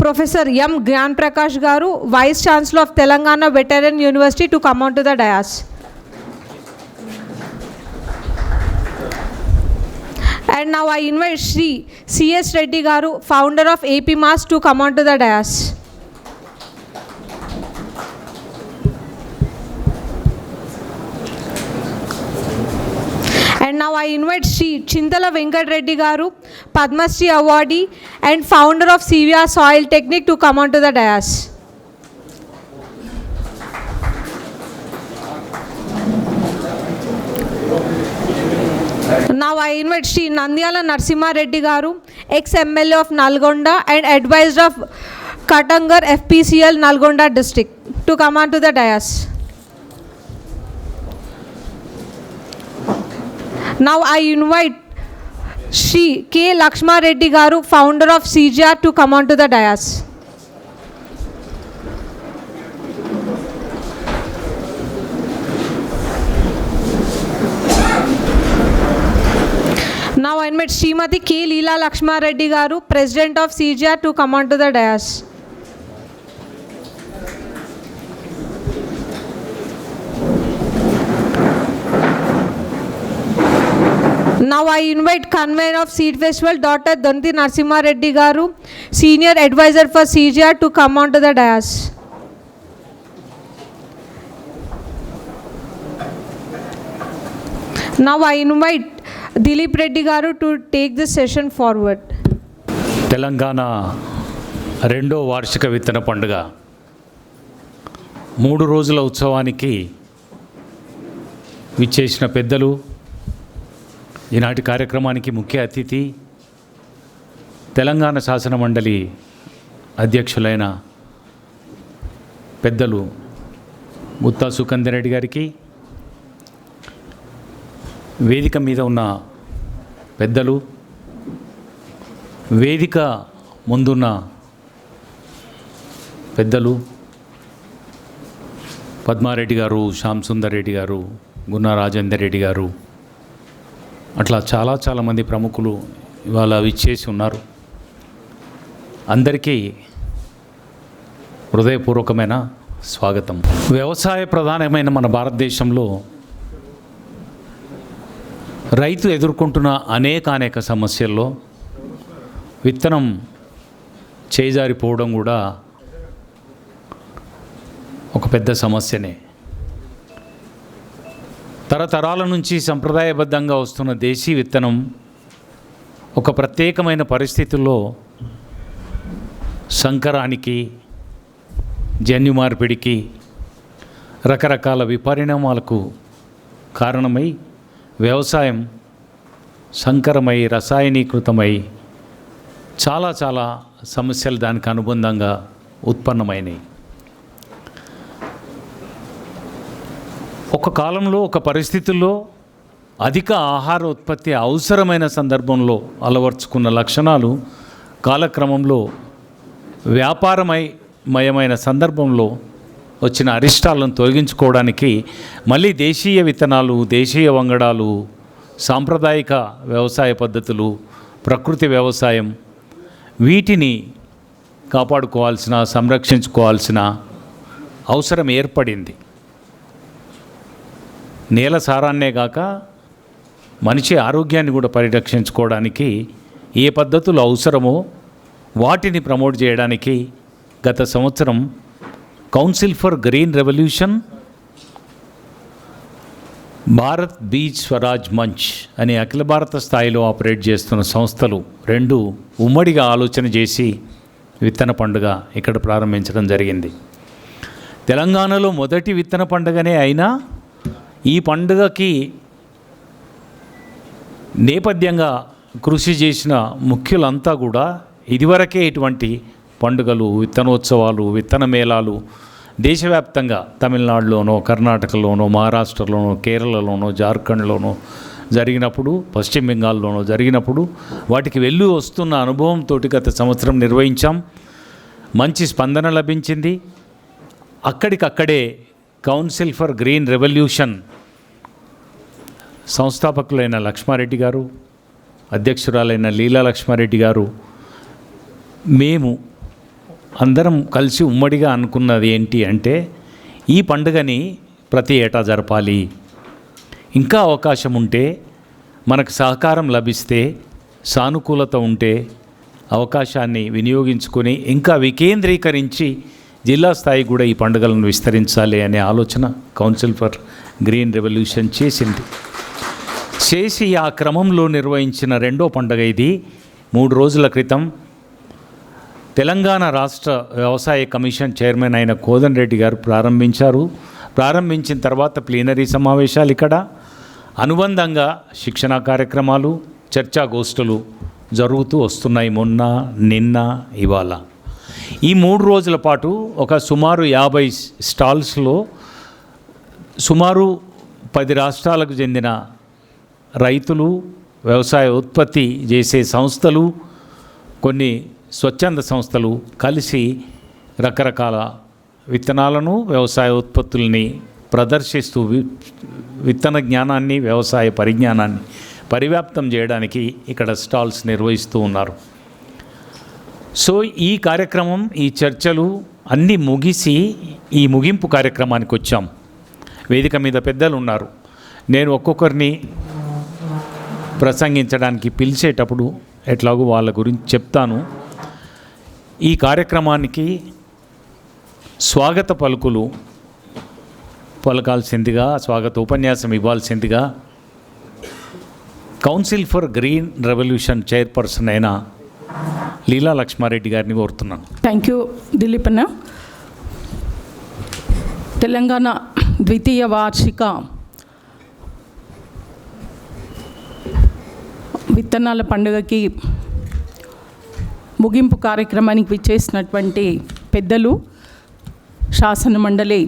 Professor M. Gyan Prakash Garu, Vice Chancellor of Telangana Veteran University, to come on to the dais. And now I invite Shri C.S. Reddy Garu, founder of AP Mass, to come on to the dais. And now I invite Shri Chintala Venkat Reddy Garu, Padma Shri awardee and founder of CVR Soil Technique, to come on to the dais. Now I invite Shri Nandyala Narsimha Reddy Garu, ex-MLA of Nalgonda and advisor of Katangar FPCL Nalgonda district, to come on to the dais. Now I invite Shri K. Lakshma Reddy Garu, founder of CGR, to come on to the dais. Now I invite Srimati K. Leela Lakshma Reddy Garu, president of CGR, to come on to the dais. Now I invite convener of Seed Festival, Dr. Danti Narsimha Reddy Garu, senior advisor for CGR, to come on to the dais. Now I invite Dilip Reddy Garu to take this session forward. Telangana రెండో వార్షిక విత్తన పండుగ 3 రోజుల ఉత్సవానికి విచ్చేసిన పెద్దలు, ఈనాటి కార్యక్రమానికి ముఖ్య అతిథి తెలంగాణ శాసన మండలి అధ్యక్షులైన పెద్దలు గుత్తా సుఖేందర్ రెడ్డి గారికి, వేదిక మీద ఉన్న పెద్దలు, వేదిక ముందున్న పెద్దలు పద్మారెడ్డి గారు, శ్యామ్ సుందర్ రెడ్డి గారు, గున్నా రాజేందర్ రెడ్డి గారు, అట్లా చాలామంది ప్రముఖులు ఇవాళ విచ్చేసి ఉన్నారు. అందరికీ హృదయపూర్వకమైన స్వాగతం. వ్యవసాయ ప్రధానమైన మన భారతదేశంలో రైతు ఎదుర్కొంటున్న అనేక సమస్యల్లో విత్తనం చేజారిపోవడం కూడా ఒక పెద్ద సమస్యనే. తరతరాల నుంచి సంప్రదాయబద్ధంగా వస్తున్న దేశీ విత్తనం ఒక ప్రత్యేకమైన పరిస్థితుల్లో సంకరానికి, జన్యు మార్పిడికి, రకరకాల విపరిణామాలకు కారణమై వ్యవసాయం సంకరమై, రసాయనీకృతమై చాలా సమస్యలు దానికి అనుబంధంగా ఉత్పన్నమైనవి. ఒక కాలంలో, ఒక పరిస్థితుల్లో అధిక ఆహార ఉత్పత్తి అవసరమైన సందర్భంలో అలవర్చుకున్న లక్షణాలు కాలక్రమంలో వ్యాపారమయమైన సందర్భంలో వచ్చిన అరిష్టాలను తొలగించుకోవడానికి మళ్ళీ దేశీయ విత్తనాలు, దేశీయ వంగడాలు, సాంప్రదాయిక వ్యవసాయ పద్ధతులు, ప్రకృతి వ్యవసాయం, వీటిని కాపాడుకోవాల్సిన, సంరక్షించుకోవాల్సిన అవసరం ఏర్పడింది. నేల సారాన్నే కాక మనిషి ఆరోగ్యాన్ని కూడా పరిరక్షించుకోవడానికి ఏ పద్ధతులు అవసరమో వాటిని ప్రమోట్ చేయడానికి గత సంవత్సరం council for green revolution, Bharat Beej Swaraj Manch అనే అఖిల భారత స్థాయిలో ఆపరేట్ చేస్తున్న సంస్థలు 2 ఉమ్మడిగా ఆలోచన చేసి విత్తన పండుగ ఇక్కడ ప్రారంభించడం జరిగింది. తెలంగాణలో మొదటి విత్తన పండుగనే అయినా ఈ పండుగకి నేపథ్యంగా కృషి చేసిన ముఖ్యులంతా కూడా ఇదివరకే ఇటువంటి పండుగలు, విత్తనోత్సవాలు, విత్తన మేళాలు దేశవ్యాప్తంగా తమిళనాడులోనో, కర్ణాటకలోనో, మహారాష్ట్రలోనో, కేరళలోనో, జార్ఖండ్లోనో జరిగినప్పుడు, పశ్చిమ బెంగాల్లోనో జరిగినప్పుడు వాటికి వెళ్ళి వస్తున్న అనుభవంతో గత సంవత్సరం నిర్వహించాం. మంచి స్పందన లభించింది. అక్కడికక్కడే కౌన్సిల్ ఫర్ గ్రీన్ రెవల్యూషన్ సంస్థాపకులైన లక్ష్మారెడ్డి గారు, అధ్యక్షురాలైన లీలా లక్ష్మారెడ్డి గారు, మేము అందరం కలిసి ఉమ్మడిగా అనుకున్నది ఏంటి అంటే ఈ పండుగని ప్రతి ఏటా జరపాలి. ఇంకా అవకాశం ఉంటే, మనకు సహకారం లభిస్తే, సానుకూలత ఉంటే అవకాశాన్ని వినియోగించుకొని ఇంకా వికేంద్రీకరించి జిల్లా స్థాయి కూడా ఈ పండుగలను విస్తరించాలి అనే ఆలోచన కౌన్సిల్ ఫర్ గ్రీన్ రెవల్యూషన్ చేసి ఆ క్రమంలో నిర్వహించిన రెండో పండుగ ఇది. 3 రోజుల క్రితం తెలంగాణ రాష్ట్ర వ్యవసాయ కమిషన్ చైర్మన్ అయిన కోదండ రెడ్డి గారు ప్రారంభించిన తర్వాత ప్లీనరీ సమావేశాలు ఇక్కడ, అనుబంధంగా శిక్షణా కార్యక్రమాలు, చర్చాగోష్ఠులు జరుగుతూ వస్తున్నాయి. మొన్న, నిన్న, ఇవాళ ఈ 3 రోజుల పాటు ఒక సుమారు 50 స్టాల్స్లో సుమారు 10 రాష్ట్రాలకు చెందిన రైతులు, వ్యవసాయ ఉత్పత్తి చేసే సంస్థలు, కొన్ని స్వచ్ఛంద సంస్థలు కలిసి రకరకాల విత్తనాలను, వ్యవసాయ ఉత్పత్తుల్ని ప్రదర్శిస్తూ విత్తన జ్ఞానాన్ని, వ్యవసాయ పరిజ్ఞానాన్ని పరివ్యాప్తం చేయడానికి ఇక్కడ స్టాల్స్ నిర్వహిస్తూ ఉన్నారు. సో ఈ కార్యక్రమం, ఈ చర్చలు అన్నీ ముగిసి ఈ ముగింపు కార్యక్రమానికి వచ్చాం. వేదిక మీద పెద్దలు ఉన్నారు. నేను ఒక్కొక్కరిని ప్రసంగించడానికి పిలిచేటప్పుడు ఎట్లాగో వాళ్ళ గురించి చెప్తాను. ఈ కార్యక్రమానికి స్వాగత పలకాల్సిందిగా, స్వాగత ఉపన్యాసం ఇవ్వాల్సిందిగా council for green revolution chairperson అయిన లీలా లక్ష్మారెడ్డి గారిని కోరుతున్నాను. థ్యాంక్ యూ దిలీప్ అన్న. తెలంగాణ ద్వితీయ వార్షిక విత్తనాల పండుగకి ముగింపు కార్యక్రమానికి విచ్చేసినటువంటి పెద్దలు, శాసన మండలి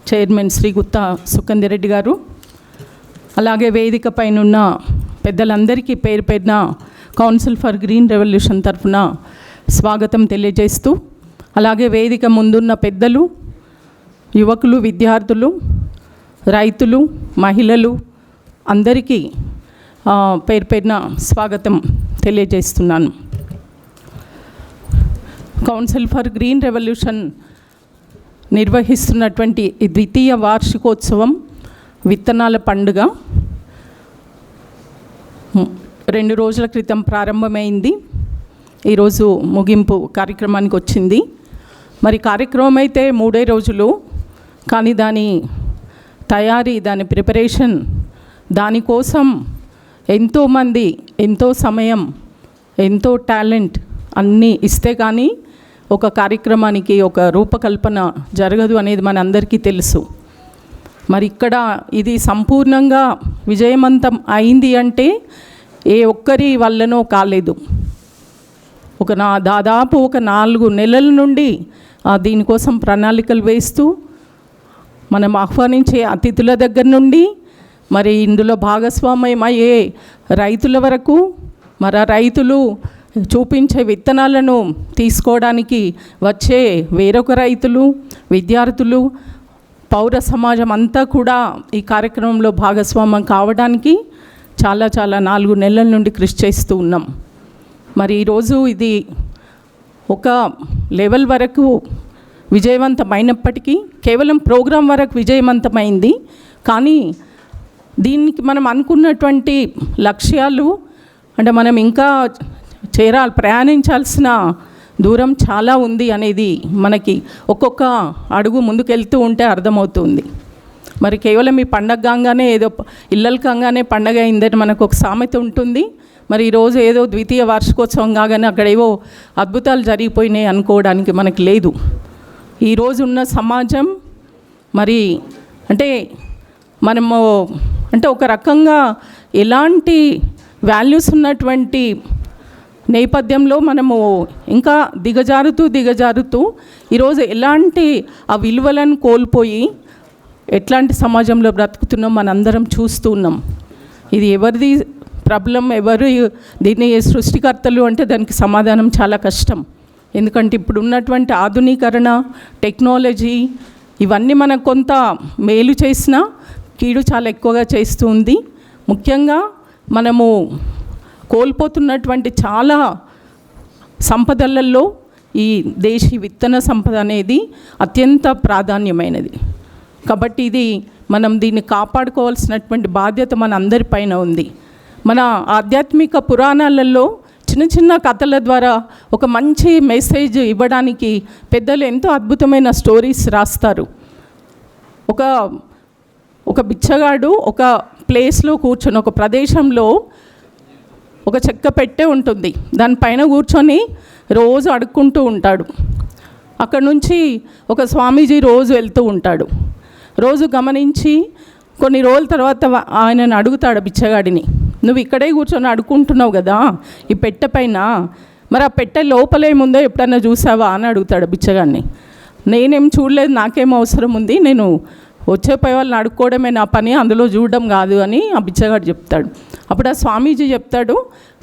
చైర్మన్ శ్రీ గుత్తా సుకందిరెడ్డి గారు, అలాగే వేదిక పైనున్న పెద్దలందరికీ పేరు పేరున కౌన్సిల్ ఫర్ గ్రీన్ రెవల్యూషన్ తరఫున స్వాగతం తెలియజేస్తూ, అలాగే వేదిక ముందున్న పెద్దలు, యువకులు, విద్యార్థులు, రైతులు, మహిళలు అందరికీ పేరు పేరున స్వాగతం తెలియజేస్తున్నాను. కౌన్సిల్ ఫర్ గ్రీన్ రెవల్యూషన్ నిర్వహిస్తున్నటువంటి ఈ ద్వితీయ వార్షికోత్సవం విత్తనాల పండుగ 2 రోజుల క్రితం ప్రారంభమైంది. ఈరోజు ముగింపు కార్యక్రమానికి వచ్చింది. మరి కార్యక్రమం అయితే 3 రోజులు, కానీ దాని తయారీ, దాని ప్రిపరేషన్, దానికోసం ఎంతోమంది, ఎంతో సమయం, ఎంతో టాలెంట్ అన్నీ ఇస్తే కానీ ఒక కార్యక్రమానికి ఒక రూపకల్పన జరగదు అనేది మన అందరికీ తెలుసు. మరి ఇక్కడ ఇది సంపూర్ణంగా విజయవంతం అయింది అంటే ఏ ఒక్కరి వల్లనో కాలేదు. దాదాపు ఒక 4 నెలల నుండి దీనికోసం ప్రణాళికలు వేస్తూ, మనం ఆహ్వానించే అతిథుల దగ్గర నుండి, మరి ఇందులో భాగస్వామ్యం అయ్యే రైతుల వరకు, మరి ఆ రైతులు చూపించే విత్తనాలను తీసుకోవడానికి వచ్చే వేరొక రైతులు, విద్యార్థులు, పౌర సమాజం అంతా కూడా ఈ కార్యక్రమంలో భాగస్వామ్యం కావడానికి చాలా 4 నెలల నుండి కృషి చేస్తూ ఉన్నాం. మరి ఈరోజు ఇది ఒక లెవెల్ వరకు విజయవంతమైనప్పటికీ, కేవలం ప్రోగ్రాం వరకు విజయవంతమైంది. కానీ దీనికి మనం అనుకున్నటువంటి లక్ష్యాలు, అంటే మనం ఇంకా ప్రయాణించాల్సిన దూరం చాలా ఉంది అనేది మనకి ఒక్కొక్క అడుగు ముందుకెళ్తూ ఉంటే అర్థమవుతుంది. మరి కేవలం ఈ పండగ కాగానే, ఏదో ఇళ్ళలు కాగానే పండగ అయిందని మనకు ఒక సామెత ఉంటుంది. మరి ఈరోజు ఏదో ద్వితీయ వార్షికోత్సవం కాగానే అక్కడ ఏవో అద్భుతాలు జరిగిపోయినాయి అనుకోవడానికి మనకి లేదు. ఈరోజు ఉన్న సమాజం మరి మనము ఒక రకంగా ఎలాంటి వాల్యూస్ ఉన్నటువంటి నేపథ్యంలో మనము ఇంకా దిగజారుతూ ఈరోజు ఎలాంటి ఆ విలువలను కోల్పోయి ఎట్లాంటి సమాజంలో బ్రతుకుతున్నాం మనందరం చూస్తూ ఉన్నాం. ఇది ఎవరిది ప్రాబ్లం, ఎవరు దీన్ని సృష్టికర్తలు అంటే దానికి సమాధానం చాలా కష్టం. ఎందుకంటే ఇప్పుడు ఉన్నటువంటి ఆధునీకరణ, టెక్నాలజీ ఇవన్నీ మనకు కొంత మేలు చేసినా కీడు చాలా ఎక్కువగా చేస్తూ ఉంది. ముఖ్యంగా మనము కోల్పోతున్నటువంటి చాలా సంపదలలో ఈ దేశీ విత్తన సంపద అనేది అత్యంత ప్రాధాన్యమైనది. కాబట్టి ఇది మనం దీన్ని కాపాడుకోవాల్సినటువంటి బాధ్యత మన అందరిపైన ఉంది. మన ఆధ్యాత్మిక పురాణాలలో చిన్న చిన్న కథల ద్వారా ఒక మంచి మెసేజ్ ఇవ్వడానికి పెద్దలు ఎంతో అద్భుతమైన స్టోరీస్ రాస్తారు. ఒక బిచ్చగాడు ఒక ప్లేస్లో కూర్చొని, ఒక ప్రదేశంలో ఒక చెక్క పెట్టె ఉంటుంది, దానిపైన కూర్చొని రోజు అడుక్కుంటూ ఉంటాడు. అక్కడ నుంచి ఒక స్వామీజీ రోజు వెళ్తూ ఉంటాడు. రోజు గమనించి కొన్ని రోజుల తర్వాత ఆయనను అడుగుతాడు బిచ్చగాడిని, నువ్వు ఇక్కడే కూర్చొని అడుక్కుంటున్నావు కదా ఈ పెట్టె పైన, మరి ఆ పెట్టె లోపలేముందో ఎప్పుడన్నా చూసావా అని అడుగుతాడు బిచ్చగాడిని. నేనేం చూడలేదు, నాకేం అవసరం ఉంది, నేను వచ్చేపోయే వాళ్ళని అడుక్కోవడమే నా పని, అందులో చూడడం కాదు అని ఆ బిచ్చగాడు చెప్తాడు. అప్పుడు ఆ స్వామీజీ చెప్తాడు,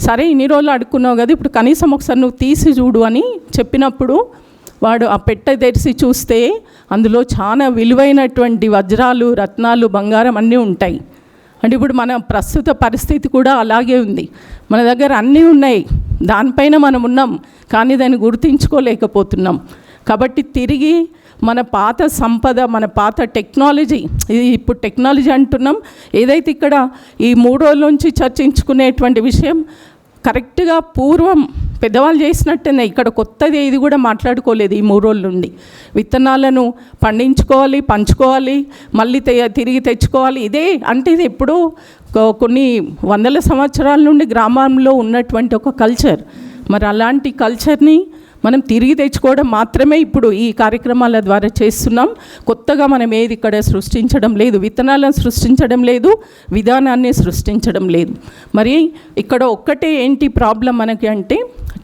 సరే ఇన్ని రోజులు అడుక్కున్నావు కదా, ఇప్పుడు కనీసం ఒకసారి నువ్వు తీసి చూడు అని చెప్పినప్పుడు వాడు ఆ పెట్టె తెరిచి చూస్తే అందులో చాలా విలువైనటువంటి వజ్రాలు, రత్నాలు, బంగారం అన్నీ ఉంటాయి. అంటే ఇప్పుడు మన ప్రస్తుత పరిస్థితి కూడా అలాగే ఉంది. మన దగ్గర అన్నీ ఉన్నాయి, దానిపైన మనం ఉన్నాం, కానీ దాన్ని గుర్తించుకోలేకపోతున్నాం. కాబట్టి తిరిగి మన పాత సంపద, మన పాత టెక్నాలజీ, ఇది ఇప్పుడు టెక్నాలజీ అంటున్నాం, ఏదైతే ఇక్కడ ఈ 3 రోజుల నుంచి చర్చించుకునేటువంటి విషయం కరెక్ట్గా పూర్వం పెద్దవాళ్ళు చేసినట్టేనే, ఇక్కడ కొత్తది ఇది కూడా మాట్లాడుకోలేదు. ఈ 3 రోజుల నుండి విత్తనాలను పండించుకోవాలి, పంచుకోవాలి, మళ్ళీ తిరిగి తెచ్చుకోవాలి. ఇదే అంటే ఇది ఎప్పుడూ కొన్ని వందల సంవత్సరాల నుండి గ్రామంలో ఉన్నటువంటి ఒక కల్చర్. మరి అలాంటి కల్చర్ని మనం తిరిగి తెచ్చుకోవడం మాత్రమే ఇప్పుడు ఈ కార్యక్రమాల ద్వారా చేస్తున్నాం. కొత్తగా మనం ఏది ఇక్కడ సృష్టించడం లేదు, విత్తనాలను సృష్టించడం లేదు, విధానాన్ని సృష్టించడం లేదు. మరి ఇక్కడ ఒక్కటే ఏంటి ప్రాబ్లం మనకి అంటే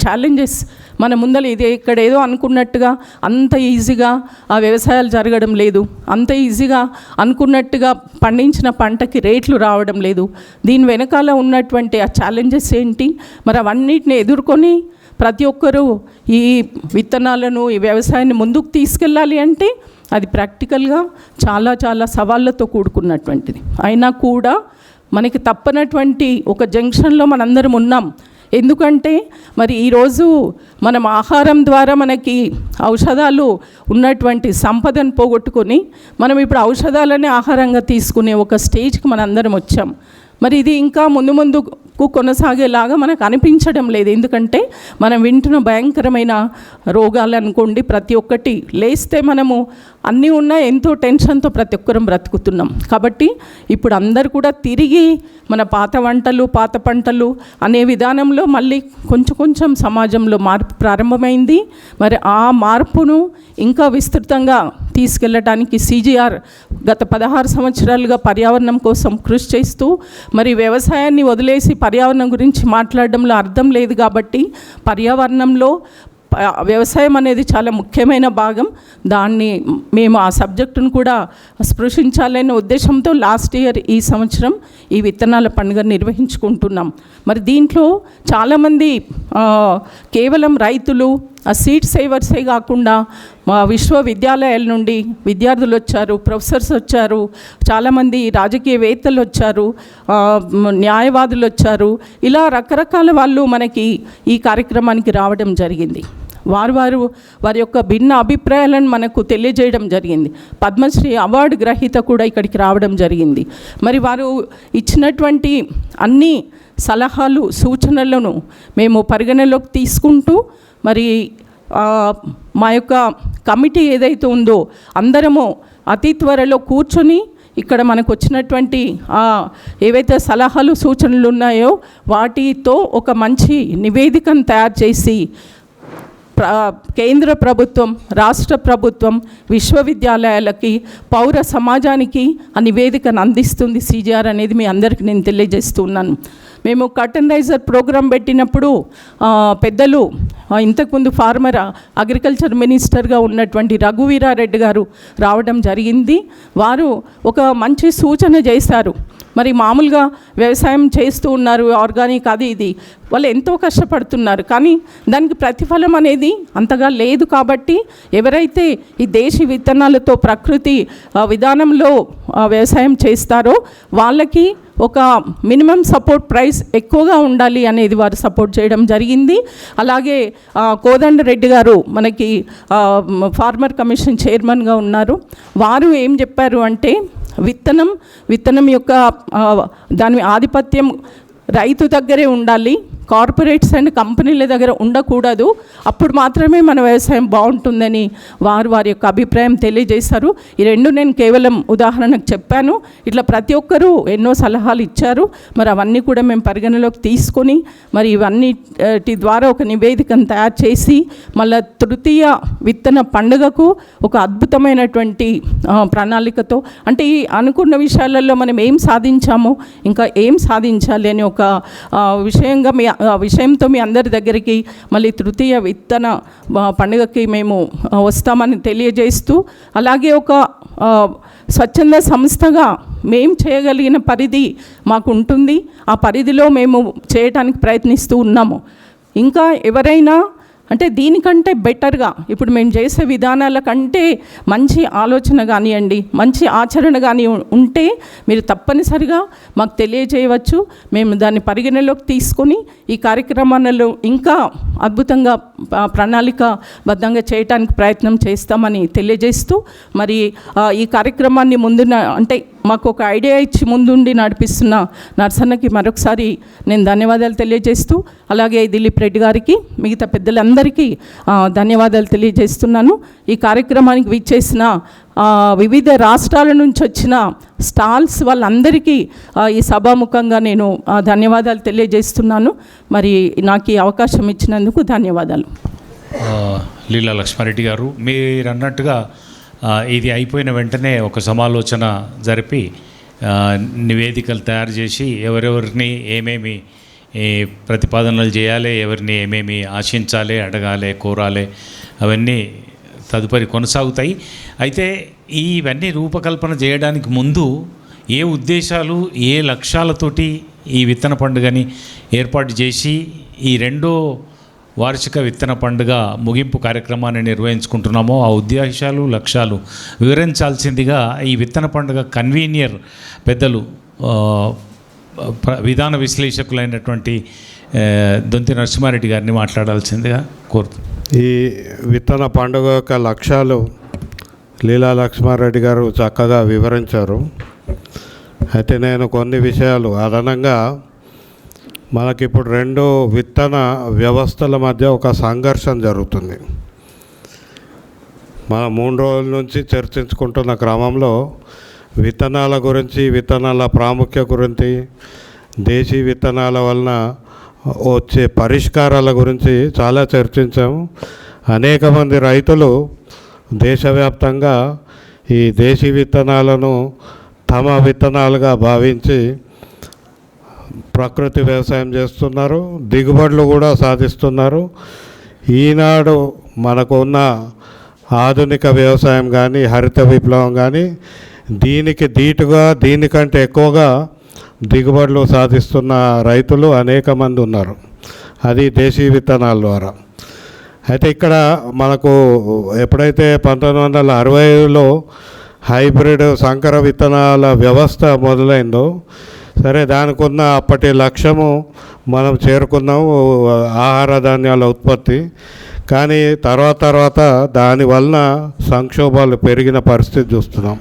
ఛాలెంజెస్ మన ముందర ఇదే, ఇక్కడ ఏదో అనుకున్నట్టుగా అంత ఈజీగా ఆ వ్యవసాయాలు జరగడం లేదు, అంత ఈజీగా అనుకున్నట్టుగా పండించిన పంటకి రేట్లు రావడం లేదు. దీని వెనకాల ఉన్నటువంటి ఆ ఛాలెంజెస్ ఏంటి, మరి అవన్నిటిని ఎదుర్కొని ప్రతి ఒక్కరూ ఈ విత్తనాలను, ఈ వ్యవసాయాన్ని ముందుకు తీసుకెళ్ళాలి అంటే అది ప్రాక్టికల్గా చాలా చాలా సవాళ్ళతో కూడుకున్నటువంటిది. అయినా కూడా మనకి తప్పనటువంటి ఒక జంక్షన్లో మనందరం ఉన్నాం. ఎందుకంటే మరి ఈరోజు మనం ఆహారం ద్వారా మనకి ఔషధాలు ఉన్నటువంటి సంపదను పోగొట్టుకొని మనం ఇప్పుడు ఔషధాలనే ఆహారంగా తీసుకునే ఒక స్టేజ్కి మనందరం వచ్చాం. మరి ఇది ఇంకా ముందుకు కొనసాగేలాగా మనకు అనిపించడం లేదు. ఎందుకంటే మనం వింటున్న భయంకరమైన రోగాలు అనుకోండి, ప్రతి ఒక్కటి లేస్తే మనము అన్నీ ఉన్నా ఎంతో టెన్షన్తో ప్రతి ఒక్కరం బ్రతుకుతున్నాం. కాబట్టి ఇప్పుడు అందరు కూడా తిరిగి మన పాత వంటలు, పాత పంటలు అనే విధానంలో మళ్ళీ కొంచెం సమాజంలో మార్పు ప్రారంభమైంది. మరి ఆ మార్పును ఇంకా విస్తృతంగా తీసుకెళ్ళడానికి CGR గత 16 సంవత్సరాలుగా పర్యావరణం కోసం కృషి చేస్తూ, మరి వ్యవసాయాన్ని వదిలేసి పర్యావరణం గురించి మాట్లాడడంలో అర్థం లేదు. కాబట్టి పర్యావరణంలో వ్యవసాయం అనేది చాలా ముఖ్యమైన భాగం. దాన్ని మేము ఆ సబ్జెక్టును కూడా స్పృశించాలనే ఉద్దేశంతో లాస్ట్ ఇయర్ ఈ సంవత్సరం ఈ విత్తనాల పండుగ నిర్వహించుకుంటున్నాం. మరి దీంట్లో చాలామంది కేవలం రైతులు, ఆ సీడ్ సేవర్సే కాకుండా మా విశ్వవిద్యాలయాల నుండి విద్యార్థులు వచ్చారు, ప్రొఫెసర్స్ వచ్చారు, చాలామంది రాజకీయవేత్తలు వచ్చారు, న్యాయవాదులు వచ్చారు. ఇలా రకరకాల వాళ్ళు మనకి ఈ కార్యక్రమానికి రావడం జరిగింది. వారి యొక్క భిన్న అభిప్రాయాలను మనకు తెలియజేయడం జరిగింది. పద్మశ్రీ అవార్డు గ్రహీత కూడా ఇక్కడికి రావడం జరిగింది. మరి వారు ఇచ్చినటువంటి అన్ని సలహాలు, సూచనలను మేము పరిగణలోకి తీసుకుంటూ మరి మా యొక్క కమిటీ ఏదైతే ఉందో అందరము అతి త్వరలో కూర్చొని ఇక్కడ మనకు వచ్చినటువంటి ఏవైతే సలహాలు, సూచనలు ఉన్నాయో వాటితో ఒక మంచి నివేదికను తయారు చేసి కేంద్ర ప్రభుత్వం, రాష్ట్ర ప్రభుత్వం, విశ్వవిద్యాలయాలకి, పౌర సమాజానికి ఆ నివేదికను అందిస్తుంది CGR అనేది మీ అందరికీ నేను తెలియజేస్తున్నాను. మేము కర్టన్ రైజర్ ప్రోగ్రాం పెట్టినప్పుడు పెద్దలు ఇంతకుముందు అగ్రికల్చర్ మినిస్టర్గా ఉన్నటువంటి రఘువీరారెడ్డి గారు రావడం జరిగింది. వారు ఒక మంచి సూచన చేశారు. మరి మామూలుగా వ్యవసాయం చేస్తూ ఉన్నారు, ఆర్గానిక్ అది ఇది, వాళ్ళు ఎంతో కష్టపడుతున్నారు, కానీ దానికి ప్రతిఫలం అనేది అంతగా లేదు. కాబట్టి ఎవరైతే ఈ దేశీ విత్తనాలతో ప్రకృతి విధానంలో వ్యవసాయం చేస్తారో వాళ్ళకి ఒక మినిమం సపోర్ట్ ప్రైస్ ఎక్కువగా ఉండాలి అనేది వారు సపోర్ట్ చేయడం జరిగింది. అలాగే కోదండరెడ్డి గారు మనకి ఫార్మర్ కమిషన్ చైర్మన్గా ఉన్నారు. వారు ఏం చెప్పారు అంటే విత్తనం యొక్క దాని ఆధిపత్యం రైతు దగ్గరే ఉండాలి, కార్పొరేట్స్ అండ్ కంపెనీల దగ్గర ఉండకూడదు. అప్పుడు మాత్రమే మన వ్యవసాయం బాగుంటుందని వారి యొక్క అభిప్రాయం తెలియజేశారు. ఈ రెండు నేను కేవలం ఉదాహరణకు చెప్పాను. ఇట్లా ప్రతి ఒక్కరూ ఎన్నో సలహాలు ఇచ్చారు. మరి అవన్నీ కూడా మేము పరిగణలోకి తీసుకొని మరి ఇవన్నిటి ద్వారా ఒక నివేదికను తయారు చేసి మళ్ళీ తృతీయ విత్తన పండుగకు ఒక అద్భుతమైనటువంటి ప్రణాళికతో, అంటే ఈ అనుకున్న విషయాలలో మనం ఏం సాధించాము, ఇంకా ఏం సాధించాలి అని ఒక విషయంతో మీ అందరి దగ్గరికి మళ్ళీ తృతీయ విత్తన పండుగకి మేము వస్తామని తెలియజేస్తూ, అలాగే ఒక స్వచ్ఛంద సంస్థగా మేము చేయగలిగిన పరిధి మాకు ఉంటుంది. ఆ పరిధిలో మేము చేయటానికి ప్రయత్నిస్తూ ఉన్నాము. ఇంకా ఎవరైనా అంటే దీనికంటే బెటర్గా ఇప్పుడు మేము చేసే విధానాల కంటే మంచి ఆలోచన కానివ్వండి, మంచి ఆచరణ కానీ ఉంటే మీరు తప్పనిసరిగా మాకు తెలియజేయవచ్చు. మేము దాన్ని పరిగణలోకి తీసుకొని ఈ కార్యక్రమాలలో ఇంకా అద్భుతంగా ప్రణాళికాబద్ధంగా చేయడానికి ప్రయత్నం చేస్తామని తెలియజేస్తూ, మరి ఈ కార్యక్రమాన్ని అంటే మాకు ఒక ఐడియా ఇచ్చి ముందుండి నడిపిస్తున్న నర్సన్నకి మరొకసారి నేను ధన్యవాదాలు తెలియజేస్తూ, అలాగే దిలీప్ రెడ్డి గారికి, మిగతా పెద్దలందరికీ ధన్యవాదాలు తెలియజేస్తున్నాను. ఈ కార్యక్రమానికి విచ్చేసిన వివిధ రాష్ట్రాల నుంచి వచ్చిన స్టాల్స్ వాళ్ళందరికీ ఈ సభాముఖంగా నేను ధన్యవాదాలు తెలియజేస్తున్నాను. మరి నాకు ఈ అవకాశం ఇచ్చినందుకు ధన్యవాదాలు. లీలా లక్ష్మారెడ్డి గారు, మీరు అన్నట్టుగా ఇది అయిపోయిన వెంటనే ఒక సమాలోచన జరిపి నివేదికలు తయారు చేసి ఎవరెవరిని ఏమేమి ప్రతిపాదనలు చేయాలి, ఎవరిని ఏమేమి ఆశించాలి, అడగాలి, కోరాలి, అవన్నీ తదుపరి కొనసాగుతాయి. అయితే ఇవన్నీ రూపకల్పన చేయడానికి ముందు ఏ ఉద్దేశాలు, ఏ లక్ష్యాలతోటి ఈ విత్తన పండుగని ఏర్పాటు చేసి ఈ రెండో వార్షిక విత్తన పండుగ ముగింపు కార్యక్రమాన్ని నిర్వహించుకుంటున్నామో ఆ ఉద్దేశాలు, లక్ష్యాలు వివరించాల్సిందిగా ఈ విత్తన పండుగ కన్వీనియర్ పెద్దలు విధాన విశ్లేషకులైనటువంటి దొంతి నరసింహారెడ్డి గారిని మాట్లాడాల్సిందిగా కోరుతున్నాను. ఈ విత్తన పండుగ యొక్క లక్ష్యాలు లీలా లక్ష్మారెడ్డి గారు చక్కగా వివరించారు. అయితే నేను కొన్ని విషయాలు అదనంగా, మనకిప్పుడు రెండు విత్తన వ్యవస్థల మధ్య ఒక సంఘర్షణ జరుగుతుంది. మనం 3 రోజుల నుంచి చర్చించుకుంటున్న క్రమంలో విత్తనాల గురించి, విత్తనాల ప్రాముఖ్యత గురించి, దేశీ విత్తనాల వలన వచ్చే పరిష్కారాల గురించి చాలా చర్చించాము. అనేక మంది రైతులు దేశవ్యాప్తంగా ఈ దేశీ విత్తనాలను తమ విత్తనాలుగా భావించి ప్రకృతి వ్యవసాయం చేస్తున్నారు, దిగుబడులు కూడా సాధిస్తున్నారు. ఈనాడు మనకు ఉన్న ఆధునిక వ్యవసాయం కానీ, హరిత విప్లవం కానీ దీనికి ధీటుగా, దీనికంటే ఎక్కువగా దిగుబడులు సాధిస్తున్న రైతులు అనేక మంది ఉన్నారు. అది దేశీ విత్తనాల ద్వారా. అయితే ఇక్కడ మనకు ఎప్పుడైతే 1965లో హైబ్రిడ్ సంకర విత్తనాల వ్యవస్థ మొదలైందో, సరే దానికి ఉన్న అప్పటి లక్ష్యము మనం చేరుకున్నాము, ఆహార ధాన్యాల ఉత్పత్తి. కానీ తర్వాత దానివలన సంక్షోభాలు పెరిగిన పరిస్థితి చూస్తున్నాం.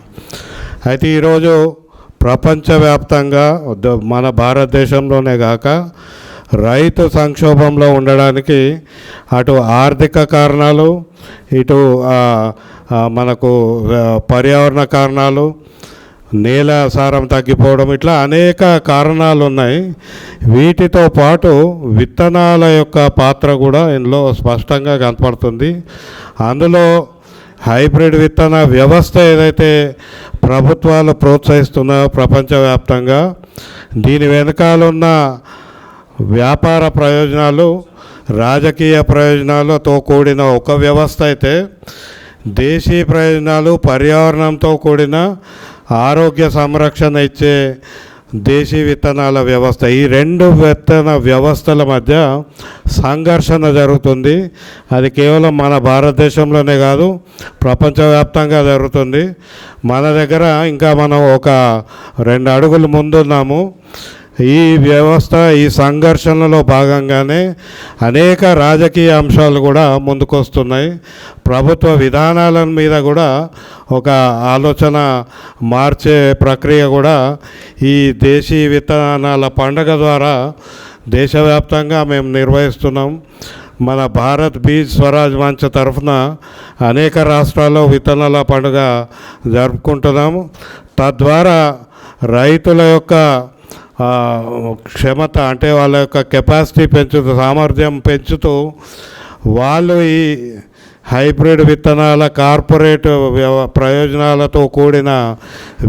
అయితే ఈరోజు ప్రపంచవ్యాప్తంగా మన భారతదేశంలోనే కాక రైతు సంక్షోభంలో ఉండడానికి అటు ఆర్థిక కారణాలు, ఇటు మనకు పర్యావరణ కారణాలు, నేల సారం తగ్గిపోవడం, ఇట్లా అనేక కారణాలు ఉన్నాయి. వీటితో పాటు విత్తనాల యొక్క పాత్ర కూడా ఇందులో స్పష్టంగా కనపడుతుంది. అందులో హైబ్రిడ్ విత్తన వ్యవస్థ ఏదైతే ప్రభుత్వాలు ప్రోత్సహిస్తున్నాయో ప్రపంచవ్యాప్తంగా, దీని వెనకాలన్న వ్యాపార ప్రయోజనాలు, రాజకీయ ప్రయోజనాలతో కూడిన ఒక వ్యవస్థ అయితే, దేశీ ప్రయోజనాలు, పర్యావరణంతో కూడిన ఆరోగ్య సంరక్షణ ఇచ్చే దేశీ విత్తనాల వ్యవస్థ, ఈ రెండు విత్తన వ్యవస్థల మధ్య సంఘర్షణ జరుగుతుంది. అది కేవలం మన భారతదేశంలోనే కాదు, ప్రపంచవ్యాప్తంగా జరుగుతుంది. మన దగ్గర ఇంకా మనం ఒక 2 అడుగులు ముందున్నాము. ఈ వ్యవస్థ, ఈ సంఘర్షణలో భాగంగానే అనేక రాజకీయ అంశాలు కూడా ముందుకొస్తున్నాయి. ప్రభుత్వ విధానాల మీద కూడా ఒక ఆలోచన మార్చే ప్రక్రియ కూడా ఈ దేశీ విత్తనాల పండుగ ద్వారా దేశవ్యాప్తంగా మేము నిర్వహిస్తున్నాం. మన భారత్ బీజ్ స్వరాజ్ మంచ్ తరఫున అనేక రాష్ట్రాల్లో విత్తనాల పండుగ జరుపుకుంటున్నాము. తద్వారా రైతుల యొక్క క్షమత, అంటే వాళ్ళ యొక్క కెపాసిటీ పెంచుతూ, సామర్థ్యం పెంచుతూ, వాళ్ళు ఈ హైబ్రిడ్ విత్తనాల కార్పొరేట్ ప్రయోజనాలతో కూడిన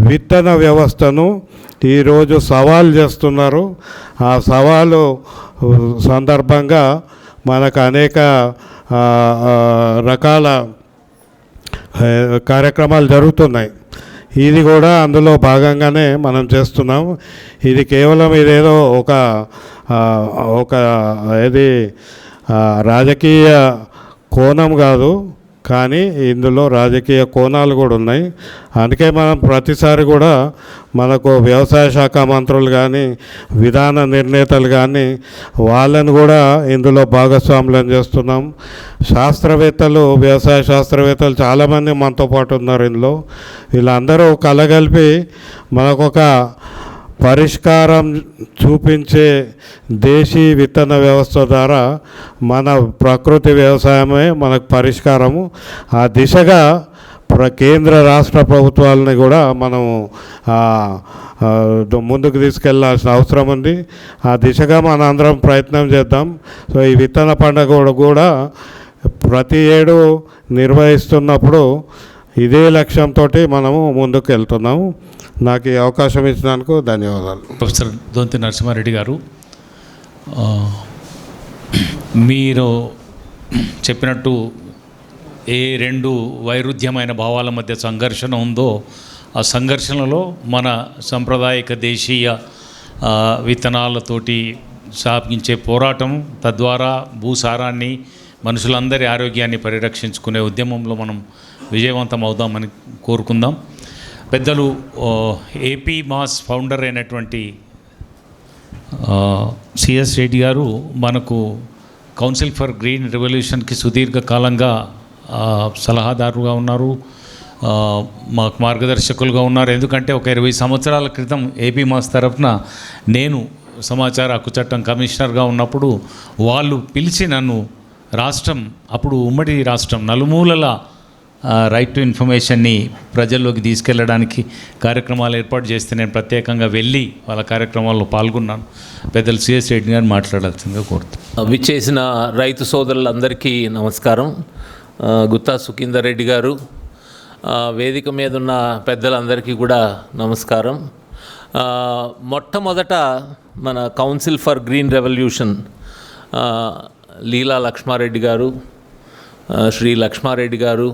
విత్తన వ్యవస్థను ఈరోజు సవాల్ చేస్తున్నారు. ఆ సవాలు సందర్భంగా మనకు అనేక రకాల కార్యక్రమాలు జరుగుతున్నాయి. ఇది కూడా అందులో భాగంగానే మనం చేస్తున్నాం. ఇది కేవలం ఇదేదో ఒక ఏది రాజకీయ కోణం కాదు, కానీ ఇందులో రాజకీయ కోణాలు కూడా ఉన్నాయి. అందుకే మనం ప్రతిసారి కూడా మనకు వ్యవసాయ శాఖ మంత్రులు కానీ, విధాన నిర్ణేతలు కానీ, వాళ్ళని కూడా ఇందులో భాగస్వాములను చేస్తున్నాం. శాస్త్రవేత్తలు, వ్యవసాయ శాస్త్రవేత్తలు చాలామంది మనతో పాటు ఉన్నారు ఇందులో. వీళ్ళందరూ కలగలిపి మనకొక పరిష్కారం చూపించే దేశీ విత్తన వ్యవస్థ ద్వారా మన ప్రకృతి వ్యవసాయమే మనకు పరిష్కారము. ఆ దిశగా కేంద్ర రాష్ట్ర ప్రభుత్వాలని కూడా మనం ముందుకు తీసుకెళ్లాల్సిన అవసరం ఉంది. ఆ దిశగా మన అందరం ప్రయత్నం చేద్దాం. సో ఈ విత్తన పండుగ కూడా ప్రతి ఏడు నిర్వహిస్తున్నప్పుడు ఇదే లక్ష్యంతో మనము ముందుకు వెళ్తున్నాము. నాకు ఈ అవకాశం ఇచ్చినందుకు ధన్యవాదాలు. ప్రొఫెసర్ దొంతి నరసింహారెడ్డి గారు, మీరు చెప్పినట్టు ఏ 2 వైరుధ్యమైన భావాల మధ్య సంఘర్షణ ఉందో, ఆ సంఘర్షణలో మన సాంప్రదాయిక దేశీయ విత్తనాలతోటి సాగించే పోరాటం, తద్వారా భూసారాన్ని, మనుషులందరి ఆరోగ్యాన్ని పరిరక్షించుకునే ఉద్యమంలో మనం విజయవంతం అవుదామని కోరుకుందాం. పెద్దలు ఏపీ మాస్ ఫౌండర్ అయినటువంటి సిఎస్ రెడ్డి గారు మనకు కౌన్సిల్ ఫర్ గ్రీన్ రెవల్యూషన్కి సుదీర్ఘకాలంగా సలహాదారుగా ఉన్నారు, మాకు మార్గదర్శకులుగా ఉన్నారు. ఎందుకంటే ఒక 20 సంవత్సరాల క్రితం ఏపీ మాస్ తరఫున నేను సమాచార హక్కు చట్టం కమిషనర్గా ఉన్నప్పుడు వాళ్ళు పిలిచి నన్ను రాష్ట్రం, అప్పుడు ఉమ్మడి రాష్ట్రం నలుమూలల రైట్ టు ఇన్ఫర్మేషన్ని ప్రజల్లోకి తీసుకెళ్ళడానికి కార్యక్రమాలు ఏర్పాటు చేస్తే నేను ప్రత్యేకంగా వెళ్ళి వాళ్ళ కార్యక్రమాల్లో పాల్గొన్నాను. పెద్దలు సిఎస్ రెడ్డి గారు మాట్లాడాల్సిందిగా కోరుతాను. విచ్చేసిన రైతు సోదరులందరికీ నమస్కారం. గుత్తా సుఖీందర్ రెడ్డి గారు, వేదిక మీద ఉన్న పెద్దలందరికీ కూడా నమస్కారం. మొట్టమొదట మన కౌన్సిల్ ఫర్ గ్రీన్ రెవల్యూషన్ లీలా లక్ష్మారెడ్డి గారు, శ్రీ లక్ష్మారెడ్డి గారు,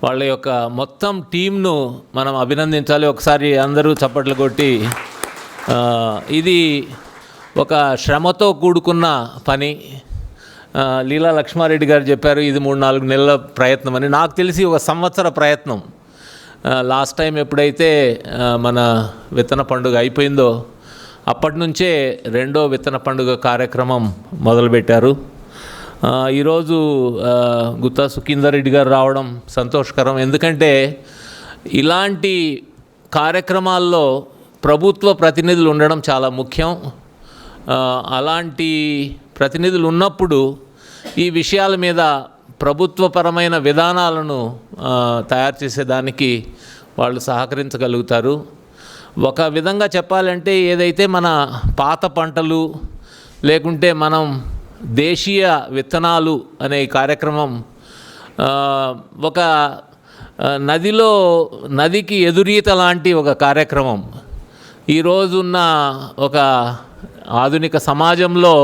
వాళ్ళ యొక్క మొత్తం టీంను మనం అభినందించాలి. ఒకసారి అందరూ చప్పట్లు కొట్టి, ఇది ఒక శ్రమతో కూడుకున్న పని. లీలా లక్ష్మారెడ్డి గారు చెప్పారు ఇది 3-4 నెలల ప్రయత్నం అని. నాకు తెలిసి 1 సంవత్సర ప్రయత్నం. లాస్ట్ టైం ఎప్పుడైతే మన విత్తన పండుగ అయిపోయిందో అప్పటి నుంచే 2వ విత్తన పండుగ కార్యక్రమం మొదలుపెట్టారు. ఈరోజు గుత్తా సుఖీందర్ రెడ్డి గారు రావడం సంతోషకరం. ఎందుకంటే ఇలాంటి కార్యక్రమాల్లో ప్రభుత్వ ప్రతినిధులు ఉండడం చాలా ముఖ్యం. అలాంటి ప్రతినిధులు ఉన్నప్పుడు ఈ విషయాల మీద ప్రభుత్వపరమైన విధానాలను తయారు చేసేదానికి వాళ్ళు సహకరించగలుగుతారు. ఒక విధంగా చెప్పాలంటే ఏదైతే మన పాత పంటలు లేకుంటే మనం దేశీయ విత్తనాలు అనే కార్యక్రమం ఒక నదికి ఎదురీత లాంటి ఒక కార్యక్రమం. ఈరోజున్న ఒక ఆధునిక సమాజంలో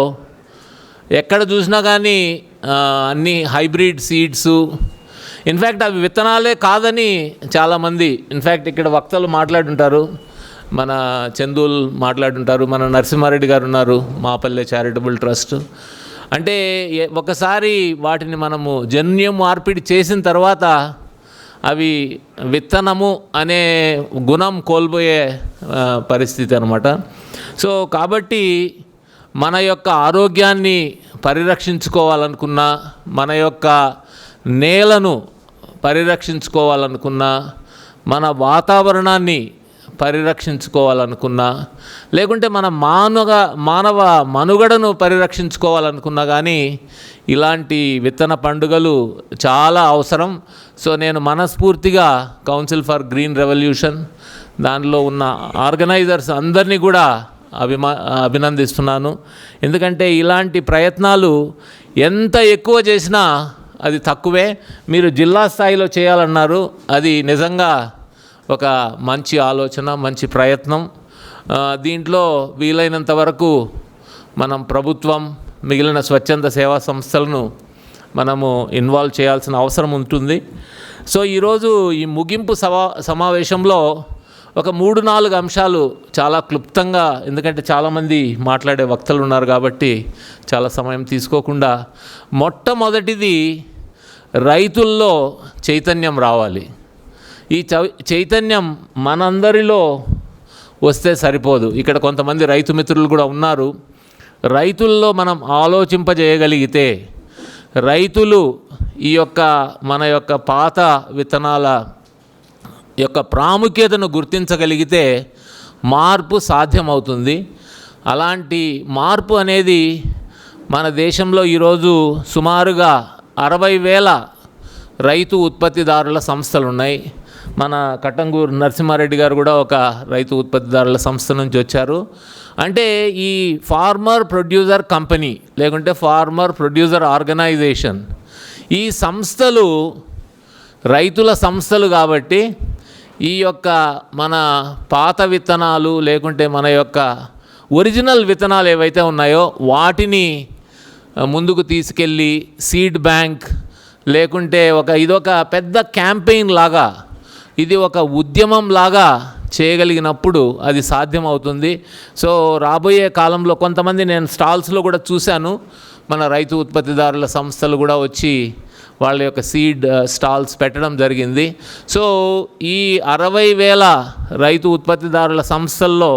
ఎక్కడ చూసినా కానీ అన్ని హైబ్రిడ్ సీడ్స్, ఇన్ఫ్యాక్ట్ అవి విత్తనాలే కాదని చాలామంది, ఇన్ఫ్యాక్ట్ ఇక్కడ వక్తలు మాట్లాడుంటారు. మన చందూల్ మాట్లాడుంటారు, మన నరసింహారెడ్డి గారు ఉన్నారు, మాపల్లె చారిటబుల్ ట్రస్ట్. అంటే ఒకసారి వాటిని మనము జన్యు మార్పిడి చేసిన తర్వాత అవి విత్తనము అనే గుణం కోల్పోయే పరిస్థితి అన్నమాట. సో కాబట్టి మన యొక్క ఆరోగ్యాన్ని పరిరక్షించుకోవాలనుకున్నా, మన యొక్క నేలను పరిరక్షించుకోవాలనుకున్నా, మన వాతావరణాన్ని పరిరక్షించుకోవాలనుకున్నా, లేకుంటే మన మానవ మనుగడను పరిరక్షించుకోవాలనుకున్నా కానీ ఇలాంటి విత్తన పండుగలు చాలా అవసరం. సో నేను మనస్ఫూర్తిగా కౌన్సిల్ ఫర్ గ్రీన్ రెవల్యూషన్ దానిలో ఉన్న ఆర్గనైజర్స్ అందరినీ కూడా అభినందిస్తున్నాను. ఎందుకంటే ఇలాంటి ప్రయత్నాలు ఎంత ఎక్కువ చేసినా అది తక్కువే. మీరు జిల్లా స్థాయిలో చేయాలన్నారు, అది నిజంగా ఒక మంచి ఆలోచన, మంచి ప్రయత్నం. దీంట్లో వీలైనంత వరకు మనం ప్రభుత్వం, మిగిలిన స్వచ్ఛంద సేవా సంస్థలను మనము ఇన్వాల్వ్ చేయాల్సిన అవసరం ఉంటుంది. సో ఈరోజు ఈ ముగింపు సమావేశంలో ఒక 3-4 అంశాలు చాలా క్లుప్తంగా, ఎందుకంటే చాలామంది మాట్లాడే వక్తలు ఉన్నారు కాబట్టి చాలా సమయం తీసుకోకుండా, మొట్టమొదటిది రైతుల్లో చైతన్యం రావాలి. ఈ చైతన్యం మనందరిలో వస్తే సరిపోదు. ఇక్కడ కొంతమంది రైతు మిత్రులు కూడా ఉన్నారు. రైతుల్లో మనం ఆలోచింపజేయగలిగితే, రైతులు ఈ యొక్క మన యొక్క పాత విత్తనాల యొక్క ప్రాముఖ్యతను గుర్తించగలిగితే మార్పు సాధ్యమవుతుంది. అలాంటి మార్పు అనేది మన దేశంలో ఈరోజు సుమారుగా 60,000 రైతు ఉత్పత్తిదారుల సంస్థలు ఉన్నాయి. మన కట్టంగూరు నరసింహారెడ్డి గారు కూడా ఒక రైతు ఉత్పత్తిదారుల సంస్థ నుంచి వచ్చారు. అంటే ఈ ఫార్మర్ ప్రొడ్యూసర్ కంపెనీ లేకుంటే ఫార్మర్ ప్రొడ్యూసర్ ఆర్గనైజేషన్, ఈ సంస్థలు రైతుల సంస్థలు కాబట్టి ఈ యొక్క మన పాత విత్తనాలు లేకుంటే మన యొక్క ఒరిజినల్ విత్తనాలు ఏవైతే ఉన్నాయో వాటిని ముందుకు తీసుకెళ్ళి సీడ్ బ్యాంక్ లేకుంటే ఇదొక పెద్ద క్యాంపెయిన్ లాగా, ఇది ఒక ఉద్యమం లాగా చేయగలిగినప్పుడు అది సాధ్యమవుతుంది. సో రాబోయే కాలంలో కొంతమంది నేను స్టాల్స్లో కూడా చూశాను, మన రైతు ఉత్పత్తిదారుల సంస్థలు కూడా వచ్చి వాళ్ళ యొక్క సీడ్ స్టాల్స్ పెట్టడం జరిగింది. సో ఈ 60,000 రైతు ఉత్పత్తిదారుల సంస్థల్లో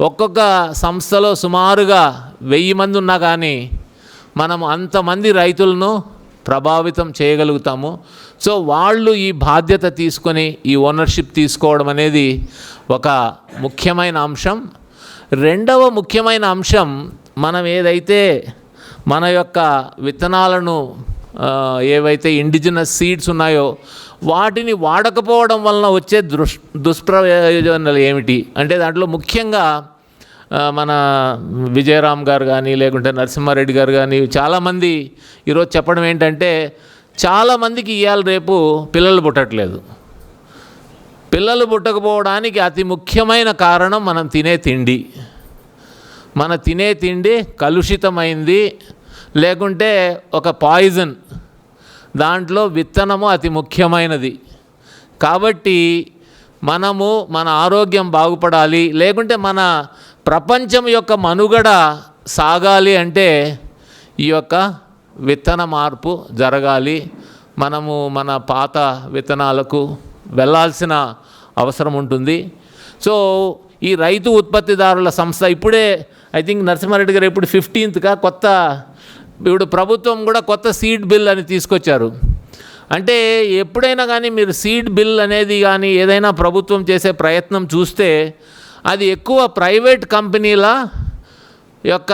ఒక్కొక్క సంస్థలో సుమారుగా 1000 మంది ఉన్నా కానీ మనం అంతమంది రైతులను ప్రభావితం చేయగలుగుతాము. సో వాళ్ళు ఈ బాధ్యత తీసుకొని ఈ ఓనర్షిప్ తీసుకోవడం అనేది ఒక ముఖ్యమైన అంశం. రెండవ ముఖ్యమైన అంశం, మనం ఏదైతే మన యొక్క విత్తనాలను ఏవైతే ఇండిజినస్ సీడ్స్ ఉన్నాయో వాటిని వాడకపోవడం వలన వచ్చే దుష్ప్రయోజనాలు ఏమిటి అంటే, దాంట్లో ముఖ్యంగా మన విజయరామ్ గారు కానీ లేకుంటే నరసింహారెడ్డి గారు కానీ చాలామంది ఈరోజు చెప్పడం ఏంటంటే, చాలామందికి ఇవాళ రేపు పిల్లలు పుట్టట్లేదు. పిల్లలు పుట్టకపోవడానికి అతి ముఖ్యమైన కారణం మనం తినే తిండి. మన తినే తిండి కలుషితమైంది, లేకుంటే ఒక పాయిజన్. దాంట్లో విత్తనము అతి ముఖ్యమైనది. కాబట్టి మనము మన ఆరోగ్యం బాగుపడాలి, లేకుంటే మన ప్రపంచం యొక్క మనుగడ సాగాలి అంటే ఈ యొక్క విత్తన మార్పు జరగాలి. మనము మన పాత విత్తనాలకు వెళ్ళాల్సిన అవసరం ఉంటుంది. సో ఈ రైతు ఉత్పత్తిదారుల సంస్థ ఇప్పుడే ఐ థింక్ నరసింహారెడ్డి గారు ఇప్పుడు 15th ఇప్పుడు ప్రభుత్వం కూడా కొత్త సీడ్ బిల్ అని తీసుకొచ్చారు. అంటే ఎప్పుడైనా కానీ మీరు సీడ్ బిల్ అనేది కానీ ఏదైనా ప్రభుత్వం చేసే ప్రయత్నం చూస్తే అది ఎక్కువ ప్రైవేట్ కంపెనీల యొక్క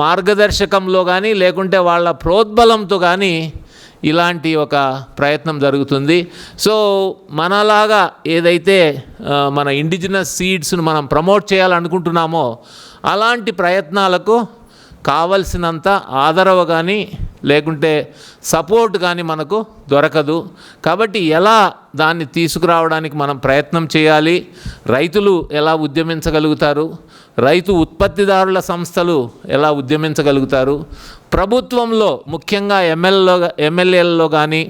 మార్గదర్శకంలో కానీ లేకుంటే వాళ్ళ ప్రోద్బలంతో కానీ ఇలాంటి ఒక ప్రయత్నం జరుగుతుంది. సో మనలాగా ఏదైతే మన ఇండిజినస్ సీడ్స్ను మనం ప్రమోట్ చేయాలనుకుంటున్నామో అలాంటి ప్రయత్నాలకు కావలసినంత ఆదరవ కానీ లేకుంటే సపోర్ట్ కానీ మనకు దొరకదు. కాబట్టి ఎలా దాన్ని తీసుకురావడానికి మనం ప్రయత్నం చేయాలి, రైతులు ఎలా ఉద్యమించగలుగుతారు, రైతు ఉత్పత్తిదారుల సంస్థలు ఎలా ఉద్యమించగలుగుతారు, ప్రభుత్వంలో ముఖ్యంగా ఎమ్మెల్యేలలో కానీ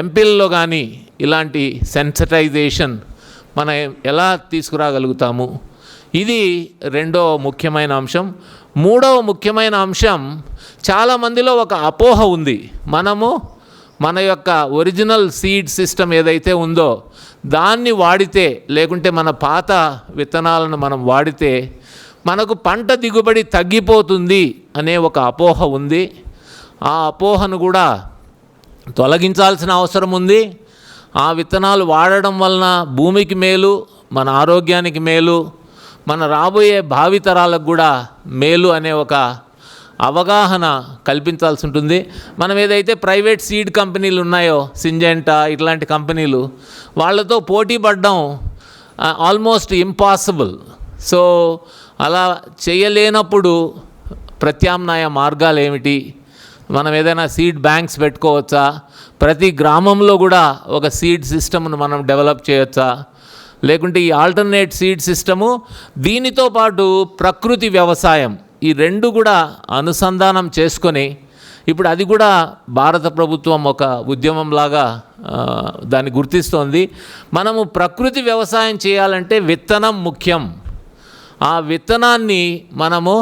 ఎంపీలలో కానీ ఇలాంటి సెన్సిటైజేషన్ మనం ఎలా తీసుకురాగలుగుతాము? ఇది రెండో ముఖ్యమైన అంశం. మూడవ ముఖ్యమైన అంశం, చాలామందిలో ఒక అపోహ ఉంది. మనము మన యొక్క ఒరిజినల్ సీడ్ సిస్టమ్ ఏదైతే ఉందో దాన్ని వాడితే, లేకుంటే మన పాత విత్తనాలను మనం వాడితే మనకు పంట దిగుబడి తగ్గిపోతుంది అనే ఒక అపోహ ఉంది. ఆ అపోహను కూడా తొలగించాల్సిన అవసరం ఉంది. ఆ విత్తనాలు వాడడం వలన భూమికి మేలు, మన ఆరోగ్యానికి మేలు, మన రాబోయే భావితరాలకు కూడా మేలు అనే ఒక అవగాహన కల్పించాల్సి ఉంటుంది. మనం ఏదైతే ప్రైవేట్ సీడ్ కంపెనీలు ఉన్నాయో, సింజెంటా ఇట్లాంటి కంపెనీలు, వాళ్ళతో పోటీ పడడం ఆల్మోస్ట్ ఇంపాసిబుల్. సో అలా చేయలేనప్పుడు ప్రత్యామ్నాయ మార్గాలు ఏమిటి? మనం ఏదైనా సీడ్ బ్యాంక్స్ పెట్టుకోవచ్చా? ప్రతి గ్రామంలో కూడా ఒక సీడ్ సిస్టమ్ను మనం డెవలప్ చేయొచ్చా? లేకుంటే ఈ ఆల్టర్నేట్ సీడ్ సిస్టము, దీనితో పాటు ప్రకృతి వ్యవసాయం, ఈ రెండు కూడా అనుసంధానం చేసుకొని, ఇప్పుడు అది కూడా భారత ప్రభుత్వం ఒక ఉద్యమంలాగా దాన్ని గుర్తిస్తోంది. మనము ప్రకృతి వ్యవసాయం చేయాలంటే విత్తనం ముఖ్యం. ఆ విత్తనాన్ని మనము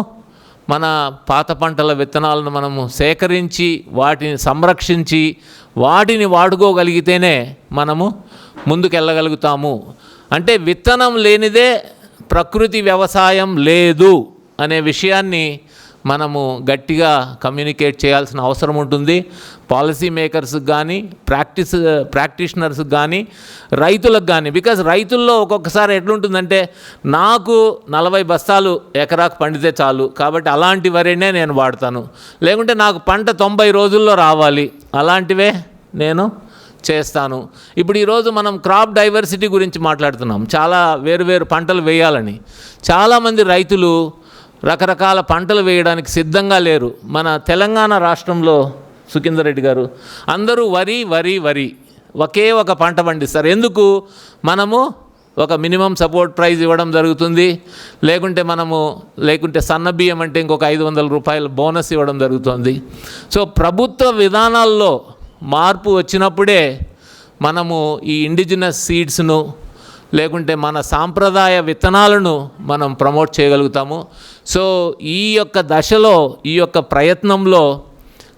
మన పాత పంటల విత్తనాలను మనము సేకరించి వాటిని సంరక్షించి వాటిని వాడుకోగలిగితేనే మనము ముందుకెళ్ళగలుగుతాము. అంటే విత్తనం లేనిదే ప్రకృతి వ్యవసాయం లేదు అనే విషయాన్ని మనము గట్టిగా కమ్యూనికేట్ చేయాల్సిన అవసరం ఉంటుంది. పాలసీ మేకర్స్కి కానీ, ప్రాక్టీషనర్స్కి కానీ, రైతులకు కానీ. బికాజ్ రైతుల్లో ఒక్కొక్కసారి ఎట్లుంటుందంటే, నాకు 40 బస్తాలు ఎకరాకు పండితే చాలు, కాబట్టి అలాంటి వరినే నేను వాడతాను, లేకుంటే నాకు పంట 90 రోజుల్లో రావాలి, అలాంటివే నేను చేస్తాను. ఇప్పుడు ఈరోజు మనం క్రాప్ డైవర్సిటీ గురించి మాట్లాడుతున్నాం. చాలా వేరు పంటలు వేయాలని చాలామంది రైతులు రకరకాల పంటలు వేయడానికి సిద్ధంగా లేరు. మన తెలంగాణ రాష్ట్రంలో సుఖేందర్ రెడ్డి గారు అందరూ వరి ఒకే ఒక పంట పండిస్తారు. ఎందుకు? మనము ఒక మినిమం సపోర్ట్ ప్రైస్ ఇవ్వడం జరుగుతుంది, లేకుంటే సన్న బియ్యం అంటే ఇంకొక 500 రూపాయల బోనస్ ఇవ్వడం జరుగుతుంది. సో ప్రభుత్వ విధానాల్లో మార్పు వచ్చినప్పుడే మనము ఈ ఇండిజినస్ సీడ్స్ను, లేకుంటే మన సాంప్రదాయ విత్తనాలను మనం ప్రమోట్ చేయగలుగుతాము. సో ఈ యొక్క దశలో, ఈ యొక్క ప్రయత్నంలో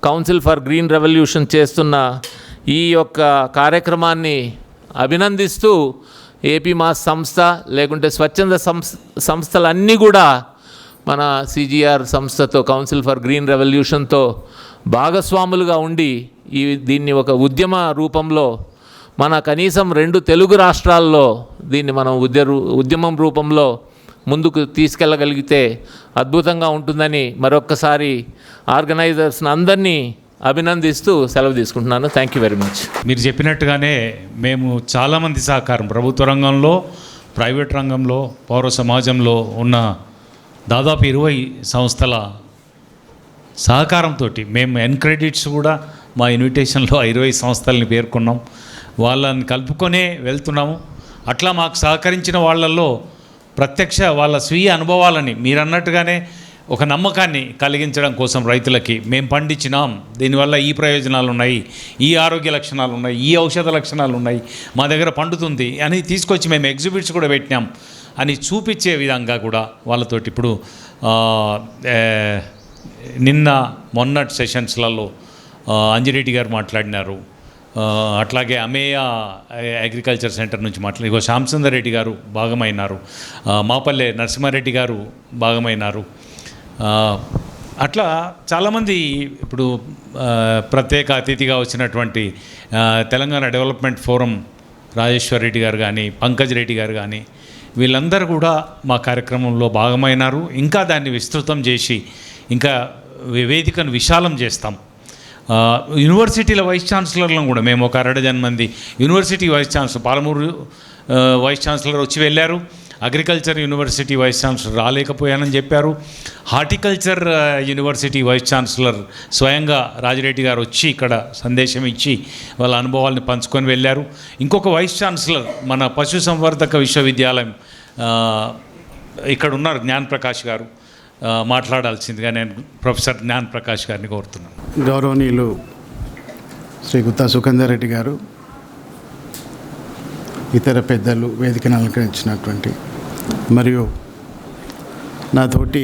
కౌన్సిల్ ఫర్ గ్రీన్ రెవల్యూషన్ చేస్తున్న ఈ యొక్క కార్యక్రమాన్ని అభినందిస్తూ ఏపీ మాస్ సంస్థ, లేకుంటే స్వచ్ఛంద సంస్థలన్నీ కూడా మన సిజిఆర్ సంస్థతో, కౌన్సిల్ ఫర్ గ్రీన్ రెవల్యూషన్తో భాగస్వాములుగా ఉండి దీన్ని ఒక ఉద్యమ రూపంలో, మన కనీసం 2 తెలుగు రాష్ట్రాల్లో దీన్ని మనం ఉద్యమం రూపంలో ముందుకు తీసుకెళ్ళగలిగితే అద్భుతంగా ఉంటుందని మరొక్కసారి ఆర్గనైజర్స్ని అందరినీ అభినందిస్తూ సెలవు తీసుకుంటున్నాను. Thank you very much. మీరు చెప్పినట్టుగానే మేము చాలామంది సహకారం, ప్రభుత్వ రంగంలో, ప్రైవేట్ రంగంలో, పౌర సమాజంలో ఉన్న దాదాపు 20 సంస్థల సహకారంతో మేము ఎన్క్రెడిట్స్ కూడా మా ఇన్విటేషన్లో 20 సంస్థలని పేర్కొన్నాం. వాళ్ళని కలుపుకొనే వెళ్తున్నాము. అట్లా మాకు సహకరించిన వాళ్ళల్లో ప్రత్యక్ష వాళ్ళ స్వీయ అనుభవాలని, మీరు అన్నట్టుగానే ఒక నమ్మకాన్ని కలిగించడం కోసం రైతులకి, మేము పండించినాం, దీనివల్ల ఈ ప్రయోజనాలు ఉన్నాయి, ఈ ఆరోగ్య లక్షణాలు ఉన్నాయి, ఈ ఔషధ లక్షణాలు ఉన్నాయి, మా దగ్గర పండుతుంది అని తీసుకొచ్చి మేము ఎగ్జిబిట్స్ కూడా పెట్టినాం అని చూపించే విధంగా కూడా వాళ్ళతోటి ఇప్పుడు మొన్నటి సెషన్స్లలో అంజిరెడ్డి గారు మాట్లాడినారు. అట్లాగే అమేయ అగ్రికల్చర్ సెంటర్ నుంచి ఇగో శ్యామసుందర్ రెడ్డి గారు భాగమైనారు, మాపల్లె నరసింహారెడ్డి గారు భాగమైనారు. అట్లా చాలామంది ఇప్పుడు ప్రత్యేక అతిథిగా వచ్చినటువంటి తెలంగాణ డెవలప్మెంట్ ఫోరం రాజేశ్వర్ రెడ్డి గారు కానీ, పంకజ్ రెడ్డి గారు కానీ, వీళ్ళందరూ కూడా మా కార్యక్రమంలో భాగమైనారు. ఇంకా దాన్ని విస్తృతం చేసి ఇంకా వేదికను విశాలం చేస్తాం. యూనివర్సిటీల వైస్ ఛాన్సలర్లను కూడా మేము ఒక 60 మంది university vice chancellor, Palamuru vice chancellor వచ్చి వెళ్ళారు. అగ్రికల్చర్ యూనివర్సిటీ వైస్ ఛాన్సలర్ రాలేకపోయానని చెప్పారు. హార్టికల్చర్ యూనివర్సిటీ వైస్ ఛాన్సలర్ స్వయంగా రాజిరెడ్డి గారు వచ్చి ఇక్కడ సందేశం ఇచ్చి వాళ్ళ అనుభవాల్ని పంచుకొని వెళ్ళారు. ఇంకొక వైస్ ఛాన్సలర్ మన పశుసంవర్ధక విశ్వవిద్యాలయం ఇక్కడ ఉన్నారు, జ్ఞాన్ ప్రకాష్ గారు, మాట్లాడాల్సిందిగా నేను ప్రొఫెసర్ జ్ఞాన్ ప్రకాష్ గారిని కోరుతున్నాను. గౌరవనీయులు శ్రీ గుత్తా సుఖేందర్ రెడ్డి గారు, ఇతర పెద్దలు, వేదికను అలంకరించినటువంటి మరియు నాతోటి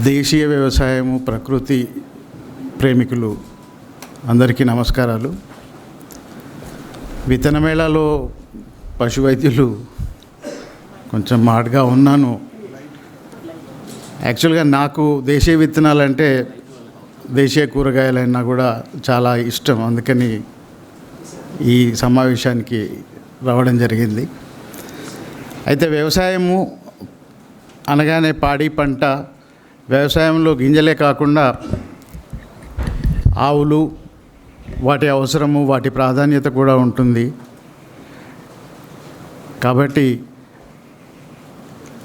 దేశీయ వ్యవసాయము, ప్రకృతి ప్రేమికులు అందరికీ నమస్కారాలు. విత్తన మేళాలో పశు వైద్యులు కొంచెం మాటగా ఉన్నాను. యాక్చువల్గా నాకు దేశీయ విత్తనాలంటే దేశీయ కూరగాయలైనా కూడా చాలా ఇష్టం. అందుకని ఈ సమావేశానికి రావడం జరిగింది. అయితే వ్యవసాయము అనగానే పాడి పంట, వ్యవసాయంలో గింజలే కాకుండా ఆవులు, వాటి అవసరము, వాటి ప్రాధాన్యత కూడా ఉంటుంది. కాబట్టి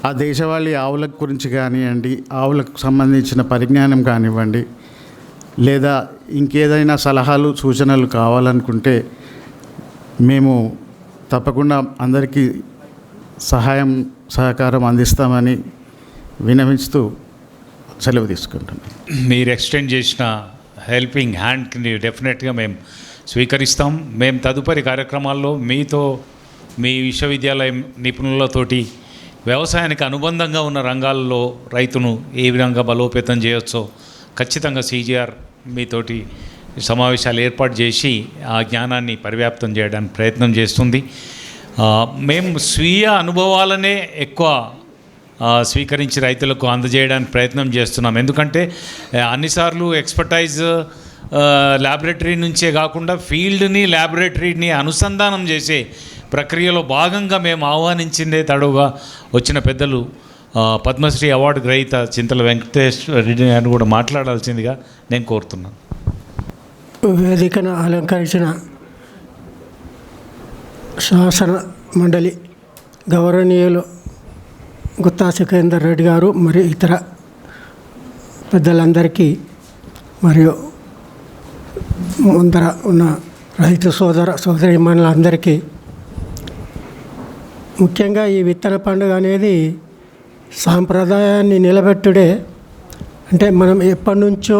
ఆ దేశవాళీ ఆవుల గురించి కానివ్వండి, ఆవులకు సంబంధించిన పరిజ్ఞానం కానివ్వండి, లేదా ఇంకేదైనా సలహాలు, సూచనలు కావాలనుకుంటే మేము తప్పకుండా అందరికీ సహకారం అందిస్తామని విన్నవిస్తూ సెలవు తీసుకుంటున్నాం. మీరు ఎక్స్టెండ్ చేసిన హెల్పింగ్ హ్యాండ్ని డెఫినెట్గా మేము స్వీకరిస్తాం. మేము తదుపరి కార్యక్రమాల్లో మీతో, మీ విశ్వవిద్యాలయం నిపుణులతోటి వ్యవసాయానికి అనుబంధంగా ఉన్న రంగాల్లో రైతును ఏ విధంగా బలోపేతం చేయవచ్చో ఖచ్చితంగా CGR మీతోటి సమావేశాలు ఏర్పాటు చేసి ఆ జ్ఞానాన్ని పరివ్యాప్తం చేయడానికి ప్రయత్నం చేస్తుంది. మేము స్వీయ అనుభవాలనే ఎక్కువ స్వీకరించి రైతులకు అందజేయడానికి ప్రయత్నం చేస్తున్నాం. ఎందుకంటే అన్నిసార్లు ఎక్స్పర్టైజ్ ల్యాబొరేటరీ నుంచే కాకుండా ఫీల్డ్ని, ల్యాబొరేటరీని అనుసంధానం చేసే ప్రక్రియలో భాగంగా మేము ఆహ్వానించిందే తడుగా వచ్చిన పెద్దలు పద్మశ్రీ అవార్డు గ్రహీత చింతల వెంకటేశ్వర రెడ్డి అని కూడా మాట్లాడాల్సిందిగా నేను కోరుతున్నాను. వేదికను అలంకరించిన శాసన మండలి గౌరవనీయులు గుత్తా సికేందర్ రెడ్డి గారు మరియు ఇతర పెద్దలందరికీ, మరియు ముందర ఉన్న రైతు సోదరీమణులందరికీ, ముఖ్యంగా ఈ విత్తన పండుగ అనేది సాంప్రదాయాన్ని నిలబెట్టుడే. అంటే మనం ఎప్పటి నుంచో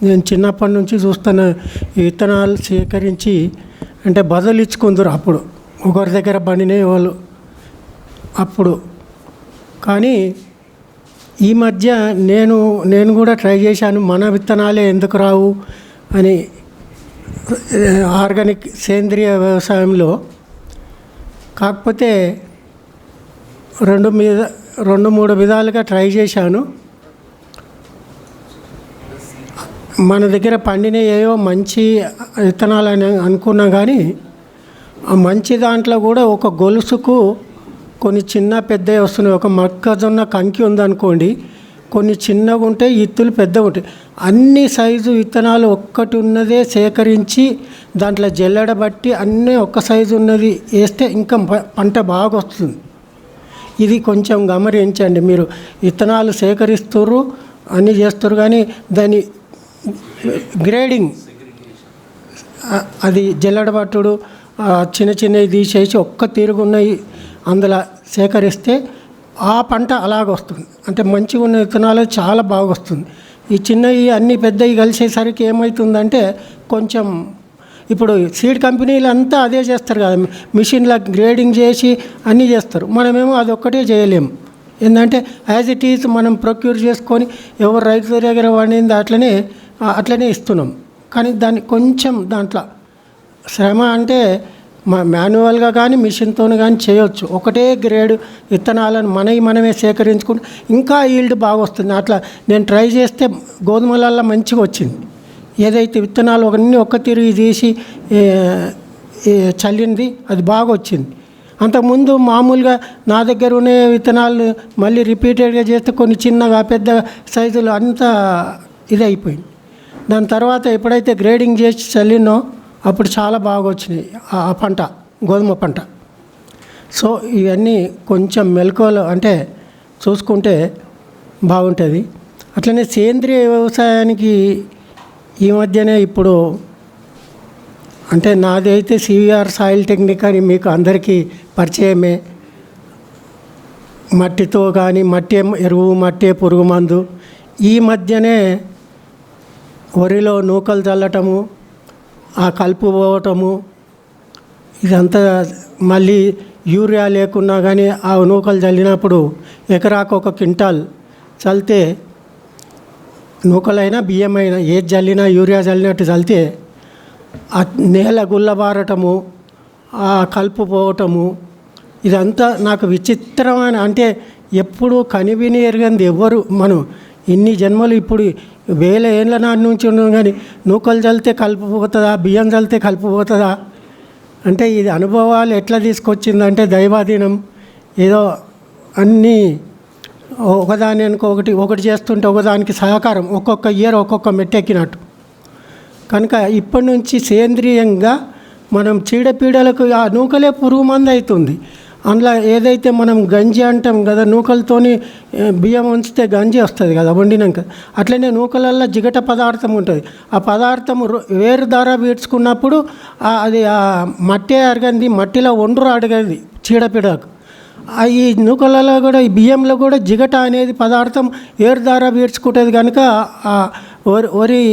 నేను చిన్నప్పటి నుంచి చూస్తున్న ఈ విత్తనాలు సేకరించి అంటే బదులు ఇచ్చుకుందరు. అప్పుడు ఒకరి దగ్గర బండినే వాళ్ళు అప్పుడు. కానీ ఈ మధ్య నేను కూడా ట్రై చేశాను, మన విత్తనాలే ఎందుకు రావు అని ఆర్గానిక్ సేంద్రియ వ్యవసాయంలో. కాకపోతే 2-3 విధాలుగా ట్రై చేశాను. మన దగ్గర పండిన ఏవో మంచి విత్తనాలు అని అనుకున్నా కానీ ఆ మంచి దాంట్లో కూడా ఒక గొలుసుకు కొన్ని చిన్న పెద్దవి వస్తున్నాయి. ఒక మొక్కజొన్న కంకి ఉందనుకోండి, కొన్ని చిన్నగా ఉంటాయి, ఇత్తులు పెద్దగా ఉంటాయి. అన్ని సైజు విత్తనాలు ఒక్కటి ఉన్నదే సేకరించి దాంట్లో జల్లెడబట్టి అన్నీ ఒక్క సైజు ఉన్నది వేస్తే ఇంకా పంట బాగా వస్తుంది. ఇది కొంచెం గమనించండి. మీరు విత్తనాలు సేకరిస్తుర్రు, అన్నీ చేస్తారు, కానీ దాని గ్రేడింగ్, అది జల్లెడబట్టుడు, చిన్న చిన్నవి తీసేసి ఒక్క తిరుగున్నవి అందులో సేకరిస్తే ఆ పంట అలాగ వస్తుంది. అంటే మంచిగా ఉన్న విత్తనాలు చాలా బాగా వస్తుంది. ఈ చిన్నవి అన్నీ పెద్దవి కలిసేసరికి ఏమవుతుందంటే కొంచెం, ఇప్పుడు సీడ్ కంపెనీలు అంతా అదే చేస్తారు కదా, మిషన్ల గ్రేడింగ్ చేసి అన్నీ చేస్తారు. మనమేమో అది ఒక్కటే చేయలేము. ఏంటంటే యాజ్ ఇట్ ఈజ్ మనం ప్రొక్యూర్ చేసుకొని ఎవరు రైతు దగ్గర పండింది అట్లనే ఇస్తున్నాం. కానీ దాన్ని కొంచెం దాంట్లో శ్రమ అంటే మాన్యువల్గా కానీ మిషన్తో కానీ చేయవచ్చు. ఒకటే గ్రేడ్ విత్తనాలను మనమే సేకరించుకుంటే ఇంకా ఈల్డ్ బాగా వస్తుంది. అట్లా నేను ట్రై చేస్తే గోధుమలల్లో మంచిగా వచ్చింది. ఏదైతే విత్తనాలు ఒక్క తిరిగి తీసి చల్లింది అది బాగా వచ్చింది. అంతకుముందు మామూలుగా నా దగ్గర ఉన్న విత్తనాలు మళ్ళీ రిపీటెడ్గా చేస్తే కొన్ని చిన్నగా పెద్ద సైజులు అంతా ఇది అయిపోయింది. దాని తర్వాత ఎప్పుడైతే గ్రేడింగ్ చేసి చల్లినో అప్పుడు చాలా బాగా వచ్చినాయి ఆ పంట, గోధుమ పంట. సో ఇవన్నీ కొంచెం మెలకువలు అంటే చూసుకుంటే బాగుంటుంది. అట్లనే సేంద్రియ వ్యవసాయానికి ఈ మధ్యనే ఇప్పుడు అంటే నాది అయితే CVR సాయిల్ టెక్నిక్ అని మీకు అందరికీ పరిచయమే. మట్టితో కానీ మట్టి ఎరువు, మట్టి పురుగు మందు. ఈ మధ్యనే వరిలో నూకలు చల్లటము, ఆ కలుపు పోవటము, ఇదంతా మళ్ళీ యూరియా లేకున్నా కానీ ఆ నూకలు చల్లినప్పుడు ఎకరాకు 1 క్వింటాల్ చల్లితే, నూకలైనా బియ్యమైనా ఏది చల్లినా యూరియా చల్లినట్టు చల్లితే ఆ నేల గుల్లబారటము, ఆ కలుపు పోవటము, ఇదంతా నాకు విచిత్రమైన, అంటే ఎప్పుడు కనివిని ఎరగంది ఎవ్వరు. మనం ఇన్ని జన్మలు ఇప్పుడు 1000 ఏళ్ళ నాటి నుంచి ఉన్నాం, కానీ నూకలు చల్లితే కలుపు పోతుందా, బియ్యం చల్లితే కలుపు పోతుందా అంటే ఇది అనుభవాలు ఎట్లా తీసుకొచ్చిందంటే దైవాధీనం. ఏదో అన్నీ ఒకదాని ఒకటి చేస్తుంటే ఒకదానికి సహకారం, ఒక్కొక్క ఇయర్ ఒక్కొక్క మెట్టెక్కినట్టు. కనుక ఇప్పటి నుంచి సేంద్రియంగా మనం చీడపీడలకు ఆ నూకలే పురుగు మందు అవుతుంది. అందులో ఏదైతే మనం గంజి అంటాం కదా, నూకలతోని బియ్యం ఉంచితే గంజి వస్తుంది కదా వండినాక, అట్లనే నూకలల్లో జిగట పదార్థం ఉంటుంది. ఆ పదార్థం వేరు ద్వారా పీడ్చుకున్నప్పుడు అది ఆ మట్టి అరగంది, మట్టిలో ఒండ్రు అడగది చీడపీడకు. ఈ నూకలలో కూడా ఈ బియ్యంలో కూడా జిగట అనేది పదార్థం ఏరు ద్వారా పీడ్చుకుంటుంది కనుక వరి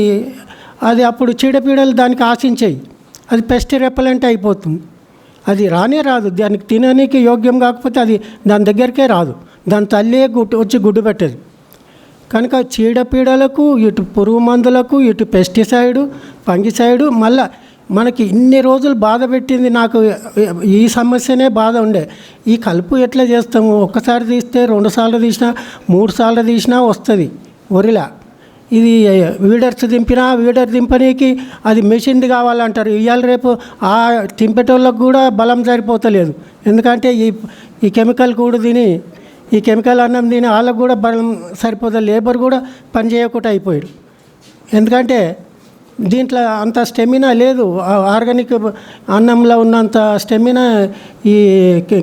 అది అప్పుడు చీడపీడలు దానికి ఆశించాయి, అది పెస్ట్ రెపలెంట్ అయిపోతుంది. అది రానే రాదు, దానికి తినడానికి యోగ్యం కాకపోతే అది దాని దగ్గరికే రాదు, దాని తల్లే వచ్చి గుడ్డు పెట్టదు. కనుక చీడపీడలకు, ఇటు పురుగు మందులకు, ఇటు పెస్టిసైడు, ఫంగిసైడు, మళ్ళీ మనకి ఇన్ని రోజులు బాధ పెట్టింది. నాకు ఈ సమస్యనే బాధ ఉండే. ఈ కలుపు ఎట్లా చేస్తాము, ఒక్కసారి తీస్తే 2 సార్లు తీసినా 3 సార్లు తీసినా వస్తుంది వరిలా. ఇది వీడర్స్ దింపినా వీడర్ దింపనీకి అది మెషిన్ది కావాలంటారు. ఇవాళ రేపు ఆ దింపేటోళ్ళకు కూడా బలం సరిపోతలేదు, ఎందుకంటే ఈ కెమికల్ కూడా తిని, ఈ కెమికల్ అన్నం తిని వాళ్ళకు కూడా బలం సరిపోతుంది. లేబర్ కూడా పని చేయకుండా అయిపోయాడు, ఎందుకంటే దీంట్లో అంత స్టెమినా లేదు. ఆర్గానిక్ అన్నంలో ఉన్నంత స్టెమినా ఈ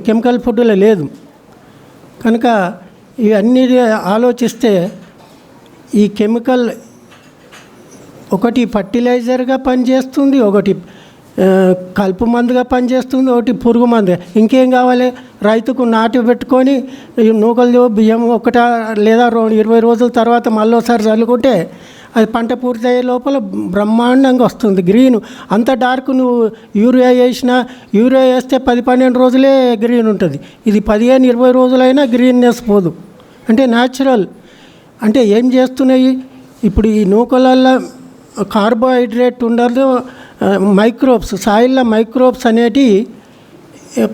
కెమికల్ ఫుడ్లో లేదు. కనుక ఇవన్నీ ఆలోచిస్తే ఈ కెమికల్ ఒకటి ఫర్టిలైజర్గా పనిచేస్తుంది, ఒకటి కలుపు మందుగా పనిచేస్తుంది, ఒకటి పురుగు మందు. ఇంకేం కావాలి, రైతుకు నాటి పెట్టుకొని నూకలు బియ్యం ఒకట లేదా 20 రోజుల తర్వాత మళ్ళీ ఒకసారి చల్లుకుంటే అది పంట పూర్తయ్యే లోపల బ్రహ్మాండంగా వస్తుంది గ్రీన్. అంత డార్క్ నువ్వు యూరియా వేస్తే 10-12 రోజులే గ్రీన్ ఉంటుంది. ఇది 15-20 రోజులైనా గ్రీన్నెస్ పోదు. అంటే న్యాచురల్. అంటే ఏం చేస్తున్నాయి ఇప్పుడు ఈ నూకలల్లో కార్బోహైడ్రేట్ ఉండదు, మైక్రోబ్స్, సాయిల్లో మైక్రోబ్స్ అనేటి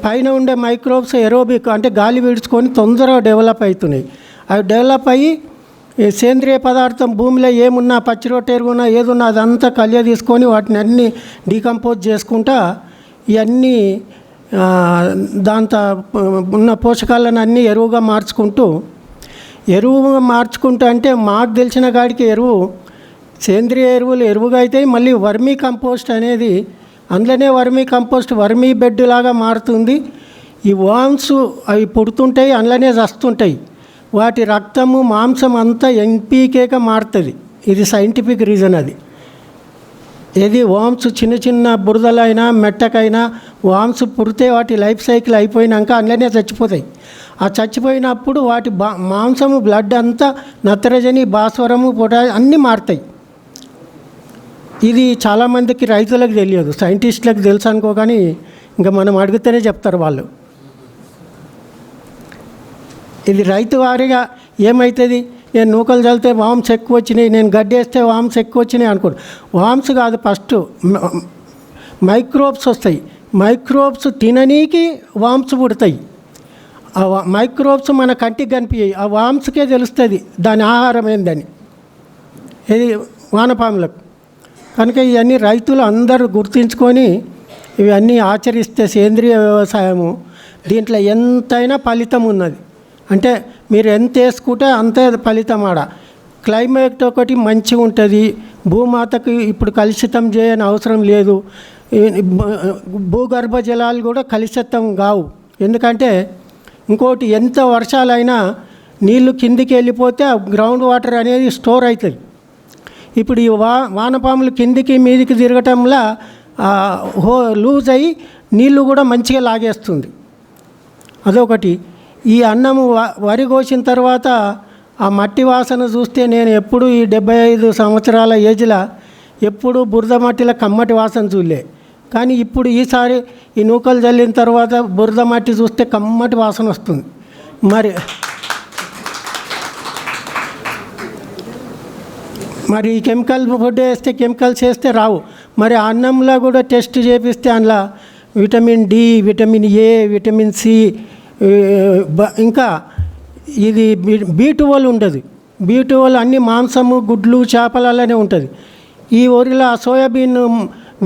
పైన ఉండే మైక్రోబ్స్ ఎరోబిక్ అంటే గాలి విడుచుకొని తొందరగా డెవలప్ అవుతున్నాయి. అవి డెవలప్ అయ్యి సేంద్రియ పదార్థం భూమిలో ఏమున్నా, పచ్చి రొట్టె ఎరుగున్నా ఏదున్నా అదంతా కలియ తీసుకొని వాటిని అన్నీ డీకంపోజ్ చేసుకుంటా ఇవన్నీ దాంతో ఉన్న పోషకాలను అన్నీ ఎరువుగా మార్చుకుంటూ అంటే మాకు తెలిసిన కాడికి సేంద్రియ ఎరువులు ఎరువుగా అవుతాయి. మళ్ళీ వర్మీ కంపోస్ట్ అనేది అందులోనే వర్మీ బెడ్ లాగా మారుతుంది. ఈ వామ్స్ అవి పుడుతుంటాయి, అందులోనే చస్తుంటాయి. వాటి రక్తము మాంసం అంతా ఎన్పీకేగా మారుతుంది. ఇది సైంటిఫిక్ రీజన్. అది ఏది వామ్స్ చిన్న చిన్న బురదలైనా మెట్టకైనా వామ్స్ పుడితే వాటి లైఫ్ సైకిల్ అయిపోయినాక అందులోనే చచ్చిపోతాయి. ఆ చచ్చిపోయినప్పుడు వాటి మాంసము బ్లడ్ అంతా నత్రజని, భాస్వరము, పొటాషియం అన్నీ మారుతాయి. ఇది చాలామందికి రైతులకు తెలియదు, సైంటిస్టులకు తెలుసు అనుకో, కానీ ఇంకా మనం అడిగితేనే చెప్తారు వాళ్ళు. ఇది రైతు వారిగా ఏమవుతుంది, నేను నూకలు చల్లితే వామ్స్ ఎక్కువ వచ్చినాయి, నేను గడ్డి వేస్తే వామ్స్ ఎక్కువ వచ్చినాయి అనుకోండి. వామ్స్ కాదు, ఫస్ట్ మైక్రోబ్స్ వస్తాయి. మైక్రోబ్స్ తిననీకి వామ్స్ పుడతాయి. ఆ మైక్రోబ్స్ మన కంటికి కనిపించాయి, ఆ వామ్స్కే తెలుస్తుంది దాని ఆహారం ఏందని, ఇది వానపాములకు. కనుక ఇవన్నీ రైతులు అందరూ గుర్తుంచుకొని ఇవన్నీ ఆచరిస్తే సేంద్రియ వ్యవసాయము దీంట్లో ఎంతైనా ఫలితం ఉన్నది. అంటే మీరు ఎంత వేసుకుంటే అంతే ఫలితం. ఆడ క్లైమేట్ ఒకటి మంచిగా ఉంటుంది, భూమాతకు ఇప్పుడు కలుషితం చేయని అవసరం లేదు. భూగర్భ జలాలు కూడా కలుషితం కావు, ఎందుకంటే ఇంకోటి ఎంత వర్షాలైనా నీళ్లు కిందికి వెళ్ళిపోతే గ్రౌండ్ వాటర్ అనేది స్టోర్ అవుతుంది. ఇప్పుడు ఈ వానపాములు కిందికి మీదికి తిరగటంలో లూజ్ అయ్యి నీళ్లు కూడా మంచిగా లాగేస్తుంది. అదొకటి. ఈ అన్నము వరి కోసిన తర్వాత ఆ మట్టి వాసన చూస్తే నేను ఎప్పుడు ఈ 75 సంవత్సరాల ఏజ్లో ఎప్పుడు బురద మట్టిలో కమ్మటి వాసన చూడలే. కానీ ఇప్పుడు ఈసారి ఈ నూకలు చల్లిన తర్వాత బురద మట్టి చూస్తే కమ్మటి వాసన వస్తుంది. మరి ఈ కెమికల్ ఫుడ్ వేస్తే కెమికల్స్ వేస్తే రావు. మరి అన్నంలో కూడా టెస్ట్ చేపిస్తే అందులో vitamin D, vitamin A, vitamin C, ఇంకా ఇది B12 ఉండదు. B12 అన్ని మాంసము, గుడ్లు, చేపలలోనే ఉంటుంది. ఈ వరిలో ఆ సోయాబీన్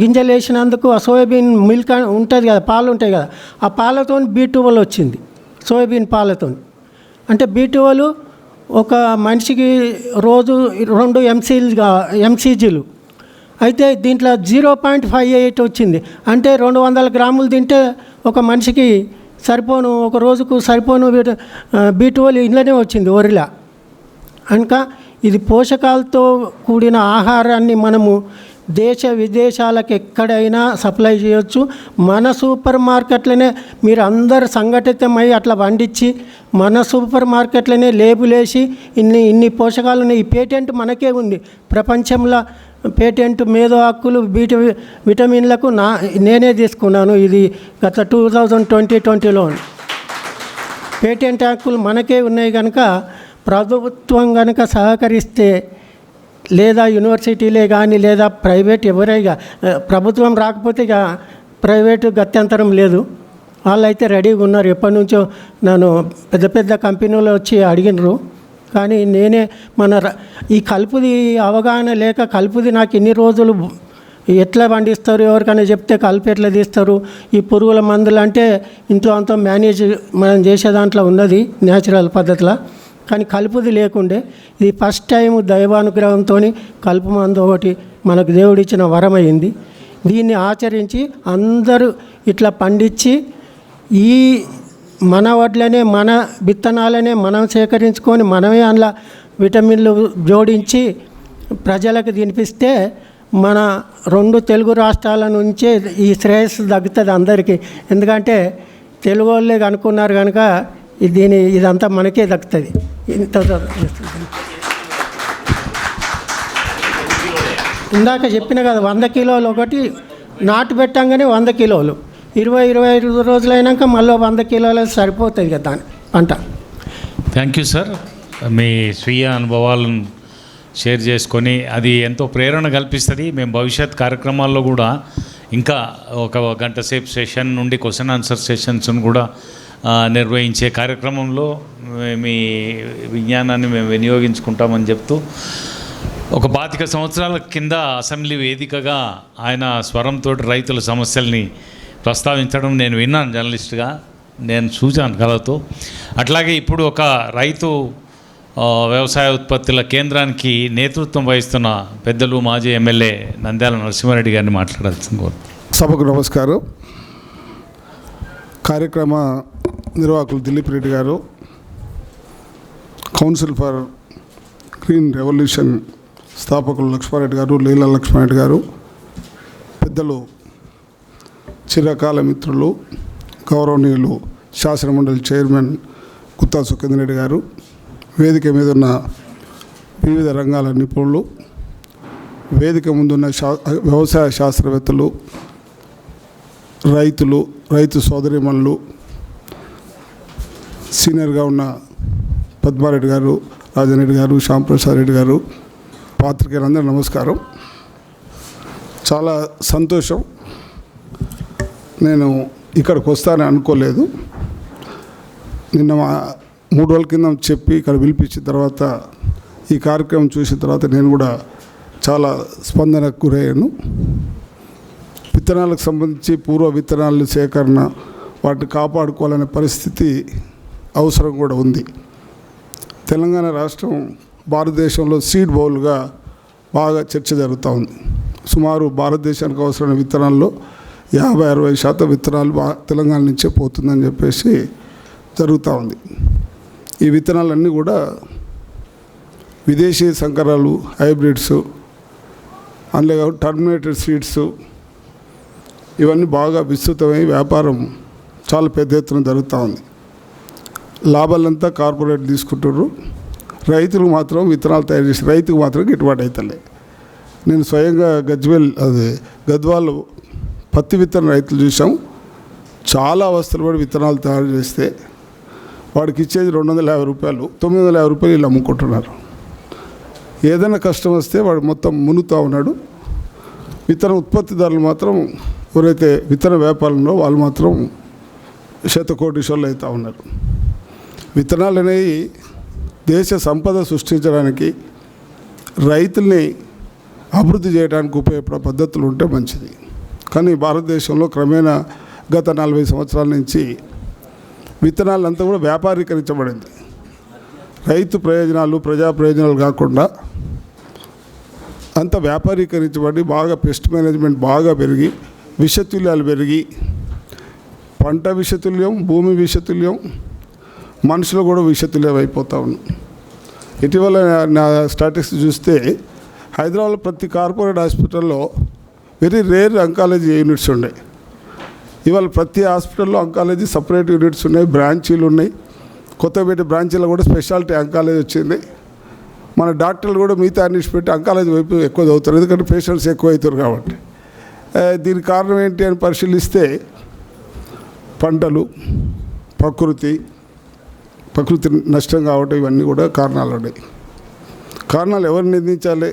గింజలు వేసినందుకు ఆ సోయాబీన్ మిల్క్ ఉంటుంది కదా, పాలు ఉంటాయి కదా, ఆ పాలతో B12 వచ్చింది. సోయాబీన్ పాలతో అంటే B12 ఒక మనిషికి రోజు 2 MCGలు. అయితే దీంట్లో 0.58 వచ్చింది. అంటే 200 గ్రాములు తింటే ఒక మనిషికి సరిపోను, ఒక రోజుకు సరిపోను B12 ఇంట్లోనే వచ్చింది వరిలా. కనుక ఇది పోషకాలతో కూడిన ఆహారాన్ని మనము దేశ విదేశాలకు ఎక్కడైనా సప్లై చేయొచ్చు. మన సూపర్ మార్కెట్లనే మీరు అందరు సంఘటితమై అట్లా వండించి మన సూపర్ మార్కెట్లనే లేబుల్ వేసి ఇన్ని పోషకాలు ఈ పేటెంట్ మనకే ఉంది. ప్రపంచంలో పేటెంట్ మేధో హక్కులు విటమిన్లకు నేనే తీసుకున్నాను. ఇది గత 2020లో పేటెంట్ హక్కులు మనకే ఉన్నాయి. కనుక ప్రభుత్వం కనుక సహకరిస్తే, లేదా యూనివర్సిటీలే కానీ లేదా ప్రైవేట్ ఎవరైనా, ప్రభుత్వం రాకపోతే ఇక ప్రైవేటు గత్యంతరం లేదు. వాళ్ళైతే రెడీగా ఉన్నారు. ఎప్పటి నుంచో నన్ను పెద్ద పెద్ద కంపెనీలు వచ్చి అడిగినారు. కానీ నేనే ఈ కలుపుది అవగాహన లేక, కలుపుది నాకు ఇన్ని రోజులు ఎట్లా పండిస్తారు, ఎవరికైనా చెప్తే కలుపు ఎట్లా తీస్తారు, ఈ పురుగుల మందులు అంటే ఇంట్లో అంతా మేనేజ్ మనం చేసే దాంట్లో ఉన్నది న్యాచురల్ పద్ధతిలో. కానీ కలుపుది లేకుండే ఇది ఫస్ట్ టైం దైవానుగ్రహంతో కలుపు మందు ఒకటి మనకు దేవుడిచ్చిన వరమైంది. దీన్ని ఆచరించి అందరూ ఇట్లా పండించి ఈ మన వడ్లనే, మన విత్తనాలనే మనం సేకరించుకొని మనమే అందులో విటమిన్లు జోడించి ప్రజలకు తినిపిస్తే మన 2 తెలుగు రాష్ట్రాల నుంచే ఈ శ్రేయస్సు తగ్గుతుంది అందరికీ. ఎందుకంటే తెలుగు వాళ్ళే అనుకున్నారు కనుక ఇదంతా మనకే దక్కుతుంది. ఇందాక చెప్పిన కదా 100 కిలోలు ఒకటి నాటు పెట్టంగానే 100 కిలోలు, 20-25 రోజులు అయినాక మళ్ళీ 100 కిలోలు సరిపోతుంది కదా దాని పంట. Thank you sir. మీ స్వీయ అనుభవాలను షేర్ చేసుకొని అది ఎంతో ప్రేరణ కల్పిస్తుంది. మేము భవిష్యత్ కార్యక్రమాల్లో కూడా ఇంకా 1 గంట సేపు సెషన్ నుండి క్వశ్చన్ ఆన్సర్ సెషన్స్ను కూడా నిర్వహించే కార్యక్రమంలో మీ విజ్ఞానాన్ని మేము వినియోగించుకుంటామని చెప్తూ, ఒక 25 సంవత్సరాల కింద అసెంబ్లీ వేదికగా ఆయన స్వరంతో రైతుల సమస్యల్ని ప్రస్తావించడం నేను విన్నాను, జర్నలిస్ట్గా నేను చూశాను కళతో. అట్లాగే ఇప్పుడు ఒక రైతు వ్యవసాయ ఉత్పత్తుల కేంద్రానికి నేతృత్వం వహిస్తున్న పెద్దలు మాజీ ఎమ్మెల్యే నంద్యాల నరసింహారెడ్డి గారిని మాట్లాడాల్సింది కోరుతున్నాను. సభకు నమస్కారం. కార్యక్రమ నిర్వాహకులు దిలీప్ రెడ్డి గారు, కౌన్సిల్ ఫర్ గ్రీన్ రెవల్యూషన్ స్థాపకులు లక్ష్మారెడ్డి గారు, లీలా లక్ష్మారెడ్డి గారు, పెద్దలు చిరకాల మిత్రులు గౌరవనీయులు శాసనమండలి చైర్మన్ గుత్తా సుఖేందర్ రెడ్డి గారు, వేదిక మీద ఉన్న వివిధ రంగాల నిపుణులు, వేదిక ముందున్న వ్యవసాయ శాస్త్రవేత్తలు, రైతులు, రైతు సోదరిమణులు, సీనియర్గా ఉన్న పద్మారెడ్డి గారు, రాజారెడ్డి గారు, శ్యాంప్రసాద్ రెడ్డి గారు, పాత్రికేయులందరూ నమస్కారం. చాలా సంతోషం. నేను ఇక్కడికి వస్తానని అనుకోలేదు. నిన్న 3 రోజుల కింద చెప్పి ఇక్కడ పిలిపించిన తర్వాత ఈ కార్యక్రమం చూసిన తర్వాత నేను కూడా చాలా స్పందనకు గురయ్యాను. విత్తనాలకు సంబంధించి పూర్వ విత్తనాల సేకరణ, వాటిని కాపాడుకోవాలనే పరిస్థితి అవసరం కూడా ఉంది. తెలంగాణ రాష్ట్రం భారతదేశంలో సీడ్ బౌల్గా బాగా చర్చ జరుగుతూ ఉంది. సుమారు భారతదేశానికి అవసరమైన విత్తనాల్లో 50-60% విత్తనాలు తెలంగాణ నుంచే పోతుందని చెప్పేసి జరుగుతూ ఉంది. ఈ విత్తనాలన్నీ కూడా విదేశీ సంకరాలు, హైబ్రిడ్స్, అందులో టర్మినేటెడ్ సీడ్స్, ఇవన్నీ బాగా విస్తృతమై వ్యాపారం చాలా పెద్ద ఎత్తున జరుగుతూ ఉంది. లాభాలంతా కార్పొరేట్ తీసుకుంటారు. రైతులు మాత్రం విత్తనాలు తయారు చేసి రైతుకు మాత్రం గిట్టుబాటు అవుతలే. నేను స్వయంగా గద్వాల్ పత్తి విత్తన రైతులు చూసాం. చాలా అవస్థలు పడి విత్తనాలు తయారు చేస్తే వాడికి ఇచ్చేది 250 రూపాయలు, 950 రూపాయలు వీళ్ళు అమ్ముకుంటున్నారు. ఏదైనా కష్టం వస్తే వాడు మొత్తం మునుగుతూ ఉన్నాడు. విత్తన ఉత్పత్తిదారులు మాత్రం ఎవరైతే విత్తన వ్యాపారంలో వాళ్ళు మాత్రం శతకోటీశ్వర్లు అవుతూ ఉన్నారు. విత్తనాలు అనేవి దేశ సంపద సృష్టించడానికి, రైతుల్ని అభివృద్ధి చేయడానికి ఉపయోగపడే పద్ధతులు ఉంటే మంచిది. కానీ భారతదేశంలో క్రమేణా గత 40 సంవత్సరాల నుంచి విత్తనాలంతా కూడా వ్యాపారీకరించబడింది. రైతు ప్రయోజనాలు, ప్రజా ప్రయోజనాలు కాకుండా అంత వ్యాపారీకరించబడి బాగా పెస్ట్ మేనేజ్మెంట్ బాగా పెరిగి విషతుల్యాలు పెరిగి పంట విషతుల్యం, భూమి విషతుల్యం, మనుషులు కూడా విషతుల్యం అయిపోతూ ఉన్నాం. ఇటీవల నా స్టాటిస్టిక్స్ చూస్తే హైదరాబాద్లో ప్రతి కార్పొరేట్ హాస్పిటల్లో వెరీ రేర్ అంకాలజీ యూనిట్స్ ఉన్నాయి. ఇవాళ ప్రతి హాస్పిటల్లో అంకాలజీ సపరేట్ యూనిట్స్ ఉన్నాయి, బ్రాంచీలు ఉన్నాయి. కొత్తపేట బ్రాంచీలో కూడా స్పెషాలిటీ అంకాలజీ వచ్చింది. మన డాక్టర్లు కూడా మిగతా అన్నిటి పెట్టి అంకాలజీ వైపు ఎక్కువ చదువుతారు, ఎందుకంటే పేషెంట్స్ ఎక్కువ అవుతారు కాబట్టి. దీనికి కారణం ఏంటి అని పరిశీలిస్తే పంటలు, ప్రకృతి నష్టం కావటం, ఇవన్నీ కూడా కారణాలు ఉన్నాయి. కారణాలు ఎవరు నిందించాలి?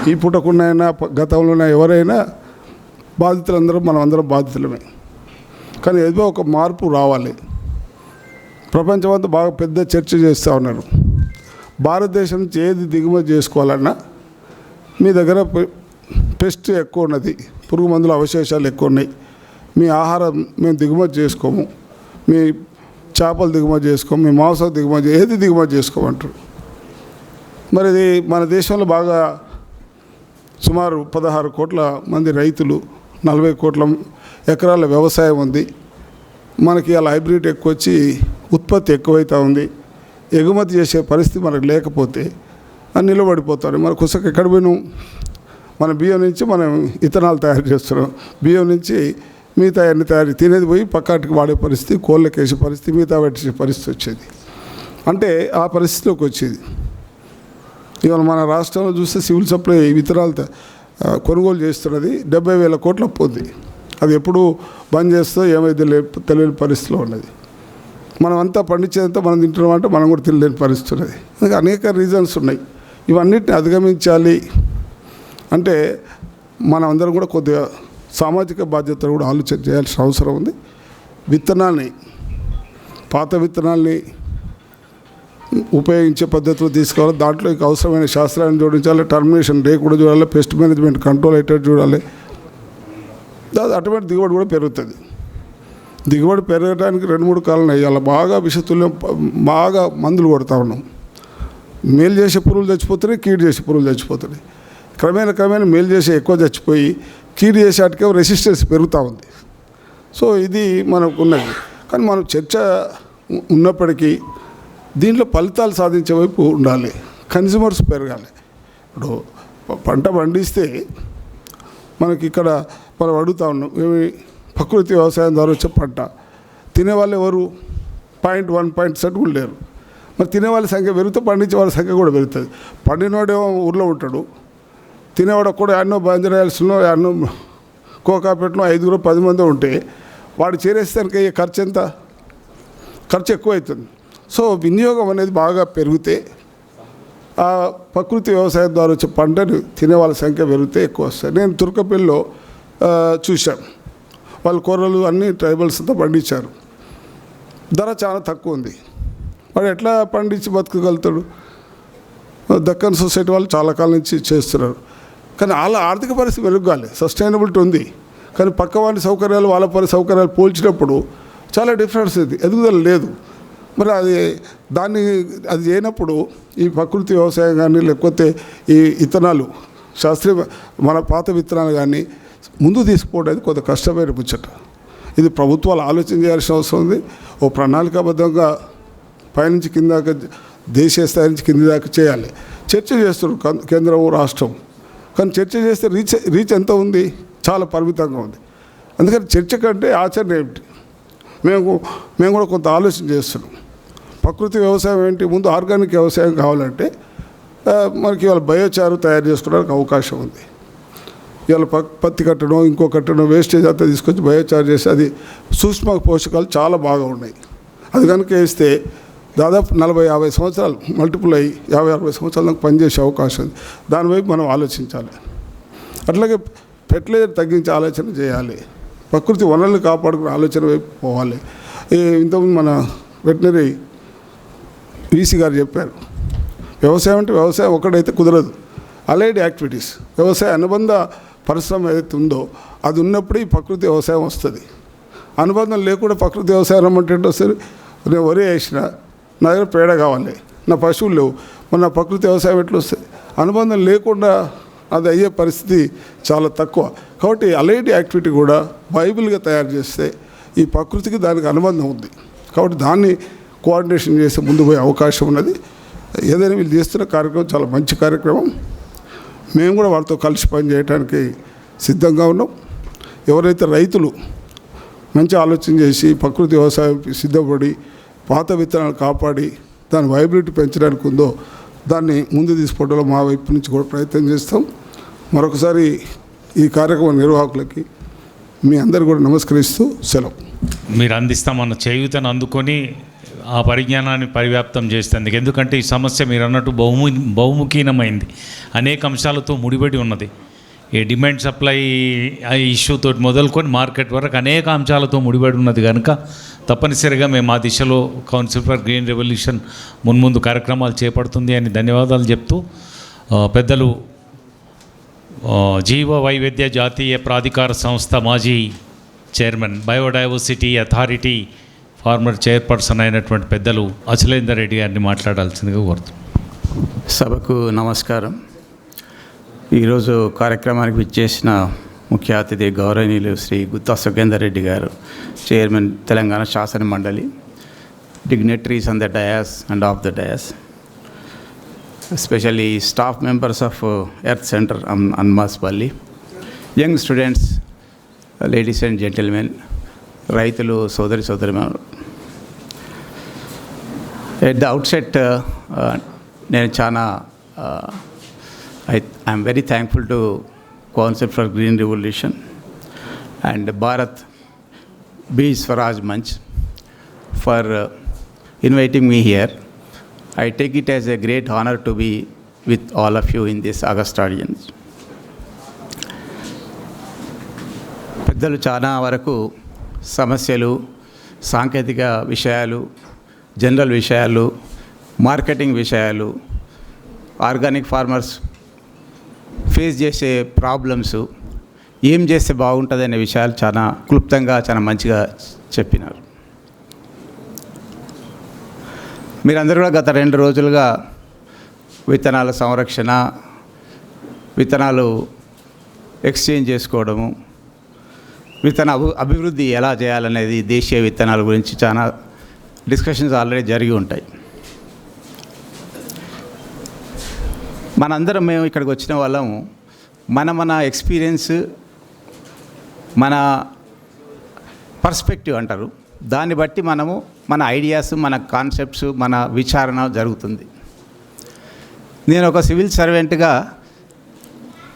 ఈ పూటకున్నైనా గతంలోనే ఎవరైనా బాధితులందరూ మనం అందరం బాధితులమే. కానీ ఏదో ఒక మార్పు రావాలి. ప్రపంచమంతా బాగా పెద్ద చర్చ చేస్తూ ఉన్నారు. భారతదేశం నుంచి ఏది దిగుమతి చేసుకోవాలన్నా మీ దగ్గర పెస్ట్ ఎక్కువ ఉన్నది, పురుగు మందుల అవశేషాలు ఎక్కువ ఉన్నాయి, మీ ఆహారం మేము దిగుమతి చేసుకోము, మీ చేపలు దిగుమతి చేసుకోము, మీ మాంసం దిగుమతి, ఏది దిగుమతి చేసుకోమంటారు. మరి ఇది మన దేశంలో బాగా సుమారు 16 కోట్ల మంది రైతులు, 40 కోట్ల ఎకరాల వ్యవసాయం ఉంది. మనకి అలా హైబ్రిడ్ ఎక్కువ వచ్చి ఉత్పత్తి ఎక్కువైతే ఉంది. ఎగుమతి చేసే పరిస్థితి మనకు లేకపోతే నిలబడిపోతారు. మన కుసకు ఎక్కడ పోయినాం? మన బియ్యం నుంచి మనం ఇథనాల్ తయారు చేస్తున్నాం, బియ్యం నుంచి మిగతా అన్ని తయారు తినేది పోయి పక్కాటికి వాడే పరిస్థితి, కోళ్ళకేసే పరిస్థితి, మిగతా పెట్టే పరిస్థితి వచ్చేది. అంటే ఆ పరిస్థితిలోకి వచ్చేది. ఇవాళ మన రాష్ట్రంలో చూస్తే సివిల్ సప్లై విత్తనాలు కొనుగోలు చేస్తున్నది 70,000 కోట్ల అప్పు ఉంది. అది ఎప్పుడు బంద్ చేస్తో ఏమైతే తెలియని పరిస్థితిలో ఉన్నది. మనం అంతా పండించేదంతా మనం తింటున్నాం అంటే మనం కూడా తినలేని పరిస్థితి ఉన్నది. అందుకే అనేక రీజన్స్ ఉన్నాయి. ఇవన్నిటిని అధిగమించాలి అంటే మనం అందరం కూడా కొద్దిగా సామాజిక బాధ్యతలు కూడా ఆలోచన చేయాల్సిన అవసరం ఉంది. విత్తనాన్ని, పాత విత్తనాల్ని ఉపయోగించే పద్ధతులు తీసుకోవాలి. దాంట్లో ఇంకా అవసరమైన శాస్త్రాన్ని జోడించాలి, టర్మినేషన్ డే కూడా చూడాలి, పెస్ట్ మేనేజ్మెంట్ కంట్రోల్ అయ్యేటట్టు చూడాలి. అటువంటి దిగుబడి కూడా పెరుగుతుంది. దిగుబడి పెరగడానికి 2-3 కారణాలు వేయాలి. బాగా విషతుల్యం, బాగా మందులు కొడతా ఉన్నాం. మేలు చేసే పురుగులు చచ్చిపోతున్నాయి, కీడు చేసే పురుగులు చచ్చిపోతున్నాయి. క్రమేణా మేలు చేసే ఎక్కువ చచ్చిపోయి కీడు చేసేటికే రెసిస్టెన్స్ పెరుగుతూ ఉంది. సో ఇది మనకు ఉన్నది. కానీ మనం చర్చ ఉన్నప్పటికీ దీంట్లో ఫలితాలు సాధించే వైపు ఉండాలి. కన్జ్యూమర్స్ పెరగాలి. ఇప్పుడు పంట పండిస్తే మనకి ఇక్కడ మనం అడుగుతూ ఉన్నాం, ఏమి ప్రకృతి వ్యవసాయం ద్వారా వచ్చే పంట తినేవాళ్ళు ఎవరు? 0.1% కూడా లేరు. మరి తినేవాళ్ళ సంఖ్య పెరిగితే పండించే వాళ్ళ సంఖ్య కూడా పెరుగుతుంది. పండినోడేమో ఊర్లో ఉంటాడు, తినేవాడు కూడా ఎన్నో బంజరాయల్స్లో, ఎన్నో కోకాపేటలో 5-10 మంది ఉంటే వాడు చేరేస్తానికి అయ్యే ఖర్చు ఎంత? ఖర్చు ఎక్కువ అవుతుంది. సో వినియోగం అనేది బాగా పెరిగితే ఆ ప్రకృతి వ్యవసాయం ద్వారా వచ్చే పంటను తినే వాళ్ళ సంఖ్య పెరిగితే ఎక్కువ వస్తాయి. నేను తుర్కపల్లిలో చూశాను. వాళ్ళు కూరలు అన్నీ ట్రైబల్స్ అంతా పండించారు. ధర చాలా తక్కువ ఉంది. వాడు ఎట్లా పండించి బతకగలుగుతాడు? దక్కన్ సొసైటీ వాళ్ళు చాలా కాలం నుంచి చేస్తున్నారు. కానీ వాళ్ళ ఆర్థిక పరిస్థితి మెరుగ్గాలి, సస్టైనబిలిటీ ఉంది. కానీ పక్క వాళ్ళ సౌకర్యాలు వాళ్ళ సౌకర్యాలు పోల్చినప్పుడు చాలా డిఫరెన్స్ ఉంది, ఎదుగుదల లేదు. మరి అది చేయనప్పుడు ఈ ప్రకృతి వ్యవసాయం కానీ లేకపోతే ఈ విత్తనాలు శాస్త్రీయ మన పాత విత్తనాలు కానీ ముందు తీసుకుపోవడానికి కొంత కష్టమైన ముచ్చట. ఇది ప్రభుత్వాలు ఆలోచన చేయాల్సిన అవసరం ఉంది. ఓ ప్రణాళికాబద్ధంగా పైనుంచి కింద దాకా, దేశీయ స్థాయి నుంచి కింది దాకా చేయాలి. చర్చ చేస్తున్నారు కేంద్రం, రాష్ట్రం. కానీ చర్చ చేస్తే రీచ్ ఎంత ఉంది? చాలా పరిమితంగా ఉంది. అందుకని చర్చ కంటే ఆచరణ ఏమిటి? మేము కూడా కొంత ఆలోచన చేస్తున్నాం. ప్రకృతి వ్యవసాయం ఏంటి? ముందు ఆర్గానిక్ వ్యవసాయం కావాలంటే మనకి ఇవాళ బయోచారు తయారు చేసుకోవడానికి అవకాశం ఉంది. ఇవాళ పత్తి కట్టడం ఇంకో కట్టడం వేస్టేజ్ అంతా తీసుకొచ్చి బయోచార్జ్ చేసి అది సూక్ష్మ పోషకాలు చాలా బాగా ఉన్నాయి. అది కనుక వేస్తే దాదాపు 40-50 సంవత్సరాలు మల్టిపుల్ అయ్యి 50-60 సంవత్సరాల దాకా పనిచేసే అవకాశం ఉంది. దానివైపు మనం ఆలోచించాలి. అట్లాగే ఫెర్టిలైజర్ తగ్గించే ఆలోచన చేయాలి. ప్రకృతి వనరులు కాపాడుకునే ఆలోచన వైపు పోవాలి. ఇంతకుముందు మన వెటనరీ వీసీ గారు చెప్పారు, వ్యవసాయం అంటే వ్యవసాయం ఒకటైతే కుదరదు. అలైడ్ యాక్టివిటీస్, వ్యవసాయ అనుబంధ పరిశ్రమ ఏదైతే ఉందో అది ఉన్నప్పుడు ఈ ప్రకృతి వ్యవసాయం వస్తుంది. అనుబంధం లేకుండా ప్రకృతి వ్యవసాయం రమ్మంటే వస్తుంది. నేను వరి వేసిన, నా దగ్గర పేడ కావాలి, నా పశువులు లేవు, మన ప్రకృతి వ్యవసాయం ఎట్లా వస్తుంది? అనుబంధం లేకుండా అది అయ్యే పరిస్థితి చాలా తక్కువ. కాబట్టి అలైడ్ యాక్టివిటీ కూడా బైబిల్గా తయారు చేస్తే ఈ ప్రకృతికి దానికి అనుబంధం ఉంది. కాబట్టి దాన్ని కోఆర్డినేషన్ చేసి ముందు పోయే అవకాశం ఉన్నది. ఏదైనా వీళ్ళు చేస్తున్న కార్యక్రమం చాలా మంచి కార్యక్రమం. మేము కూడా వారితో కలిసి పనిచేయడానికి సిద్ధంగా ఉన్నాం. ఎవరైతే రైతులు మంచి ఆలోచన చేసి ప్రకృతి వ్యవసాయం సిద్ధపడి పాత విత్తనాలు కాపాడి దాని వైబిలిటీ పెంచడానికి ఉందో దాన్ని ముందు తీసుకోవడంలో మా వైపు నుంచి కూడా ప్రయత్నం చేస్తాం. మరొకసారి ఈ కార్యక్రమ నిర్వాహకులకి మీ అందరు కూడా నమస్కరిస్తూ సెలవు. మీరు అందిస్తామన్న చేయూతను అందుకొని ఆ పరిజ్ఞానాన్ని పరివ్యాప్తం చేస్తుంది. ఎందుకంటే ఈ సమస్య మీరు అన్నట్టు బహుముఖీనమైంది, అనేక అంశాలతో ముడిపడి ఉన్నది. ఈ డిమాండ్ సప్లై ఇష్యూతో మొదలుకొని మార్కెట్ వరకు అనేక అంశాలతో ముడిపడి ఉన్నది కనుక తప్పనిసరిగా మేము ఆ దిశలో కౌన్సిల్ ఫర్ గ్రీన్ రెవల్యూషన్ మున్ముందు కార్యక్రమాలు చేపడుతుంది అని ధన్యవాదాలు చెప్తూ పెద్దలు జీవ వైవిధ్య జాతీయ ప్రాధికార సంస్థ మాజీ chairman, biodiversity authority former chairperson అయినటువంటి పెద్దలు అచలేందర్ రెడ్డి గారిని మాట్లాడాల్సిందిగా కోరుతున్నాం. సభకు నమస్కారం. ఈరోజు కార్యక్రమానికి విచ్చేసిన ముఖ్య అతిథి గౌరవనీయులు శ్రీ గుత్తా సుఖేందర్ రెడ్డి గారు, చైర్మన్ తెలంగాణ శాసన మండలి, dignitaries on the dais and off the dais, especially staff members of Earth Center Anmaspalli, young students, ladies and gentlemen, రైతులు సోదరి సోదరిమణులు. ఎట్ ద అవుట్సెట్ నేను చాలా I'm very thankful to council for green revolution and Bharat Beej Swaraj Manch for inviting me here. I take it as a great honor to be with all of you in this August audience. పెద్దలు చాలా వరకు సమస్యలు, సాంకేతిక విషయాలు, general విషయాలు, marketing విషయాలు, organic farmers face చేసే problems, ఏం చేస్తే బాగుంటుంది అనే విషయాలు చాలా క్లుప్తంగా చాలా మంచిగా చెప్పినారు. మీరందరూ కూడా గత 2 రోజులుగా విత్తనాల సంరక్షణ, విత్తనాలు ఎక్స్చేంజ్ చేసుకోవడము, విత్తన అభివృద్ధి ఎలా చేయాలనేది, దేశీయ విత్తనాల గురించి చాలా డిస్కషన్స్ ఆల్రెడీ జరిగి ఉంటాయి. మనందరం మేము ఇక్కడికి వచ్చిన వాళ్ళము మన ఎక్స్పీరియన్స్, మన పర్స్పెక్టివ్ అంటారు, దాన్ని బట్టి మనము మన ఐడియాస్, మన కాన్సెప్ట్స్, మన విచారణ జరుగుతుంది. నేను ఒక సివిల్ సర్వెంట్గా,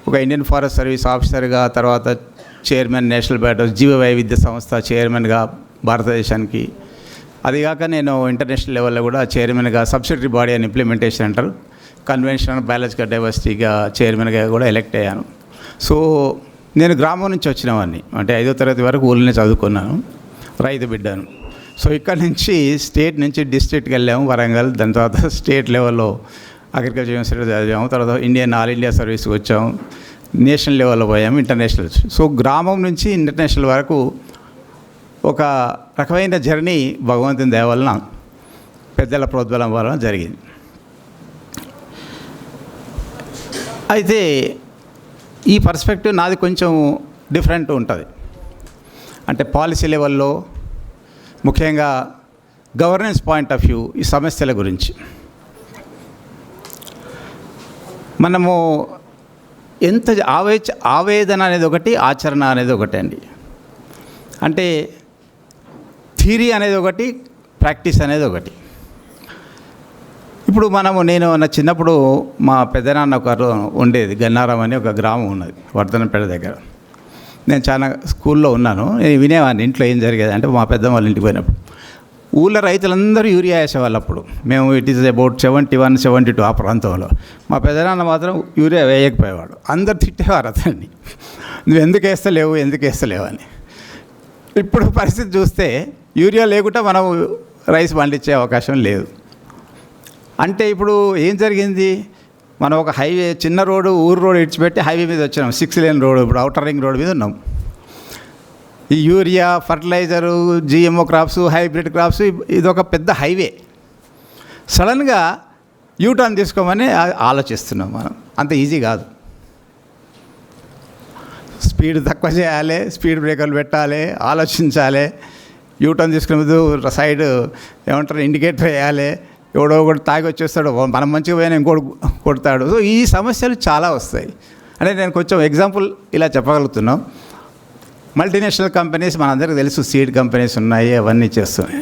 ఒక ఇండియన్ ఫారెస్ట్ సర్వీస్ ఆఫీసర్గా, తర్వాత చైర్మన్ నేషనల్ బయోడైవర్సిటీ జీవ వైవిధ్య సంస్థ చైర్మన్గా భారతదేశానికి, అదిగాక నేను ఇంటర్నేషనల్ లెవెల్లో కూడా చైర్మన్గా సబ్సిడరీ బాడీ అండ్ ఇంప్లిమెంటేషన్ అంటారు, కన్వెన్షన్ బయాలజికల్ డైవర్సిటీగా చైర్మన్గా కూడా ఎలెక్ట్ అయ్యాను. సో నేను గ్రామం నుంచి వచ్చినవాడిని, అంటే 5వ తరగతి వరకు ఊళ్ళోనే చదువుకున్నాను, రైతు బిడ్డను. సో ఇక్కడ నుంచి స్టేట్ నుంచి డిస్ట్రిక్ట్కి వెళ్ళాము, వరంగల్, దాని తర్వాత స్టేట్ లెవెల్లో అగ్రికల్చర్ యూనివర్సిటీ చదివాము, తర్వాత ఆల్ ఇండియా సర్వీస్కి వచ్చాము, నేషనల్ లెవెల్లో పోయాము, ఇంటర్నేషనల్. సో గ్రామం నుంచి ఇంటర్నేషనల్ వరకు ఒక రకమైన జర్నీ భగవంతుని దయ వలన, పెద్దల ప్రోద్బలం వలన జరిగింది. అయితే ఈ పర్స్పెక్టివ్ నాది కొంచెం డిఫరెంట్ ఉంటుంది. అంటే పాలసీ లెవెల్లో, ముఖ్యంగా గవర్నెన్స్ పాయింట్ ఆఫ్ వ్యూ, ఈ సమస్యల గురించి మనము ఎంత ఆవేదన అనేది ఒకటి, ఆచరణ అనేది ఒకటి అండి. అంటే థియరీ అనేది ఒకటి, ప్రాక్టీస్ అనేది ఒకటి. ఇప్పుడు నేను నా చిన్నప్పుడు మా పెద్దనాన్న ఒకరు ఉండేది, గన్నారం అని ఒక గ్రామం ఉన్నది వర్ధనపేట దగ్గర. నేను చాలా స్కూల్లో ఉన్నాను, నేను వినేవాడిని ఇంట్లో ఏం జరిగేది అంటే మా పెద్దమ్మ వాళ్ళ ఇంటికి పోయినప్పుడు ఊళ్ళో రైతులందరూ యూరియా వేసేవాళ్ళు. అప్పుడు మేము ఇట్ ఈస్ అబౌట్ 71, 72 ఆ ప్రాంతంలో. మా పెద్దనాన్న మాత్రం యూరియా వేయకపోయేవాడు. అందరు తిట్టేవారు అతన్ని, నువ్వు ఎందుకు వేస్తలేవు అని. ఇప్పుడు పరిస్థితి చూస్తే యూరియా లేకుండా మనం రైస్ పండించే అవకాశం లేదు. అంటే ఇప్పుడు ఏం జరిగింది, మనం ఒక హైవే చిన్న రోడ్డు ఊరు రోడ్ ఇడిచిపెట్టి హైవే మీద వచ్చినాం, 6 లేన్ రోడ్, ఇప్పుడు అవుటర్ రింగ్ రోడ్ మీద ఉన్నాం. ఈ urea, fertiliser, GMO crops, hybrid crops, ఇదొక పెద్ద హైవే. సడన్గా యూటర్న్ తీసుకోమని ఆలోచిస్తున్నాం మనం. అంత ఈజీ కాదు. స్పీడ్ తక్కువ చేయాలి, స్పీడ్ బ్రేకర్లు పెట్టాలి, ఆలోచించాలి. యూటర్న్ తీసుకునే ముందు సైడ్ ఏమంటారు ఇండికేటర్ వేయాలి. ఎవడో ఒకటి తాగి వచ్చేస్తాడు, మనం మంచిగా పోయినా ఇంకోటి కొడతాడు. సో ఈ సమస్యలు చాలా వస్తాయి. అంటే నేను కొంచెం ఎగ్జాంపుల్ ఇలా చెప్పగలుగుతున్నాం. మల్టీనేషనల్ కంపెనీస్ మనందరికీ తెలుసు, సీడ్ కంపెనీస్ ఉన్నాయి, అవన్నీ చేస్తున్నాయి.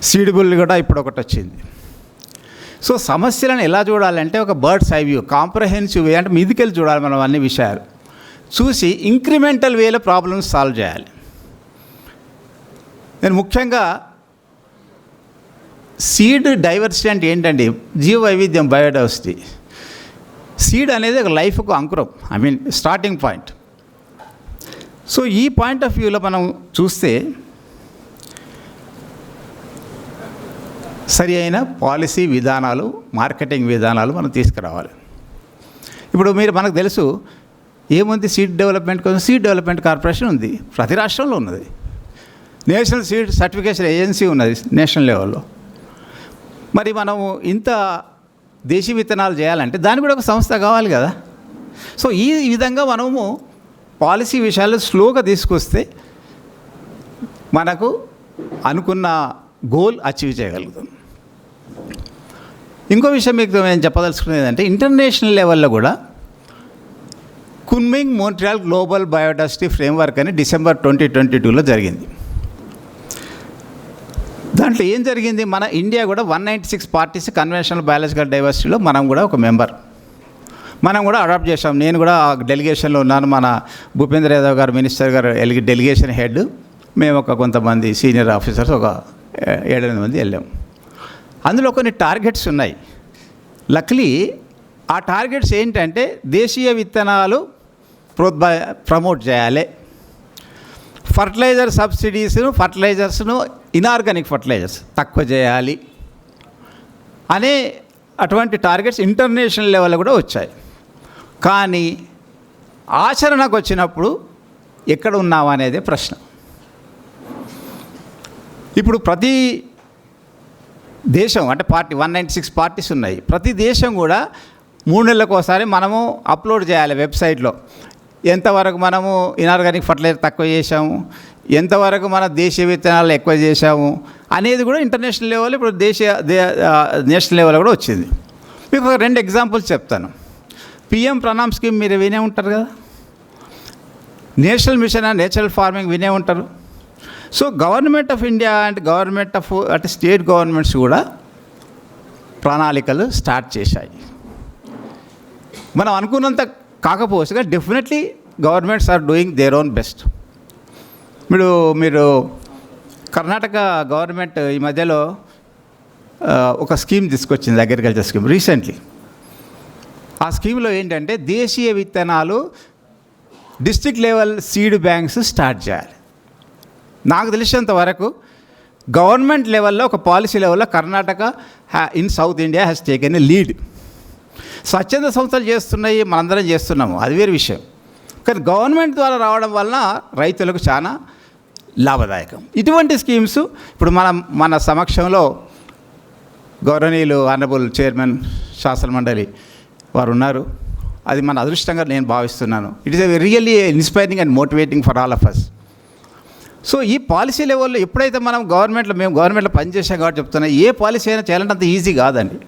సీడబుల్ కూడా ఇప్పుడు ఒకటి వచ్చింది. సో సమస్యలను ఎలా చూడాలంటే ఒక బర్డ్స్ ఐ వ్యూ, కాంప్రహెన్సివ్ వే, అంటే మీదికెళ్ళి చూడాలి మనం అన్ని విషయాలు చూసి ఇంక్రిమెంటల్ వేలో ప్రాబ్లమ్స్ సాల్వ్ చేయాలి. నేను ముఖ్యంగా సీడ్ డైవర్సిటీ అంటే ఏంటండి, జీవ వైవిధ్యం, బయోడైవర్సిటీ. సీడ్ అనేది ఒక లైఫ్కు అంకురం, స్టార్టింగ్ పాయింట్. సో ఈ పాయింట్ ఆఫ్ వ్యూలో మనం చూస్తే సరి అయిన పాలసీ విధానాలు, మార్కెటింగ్ విధానాలు మనం తీసుకురావాలి. ఇప్పుడు మనకు తెలుసు ఏముంది, సీడ్ డెవలప్మెంట్ కోసం సీడ్ డెవలప్మెంట్ కార్పొరేషన్ ఉంది, ప్రతి రాష్ట్రంలో ఉన్నది. నేషనల్ సీడ్ సర్టిఫికేషన్ ఏజెన్సీ ఉన్నది నేషనల్ లెవెల్లో. మరి మనము ఇంత దేశీ విత్తనాలు చేయాలంటే దానికి కూడా ఒక సంస్థ కావాలి కదా. సో ఈ విధంగా మనము పాలసీ విషయాలు స్లోగా తీసుకొస్తే మనకు అనుకున్న గోల్ అచీవ్ చేయగలుగుతాం. ఇంకో విషయం మీకు నేను చెప్పదలుచుకునేది అంటే ఇంటర్నేషనల్ లెవెల్లో కూడా కున్మింగ్ మోంట్రియాల్ గ్లోబల్ బయోడైవర్సిటీ ఫ్రేమ్వర్క్ అని డిసెంబర్ 2022లో జరిగింది. దాంట్లో ఏం జరిగింది, మన ఇండియా కూడా 196 పార్టీస్ కన్వెన్షనల్ బయాలజికల్ డైవర్సిటీలో మనం కూడా ఒక మెంబర్. మనం కూడా అడాప్ట్ చేసాం. నేను కూడా డెలిగేషన్లో ఉన్నాను. మన భూపేంద్ర యాదవ్ గారు మినిస్టర్ గారు డెలిగేషన్ హెడ్, మేము కొంతమంది సీనియర్ ఆఫీసర్స్ 7-8 మంది వెళ్ళాం. అందులో కొన్ని టార్గెట్స్ ఉన్నాయి. లక్లీ ఆ టార్గెట్స్ ఏంటంటే దేశీయ విత్తనాలు ప్రమోట్ చేయాలి, ఫర్టిలైజర్స్ను ఇనార్గానిక్ ఫర్టిలైజర్స్ తక్కువ చేయాలి అనే అటువంటి టార్గెట్స్ ఇంటర్నేషనల్ లెవెల్లో కూడా వచ్చాయి. కానీ ఆచరణకు వచ్చినప్పుడు ఎక్కడ ఉన్నావా అనేదే ప్రశ్న. ఇప్పుడు ప్రతి దేశం అంటే 196 పార్టీస్ ఉన్నాయి. ప్రతి దేశం కూడా 3 నెలలకు ఒకసారి మనము అప్లోడ్ చేయాలి వెబ్సైట్లో, ఎంతవరకు మనము ఇనార్గానిక్ ఫర్టిలైజర్ తక్కువ చేసాము, ఎంతవరకు మన దేశీయ విత్తనాలు ఎక్కువ చేసాము అనేది కూడా ఇంటర్నేషనల్ లెవెల్, ఇప్పుడు నేషనల్ లెవెల్ కూడా వచ్చింది. మీకు 2 ఎగ్జాంపుల్స్ చెప్తాను. పిఎం ప్రణామ్ స్కీమ్ మీరు వినే ఉంటారు కదా, national mission and natural farming వినే ఉంటారు. So government of India and government of state governments కూడా ప్రణాళికలు స్టార్ట్ చేశాయి. మనం అనుకున్నంత కాకపోతే definitely governments are doing their own best. మీరు కర్ణాటక గవర్నమెంట్ ఈ మధ్యలో ఒక స్కీమ్ తీసుకొచ్చింది, అగ్రికల్చర్ స్కీమ్ రీసెంట్లీ. ఆ స్కీమ్లో ఏంటంటే దేశీయ విత్తనాలు district level seed banks start చేయాలి. నాకు తెలిసినంత వరకు గవర్నమెంట్ లెవెల్లో ఒక పాలసీ లెవెల్లో Karnataka in south India has taken a lead. స్వచ్ఛంద సంస్థలు చేస్తున్నాయి, మనందరం చేస్తున్నాము, అది వేరే విషయం. కానీ గవర్నమెంట్ ద్వారా రావడం వలన రైతులకు చాలా లాభదాయకం. ఇటువంటి స్కీమ్స్ ఇప్పుడు మన సమక్షంలో గౌరవనీయులు ఆనరబుల్ చైర్మన్ శాసన మండలి వారు ఉన్నారు. అది మన అదృష్టంగా నేను భావిస్తున్నాను. It is really inspiring and motivating for all of us. So ఈ పాలసీ లెవెల్లో ఎప్పుడైతే మేము గవర్నమెంట్లో పనిచేసాం కాబట్టి చెప్తున్నా, ఏ పాలసీ అయినా చేయాలంటే అంత ఈజీ కాదండి.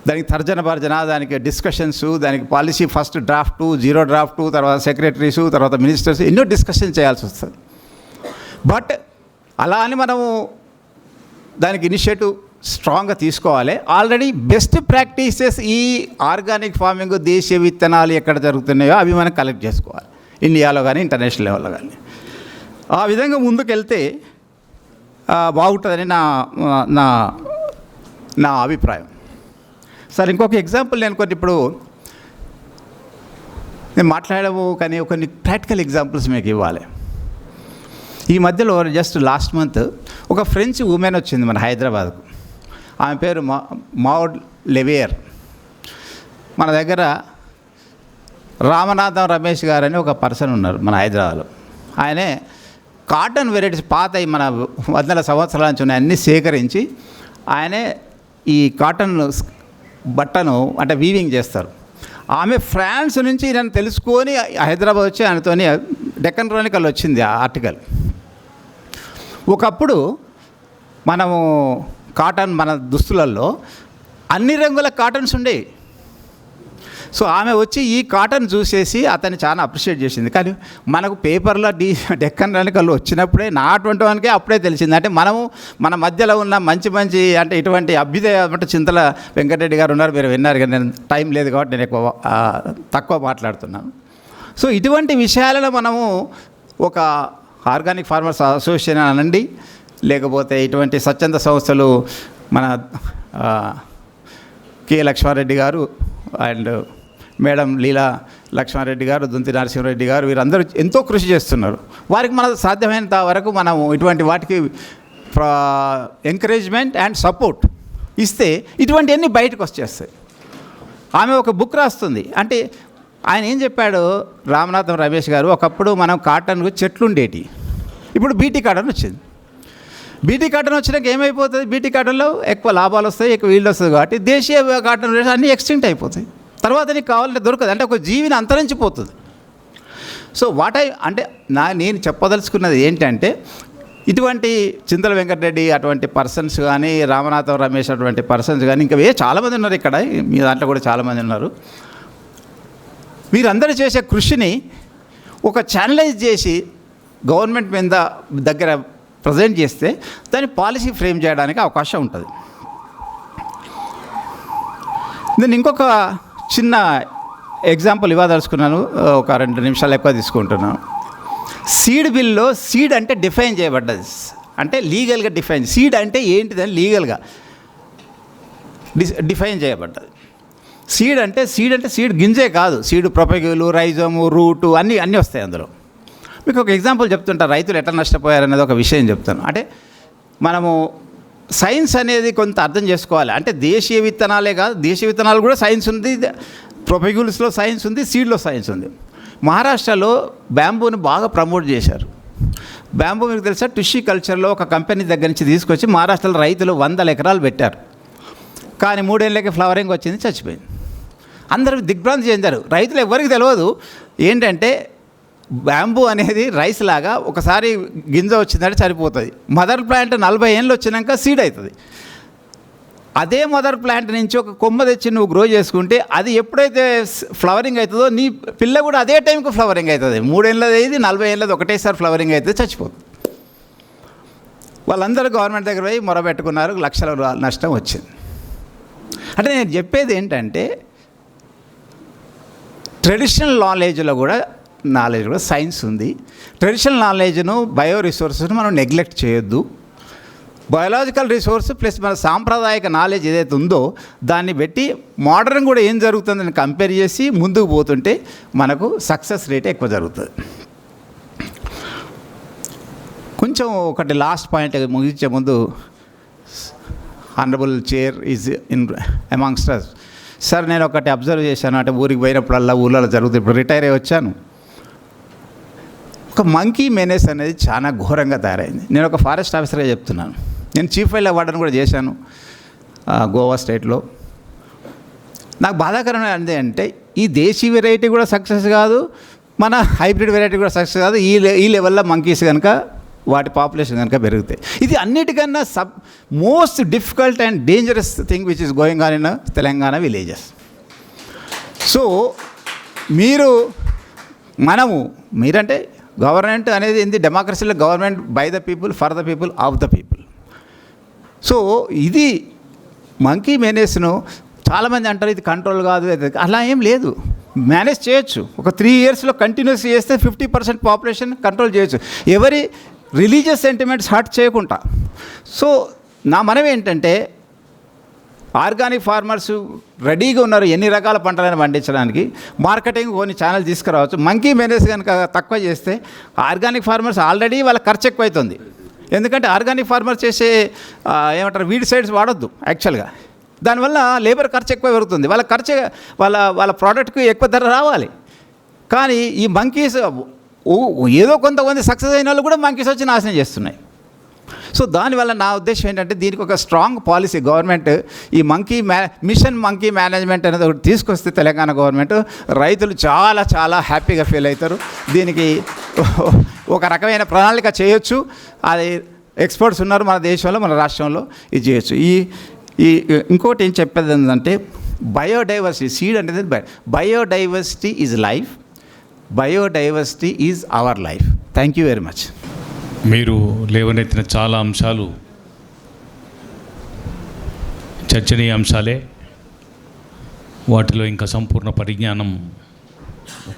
దానికి తర్జన భర్జన, దానికి డిస్కషన్స్, దానికి పాలసీ ఫస్ట్ డ్రాఫ్ట్, 0 డ్రాఫ్ట్, తర్వాత సెక్రటరీసు, తర్వాత మినిస్టర్స్, ఎన్నో డిస్కషన్ చేయాల్సి వస్తుంది. బట్ అలా అని మనము దానికి ఇనిషియేటివ్ స్ట్రాంగ్గా తీసుకోవాలి. ఆల్రెడీ బెస్ట్ ప్రాక్టీసెస్ ఈ ఆర్గానిక్ ఫార్మింగ్ దేశీయ విత్తనాలు ఎక్కడ జరుగుతున్నాయో అవి మనం కలెక్ట్ చేసుకోవాలి, ఇండియాలో కానీ ఇంటర్నేషనల్ లెవెల్లో కానీ. ఆ విధంగా ముందుకెళ్తే బాగుంటుందని నా అభిప్రాయం. సార్ ఇంకొక ఎగ్జాంపుల్ నేను ఇప్పుడు నేను మాట్లాడము కానీ కొన్ని ప్రాక్టికల్ ఎగ్జాంపుల్స్ మీకు ఇవ్వాలి. ఈ మధ్యలో జస్ట్ లాస్ట్ మంత్ ఒక ఫ్రెంచ్ ఉమెన్ వచ్చింది మన హైదరాబాద్కు. ఆమె పేరు మౌడ్ లెవియర్. మన దగ్గర రామనాథం రమేష్ గారు అని ఒక పర్సన్ ఉన్నారు మన హైదరాబాద్లో. ఆయనే కాటన్ వెరైటీస్ పాత మన 100 సంవత్సరాల నుంచి ఉన్నాయి అన్నీ సేకరించి ఆయనే ఈ కాటన్ బట్టను అంటే వీవింగ్ చేస్తారు. ఆమె ఫ్రాన్స్ నుంచి నన్ను తెలుసుకొని హైదరాబాద్ వచ్చి ఆయనతో డెక్కన్ క్రానికల్ వచ్చింది ఆ ఆర్టికల్. ఒకప్పుడు మనము కాటన్ మన దుస్తులలో అన్ని రంగుల కాటన్స్ ఉండేవి. సో ఆమె వచ్చి ఈ కాటన్ చూసేసి అతన్ని చాలా అప్రిషియేట్ చేసింది. కానీ మనకు పేపర్లో డెక్కన్ క్రానికల్ వచ్చినప్పుడే నా అటువంటి వానికే అప్పుడే తెలిసింది. అంటే మనము మన మధ్యలో ఉన్న మంచి అంటే ఇటువంటి అభ్యుదయ అంటే చింతల వెంకటరెడ్డి గారు ఉన్నారు, మీరు విన్నారు కానీ నేను టైం లేదు కాబట్టి నేను తక్కువ మాట్లాడుతున్నాను. సో ఇటువంటి విషయాలలో మనము ఒక ఆర్గానిక్ ఫార్మర్స్ అసోసియేషన్ అనండి, లేకపోతే ఇటువంటి స్వచ్ఛంద సంస్థలు మన కె లక్ష్మారెడ్డి గారు అండ్ మేడం లీలా లక్ష్మారెడ్డి గారు, దుంతి నరసింహారెడ్డి గారు, వీరందరూ ఎంతో కృషి చేస్తున్నారు. వారికి మన సాధ్యమైనంత వరకు మనము ఇటువంటి వాటికి ఎంకరేజ్మెంట్ అండ్ సపోర్ట్ ఇస్తే ఇటువంటివన్నీ బయటకు వచ్చేస్తాయి. ఆమె ఒక బుక్ రాస్తుంది. అంటే ఆయన ఏం చెప్పాడు రామనాథం రమేష్ గారు, ఒకప్పుడు మనం కాటన్కు చెట్లు ఉండేటి, ఇప్పుడు బీటీ కాటన్ వచ్చింది. బీటీ కాటన్ వచ్చినాక ఏమైపోతుంది, బీటీ కాటన్లో ఎక్కువ లాభాలు వస్తాయి, ఎక్కువ వీళ్ళు వస్తుంది కాబట్టి దేశీయ కాటన్ అన్నీ ఎక్స్టింక్ట్ అయిపోతాయి. తర్వాత నీకు కావాలంటే దొరకదు, అంటే ఒక జీవిని అంతరించిపోతుంది. సో అంటే నేను చెప్పదలుచుకున్నది ఏంటంటే ఇటువంటి చింతల వెంకటరెడ్డి అటువంటి పర్సన్స్ కానీ, రామనాథం రమేష్ అటువంటి పర్సన్స్ కానీ, ఇంకా చాలామంది ఉన్నారు ఇక్కడ, మీ దాంట్లో కూడా చాలామంది ఉన్నారు. వీరందరూ చేసే కృషిని ఒక ఛానలైజ్ చేసి గవర్నమెంట్ మీద దగ్గర ప్రజెంట్ చేస్తే దాన్ని పాలసీ ఫ్రేమ్ చేయడానికి అవకాశం ఉంటుంది. నేను ఇంకొక చిన్న ఎగ్జాంపుల్ ఇవ్వదలుచుకున్నాను, ఒక 2 నిమిషాలు ఎక్కువ తీసుకుంటున్నాను. సీడ్ బిల్లో సీడ్ అంటే డిఫైన్ చేయబడ్డది, అంటే లీగల్గా డిఫైన్, సీడ్ అంటే ఏంటిదని లీగల్గా డిఫైన్ చేయబడ్డది. సీడ్ అంటే సీడ్ గింజే కాదు, సీడ్ ప్రొపగ్యూలు, రైజోము, రూటు అన్నీ వస్తాయి అందులో. మీకు ఒక ఎగ్జాంపుల్ చెప్తుంటా, రైతులు ఎట్లా నష్టపోయారనేది ఒక విషయం చెప్తాను. అంటే మనము సైన్స్ అనేది కొంత అర్థం చేసుకోవాలి. అంటే దేశీయ విత్తనాలే కాదు, దేశీయ విత్తనాలు కూడా సైన్స్ ఉంది, ప్రొపగ్యూల్స్లో సైన్స్ ఉంది, సీడ్లో సైన్స్ ఉంది. మహారాష్ట్రలో బ్యాంబూని బాగా ప్రమోట్ చేశారు. బ్యాంబూ మీకు తెలుసా, టిష్యూ కల్చర్లో ఒక కంపెనీ దగ్గర నుంచి తీసుకొచ్చి మహారాష్ట్రలో రైతులు 100 ఎకరాలు పెట్టారు. కానీ 3 ఏళ్ళకి ఫ్లవరింగ్ వచ్చింది, చచ్చిపోయింది. అందరూ దిగ్భ్రాంతి చెందారు. రైతులు ఎవరికి తెలియదు ఏంటంటే బ్యాంబూ అనేది రైస్ లాగా ఒకసారి గింజ వచ్చిందంటే సరిపోతుంది. మదర్ ప్లాంట్ 40 ఏళ్ళు వచ్చినాక సీడ్ అవుతుంది. అదే మదర్ ప్లాంట్ నుంచి ఒక కొమ్మ తెచ్చి నువ్వు గ్రో చేసుకుంటే అది ఎప్పుడైతే ఫ్లవరింగ్ అవుతుందో నీ పిల్ల కూడా అదే టైంకి ఫ్లవరింగ్ అవుతుంది. 3 ఏళ్ళది ఇది 40 ఏళ్ళది ఒకటేసారి ఫ్లవరింగ్ అవుతుంది, చచ్చిపోతుంది. వాళ్ళందరూ గవర్నమెంట్ దగ్గర పోయి మొరబెట్టుకున్నారు, లక్షల నష్టం వచ్చింది. అంటే నేను చెప్పేది ఏంటంటే ట్రెడిషనల్ నాలెడ్జ్లో కూడా సైన్స్ ఉంది. ట్రెడిషనల్ నాలెడ్జ్ను, బయో రిసోర్సెస్ను మనం నెగ్లెక్ట్ చేయొద్దు. బయోలాజికల్ రిసోర్స్ ప్లస్ మన సాంప్రదాయక నాలెడ్జ్ ఏదైతే ఉందో దాన్ని పెట్టి మోడర్న్ కూడా ఏం జరుగుతుందని కంపేర్ చేసి ముందుకు పోతుంటే మనకు సక్సెస్ రేట్ ఎక్కువ జరుగుతుంది. కొంచెం ఒకటి లాస్ట్ పాయింట్ ముగించే ముందు, honourable chair is in amongst us. Sir నేను ఒకటి అబ్జర్వ్ చేశాను, అంటే ఊరికి పోయినప్పుడల్లా ఊళ్ళలో జరుగుతుంది. ఇప్పుడు రిటైర్ అయ్యి వచ్చాను. ఒక మంకీ మెనేస్ అనేది చాలా ఘోరంగా తయారైంది. నేను ఒక ఫారెస్ట్ ఆఫీసర్గా చెప్తున్నాను. నేను చీఫ్ వైల్డ్ వార్డెన్ కూడా చేశాను గోవా స్టేట్లో. నాకు బాధాకరమైన అంటే ఈ దేశీ వెరైటీ కూడా సక్సెస్ కాదు, మన హైబ్రిడ్ వెరైటీ కూడా సక్సెస్ కాదు. ఈ లెవెల్లో మంకీస్ కనుక వాటి పాపులేషన్ కనుక పెరుగుతాయి. ఇది అన్నిటికన్నా most difficult and dangerous thing which is going on in Telangana villages. So మీరంటే గవర్నమెంట్ అనేది ఏంది, డెమోక్రసీలో government by the people, for the people, of the people. So ఇది మంకీ మేనేజ్ను చాలామంది అంటారు ఇది కంట్రోల్ కాదు, అలా ఏం లేదు. మేనేజ్ చేయొచ్చు. ఒక 3 ఇయర్స్లో కంటిన్యూస్ చేస్తే 50% పాపులేషన్ కంట్రోల్ చేయొచ్చు, ఎవరి రిలీజియస్ సెంటిమెంట్స్ హర్ట్ చేయకుండా. సో నా మనవి ఏంటంటే ఆర్గానిక్ ఫార్మర్స్ రెడీగా ఉన్నారు ఎన్ని రకాల పంటలను పండించడానికి. మార్కెటింగ్ కొన్ని ఛానల్ తీసుకురావచ్చు. మంకీ మేనేజ్ కనుక తక్కువ చేస్తే ఆర్గానిక్ ఫార్మర్స్ ఆల్రెడీ వాళ్ళ ఖర్చు ఎక్కువైతుంది. ఎందుకంటే ఆర్గానిక్ ఫార్మర్ చేసే ఏమంటారు వీడ్ సైడ్స్ వాడొద్దు యాక్చువల్గా. దానివల్ల లేబర్ ఖర్చు ఎక్కువ పెరుగుతుంది. వాళ్ళ ఖర్చు వాళ్ళ ప్రోడక్ట్కి ఎక్కువ ధర రావాలి. కానీ ఈ మంకీస్ ఏదో కొంతమంది సక్సెస్ అయిన వాళ్ళు కూడా మంకీస్ వచ్చి నాశనం చేస్తున్నాయి. సో దానివల్ల నా ఉద్దేశం ఏంటంటే దీనికి ఒక స్ట్రాంగ్ పాలసీ గవర్నమెంట్ ఈ మిషన్ మంకీ మేనేజ్మెంట్ అనేది ఒకటి తీసుకొస్తే తెలంగాణ గవర్నమెంట్ రైతులు చాలా చాలా హ్యాపీగా ఫీల్ అవుతారు. దీనికి ఒక రకమైన ప్రణాళిక చేయొచ్చు. అది ఎక్స్పర్ట్స్ ఉన్నారు మన దేశంలో, మన రాష్ట్రంలో ఇది చేయొచ్చు. ఈ ఇంకోటి ఏం చెప్పేది ఏంటంటే బయోడైవర్సిటీ సీడ్ అనేది biodiversity is life, biodiversity is our life. Thank you very much. మీరు లేవనెత్తిన చాలా అంశాలు చర్చనీయ అంశాలే. వాటిలో ఇంకా సంపూర్ణ పరిజ్ఞానం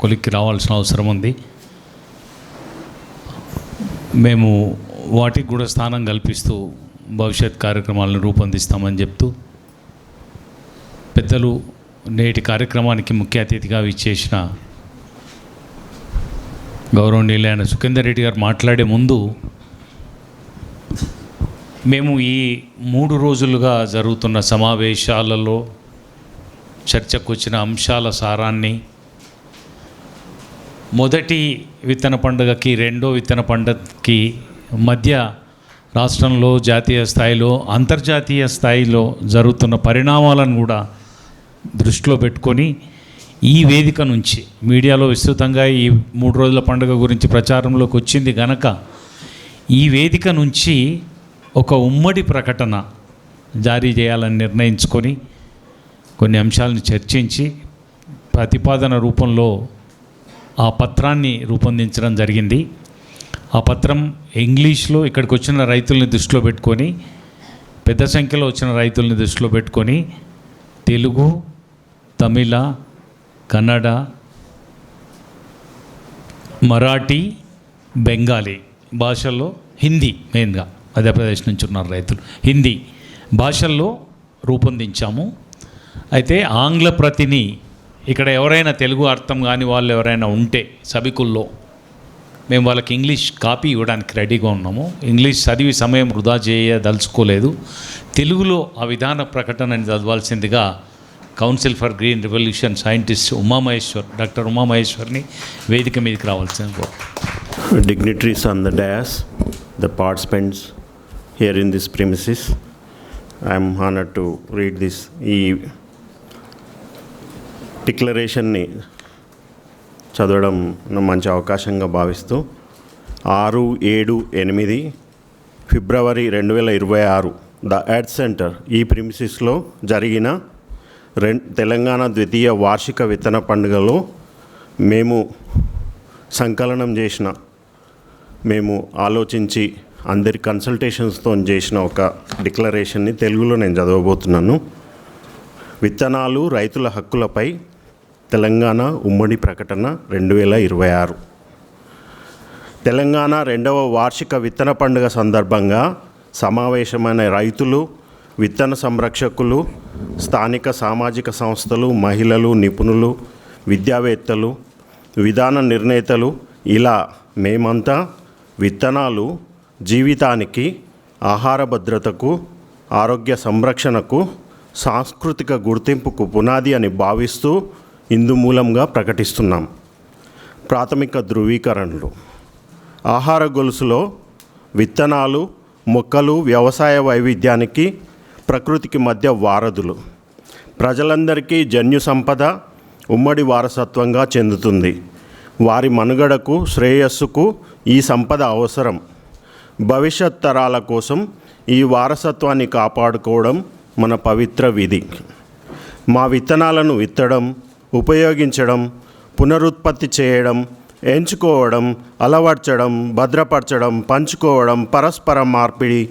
కొలిక్కి రావాల్సిన అవసరం ఉంది. మేము వాటికి కూడా స్థానం కల్పిస్తూ భవిష్యత్ కార్యక్రమాలను రూపొందిస్తామని చెప్తూ పెద్దలు నేటి కార్యక్రమానికి ముఖ్య అతిథిగా విచ్చేసిన గౌరవనీయులైన సుఖేందర్ రెడ్డి గారు మాట్లాడే ముందు మేము ఈ 3 రోజులుగా జరుగుతున్న సమావేశాలలో చర్చకు వచ్చిన అంశాల సారాన్ని మొదటి విత్తన పండుగకి రెండో విత్తన పండుగకి మధ్య రాష్ట్రంలో జాతీయ స్థాయిలో అంతర్జాతీయ స్థాయిలో జరుగుతున్న పరిణామాలను కూడా దృష్టిలో పెట్టుకొని ఈ వేదిక నుంచి మీడియాలో విస్తృతంగా ఈ 3 రోజుల పండుగ గురించి ప్రచారంలోకి వచ్చింది గనక ఈ వేదిక నుంచి ఒక ఉమ్మడి ప్రకటన జారీ చేయాలని నిర్ణయించుకొని కొన్ని అంశాలను చర్చించి ప్రతిపాదన రూపంలో ఆ పత్రాన్ని రూపొందించడం జరిగింది. ఆ పత్రం ఇంగ్లీష్లో ఇక్కడికి వచ్చిన రైతుల్ని దృష్టిలో పెట్టుకొని, పెద్ద సంఖ్యలో వచ్చిన రైతుల్ని దృష్టిలో పెట్టుకొని తెలుగు, తమిళ, కన్నడ, మరాఠీ, బెంగాలీ భాషల్లో, హిందీ మెయిన్గా మధ్యప్రదేశ్ నుంచి ఉన్నారు రైతులు, హిందీ భాషల్లో రూపొందించాము. అయితే ఆంగ్ల ప్రతిని ఇక్కడ ఎవరైనా తెలుగు అర్థం కాని వాళ్ళు ఎవరైనా ఉంటే సభికుల్లో మేము వాళ్ళకి ఇంగ్లీష్ కాపీ ఇవ్వడానికి రెడీగా ఉన్నాము. ఇంగ్లీష్ చదివి సమయం వృధా చేయదలుచుకోలేదు. తెలుగులో ఆ విధాన ప్రకటనని చదవాల్సిందిగా council for green revolution scientist doctor ఉమామహేశ్వర్ని వేదిక మీదకి రావాల్సింది. Dignitaries on the dais, the participants here in this premises, I am honored to read this డిక్లరేషన్ని చదవడం మంచి అవకాశంగా భావిస్తూ 6, 7, 8 ఫిబ్రవరి 2026 ద ఎర్త్ సెంటర్ ఈ ప్రిమిసిస్లో జరిగిన తెలంగాణ ద్వితీయ వార్షిక విత్తన పండుగలో మేము సంకలనం చేసిన, మేము ఆలోచించి అందరి కన్సల్టేషన్స్తో చేసిన ఒక డిక్లరేషన్ని తెలుగులో నేను చదవబోతున్నాను. విత్తనాలు రైతుల హక్కులపై తెలంగాణ ఉమ్మడి ప్రకటన 2026. తెలంగాణ 2వ వార్షిక విత్తన పండుగ సందర్భంగా సమావేశమైన రైతులు, విత్తన సంరక్షకులు, స్థానిక సామాజిక సంస్థలు, మహిళలు, నిపుణులు, విద్యావేత్తలు, విధాన నిర్ణేతలు ఇలా మేమంతా విత్తనాలు జీవితానికి, ఆహార భద్రతకు, ఆరోగ్య సంరక్షణకు, సాంస్కృతిక గుర్తింపుకు పునాది అని భావిస్తూ ఇందు మూలంగా ప్రకటిస్తున్నాం. ప్రాథమిక ధృవీకరణలు. ఆహార గొలుసులో విత్తనాలు, మొక్కలు వ్యవసాయ వైవిధ్యానికి, ప్రకృతికి మధ్య వారధులు. ప్రజలందరికీ జన్యు సంపద ఉమ్మడి వారసత్వంగా చెందుతుంది. వారి మనుగడకు, శ్రేయస్సుకు ఈ సంపద అవసరం. భవిష్యత్ తరాల కోసం ఈ వారసత్వాన్ని కాపాడుకోవడం మన పవిత్ర విధి. మా విత్తనాలను విత్తడం, ఉపయోగించడం, పునరుత్పత్తి చేయడం, ఎంచుకోవడం, అలవర్చడం, భద్రపరచడం, పంచుకోవడం, పరస్పర మార్పిడి,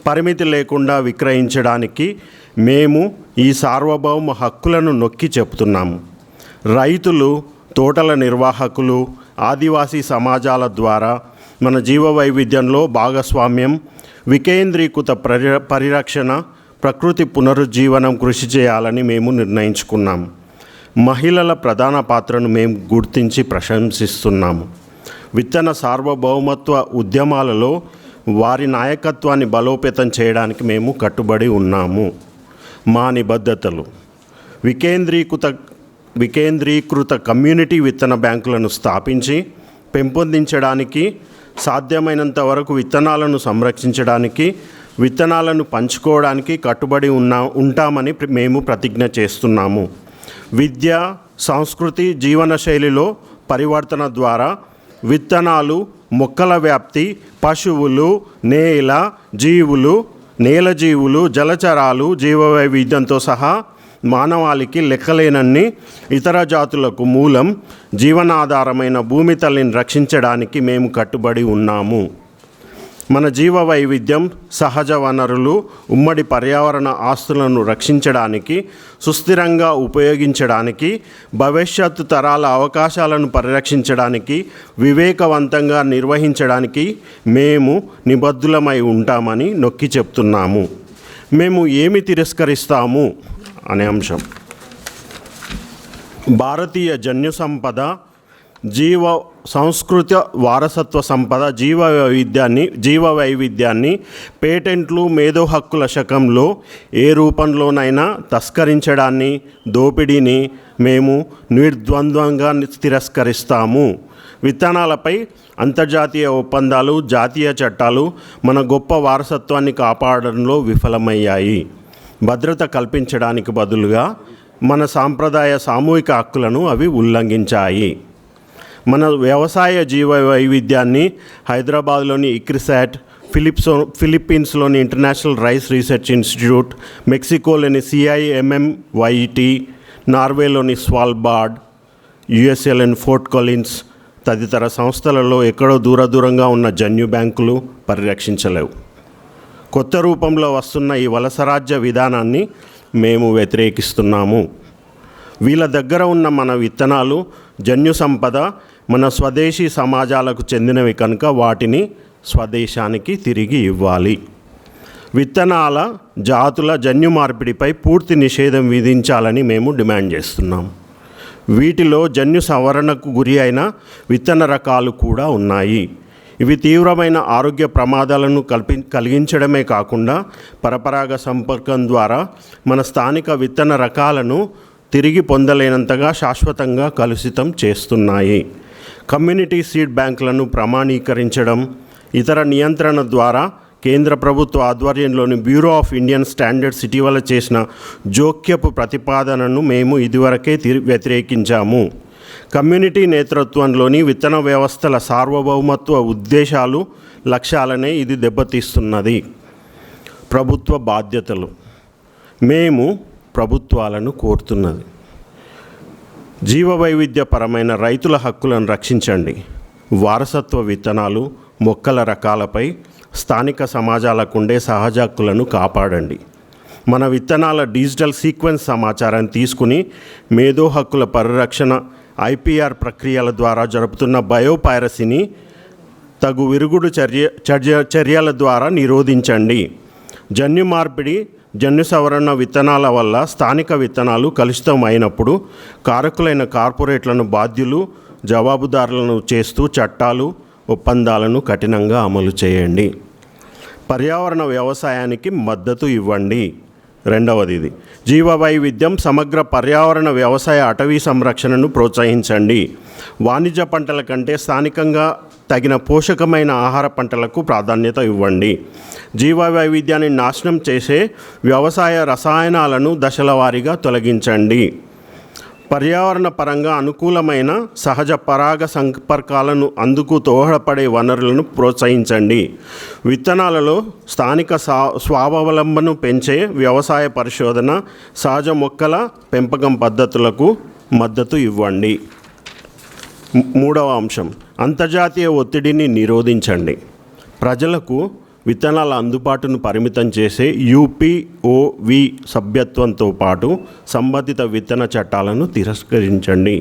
పరిమితి లేకుండా విక్రయించడానికి మేము ఈ సార్వభౌమ హక్కులను నొక్కి చెప్తున్నాము. రైతులు, తోటల నిర్వాహకులు, ఆదివాసీ సమాజాల ద్వారా మన జీవ వైవిధ్యంలో భాగస్వామ్యం, వికేంద్రీకృత పరిరక్షణ, ప్రకృతి పునరుజ్జీవనం కృషి చేయాలని మేము నిర్ణయించుకున్నాము. మహిళల ప్రధాన పాత్రను మేము గుర్తించి ప్రశంసిస్తున్నాము. విత్తన సార్వభౌమత్వ ఉద్యమాలలో వారి నాయకత్వాన్ని బలోపేతం చేయడానికి మేము కట్టుబడి ఉన్నాము. మా నిబద్ధతలు: వికేంద్రీకృత కమ్యూనిటీ విత్తన బ్యాంకులను స్థాపించి పెంపొందించడానికి, సాధ్యమైనంత వరకు విత్తనాలను సంరక్షించడానికి, విత్తనాలను పంచుకోవడానికి కట్టుబడి ఉంటామని మేము ప్రతిజ్ఞ చేస్తున్నాము. విద్య, సంస్కృతి, జీవనశైలిలో పరివర్తన ద్వారా విత్తనాలు, మొక్కల వ్యాప్తి, పశువులు, నేల జీవులు, జలచరాలు, జీవవైవిధ్యంతో సహా మానవాళికి లెక్కలేనన్ని ఇతర జాతులకు మూలం, జీవనాధారమైన భూమి తల్లిని రక్షించడానికి మేము కట్టుబడి ఉన్నాము. మన జీవ వైవిధ్యం, సహజ వనరులు, ఉమ్మడి పర్యావరణ ఆస్తులను రక్షించడానికి, సుస్థిరంగా ఉపయోగించడానికి, భవిష్యత్తు తరాల అవకాశాలను పరిరక్షించడానికి, వివేకవంతంగా నిర్వహించడానికి మేము నిబద్ధులమై ఉంటామని నొక్కి చెప్తున్నాము. మేము ఏమి తిరస్కరిస్తాము అనే అంశం: భారతీయ జన్యు సంపద, జీవ సంస్కృత వారసత్వ సంపద, జీవ వైవిధ్యాన్ని పేటెంట్లు, మేధో హక్కుల శకంలో ఏ రూపంలోనైనా తస్కరించడాన్ని, దోపిడీని మేము నిర్ద్వంద్వంగా తిరస్కరిస్తాము. విత్తనాలపై అంతర్జాతీయ ఒప్పందాలు, జాతీయ చట్టాలు మన గొప్ప వారసత్వాన్ని కాపాడడంలో విఫలమయ్యాయి. భద్రత కల్పించడానికి బదులుగా మన సాంప్రదాయ సామూహిక హక్కులను అవి ఉల్లంఘించాయి. మన వ్యవసాయ జీవ వైవిధ్యాన్ని హైదరాబాద్లోని ఇక్రిసాట్, ఫిలిప్పీన్స్లోని ఇంటర్నేషనల్ రైస్ రీసెర్చ్ ఇన్స్టిట్యూట్, మెక్సికోలోని CIMMYT, నార్వేలోని స్వాల్బార్డ్, USAలోని ఫోర్ట్ కొలిన్స్ తదితర సంస్థలలో ఎక్కడో దూరంగా ఉన్న జన్యు బ్యాంకులు పరిరక్షించలేవు. కొత్త రూపంలో వస్తున్న ఈ వలసరాజ్య విధానాన్ని మేము వ్యతిరేకిస్తున్నాము. వీళ్ళ దగ్గర ఉన్న మన విత్తనాలు, జన్యు సంపద మన స్వదేశీ సమాజాలకు చెందినవి కనుక వాటిని స్వదేశానికి తిరిగి ఇవ్వాలి. విత్తనాల, జాతుల జన్యు మార్పిడిపై పూర్తి నిషేధం విధించాలని మేము డిమాండ్ చేస్తున్నాం. వీటిలో జన్యు సవరణకు గురి అయిన విత్తన రకాలు కూడా ఉన్నాయి. ఇవి తీవ్రమైన ఆరోగ్య ప్రమాదాలను కలిగించడమే కాకుండా పరపరాగ సంపర్కం ద్వారా మన స్థానిక విత్తన రకాలను తిరిగి పొందలేనంతగా శాశ్వతంగా కలుషితం చేస్తున్నాయి. కమ్యూనిటీ సీడ్ బ్యాంకులను ప్రమాణీకరించడం, ఇతర నియంత్రణ ద్వారా కేంద్ర ప్రభుత్వ ఆధ్వర్యంలోని బ్యూరో ఆఫ్ ఇండియన్ స్టాండర్డ్స్ ఇటీవల చేసిన జోక్యపు ప్రతిపాదనను మేము ఇదివరకే వ్యతిరేకించాము. కమ్యూనిటీ నేతృత్వంలోని విత్తన వ్యవస్థల సార్వభౌమత్వ ఉద్దేశాలు, లక్ష్యాలనే ఇది దెబ్బతీస్తున్నది. ప్రభుత్వ బాధ్యతలు: మేము ప్రభుత్వాలను కోరుతున్నది: జీవ వైవిధ్యపరమైన రైతుల హక్కులను రక్షించండి. వారసత్వ విత్తనాలు, మొక్కల రకాలపై స్థానిక సమాజాలకు ఉండే సహజ హక్కులను కాపాడండి. మన విత్తనాల డిజిటల్ సీక్వెన్స్ సమాచారాన్ని తీసుకుని మేధో హక్కుల పరిరక్షణ, IPR ప్రక్రియల ద్వారా జరుపుతున్న బయోపైరసీని తగు విరుగుడు చర్యల ద్వారా నిరోధించండి. జన్యు మార్పిడి, జన్యు సవరణ విత్తనాల వల్ల స్థానిక విత్తనాలు కలుషితం అయినప్పుడు కారకులైన కార్పొరేట్లను బాధ్యులు, జవాబుదారులను చేస్తూ చట్టాలు, ఒప్పందాలను కఠినంగా అమలు చేయండి. పర్యావరణ వ్యవసాయానికి మద్దతు ఇవ్వండి. రెండవది జీవ వైవిధ్యం, సమగ్ర పర్యావరణ వ్యవసాయ అటవీ సంరక్షణను ప్రోత్సహించండి. వాణిజ్య పంటల కంటే స్థానికంగా తగిన పోషకమైన ఆహార పంటలకు ప్రాధాన్యత ఇవ్వండి. జీవ వైవిధ్యాన్ని నాశనం చేసే వ్యవసాయ రసాయనాలను దశల వారీగా తొలగించండి. పర్యావరణ పరంగా అనుకూలమైన సహజ పరాగ సంపర్కాలను అందుకు దోహదపడే వనరులను ప్రోత్సహించండి. విత్తనాలలో స్థానిక స్వావలంబనను పెంచే వ్యవసాయ పరిశోధన, సహజ మొక్కల పెంపకం పద్ధతులకు మద్దతు ఇవ్వండి. మూడవ అంశం: అంతర్జాతీయ ఒత్తిడిని నిరోధించండి. ప్రజలకు విత్తనాల అందుబాటును పరిమితం చేసే యూపీఓవి సభ్యత్వంతో పాటు సంబంధిత విత్తన చట్టాలను తిరస్కరించండి.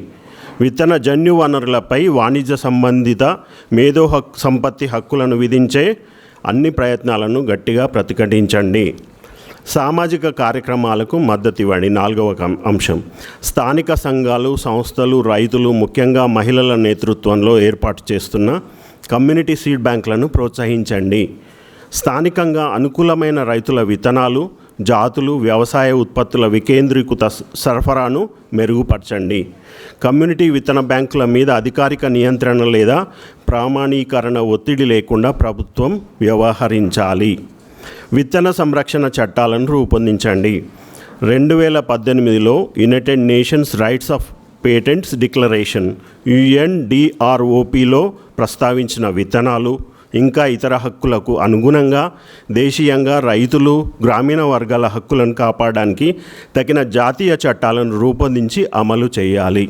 విత్తన జన్యు వనరులపై వాణిజ్య సంబంధిత మేధో సంపత్తి హక్కులను విధించే అన్ని ప్రయత్నాలను గట్టిగా ప్రతిఘటించండి. సామాజిక కార్యక్రమాలకు మద్దతు ఇవ్వండి. 4వ అంశం, స్థానిక సంఘాలు, సంస్థలు, రైతులు, ముఖ్యంగా మహిళల నేతృత్వంలో ఏర్పాటు చేస్తున్న కమ్యూనిటీ సీడ్ బ్యాంకులను ప్రోత్సహించండి. స్థానికంగా అనుకూలమైన రైతుల విత్తనాలు, జాతులు, వ్యవసాయ ఉత్పత్తుల వికేంద్రీకృత సరఫరాను మెరుగుపరచండి. కమ్యూనిటీ విత్తన బ్యాంకుల మీద అధికారిక నియంత్రణ లేదా ప్రామాణీకరణ ఒత్తిడి లేకుండా ప్రభుత్వం వ్యవహరించాలి. విత్తన సంరక్షణ చట్టాలను రూపొందించండి. 2018లో United Nations rights of patents declaration UNDROPలో ప్రస్తావించిన విత్తనాలు ఇంకా ఇతర హక్కులకు అనుగుణంగా దేశీయంగా రైతులు, గ్రామీణ వర్గాల హక్కులను కాపాడడానికి తగిన జాతీయ చట్టాలను రూపొందించి అమలు చేయాలి.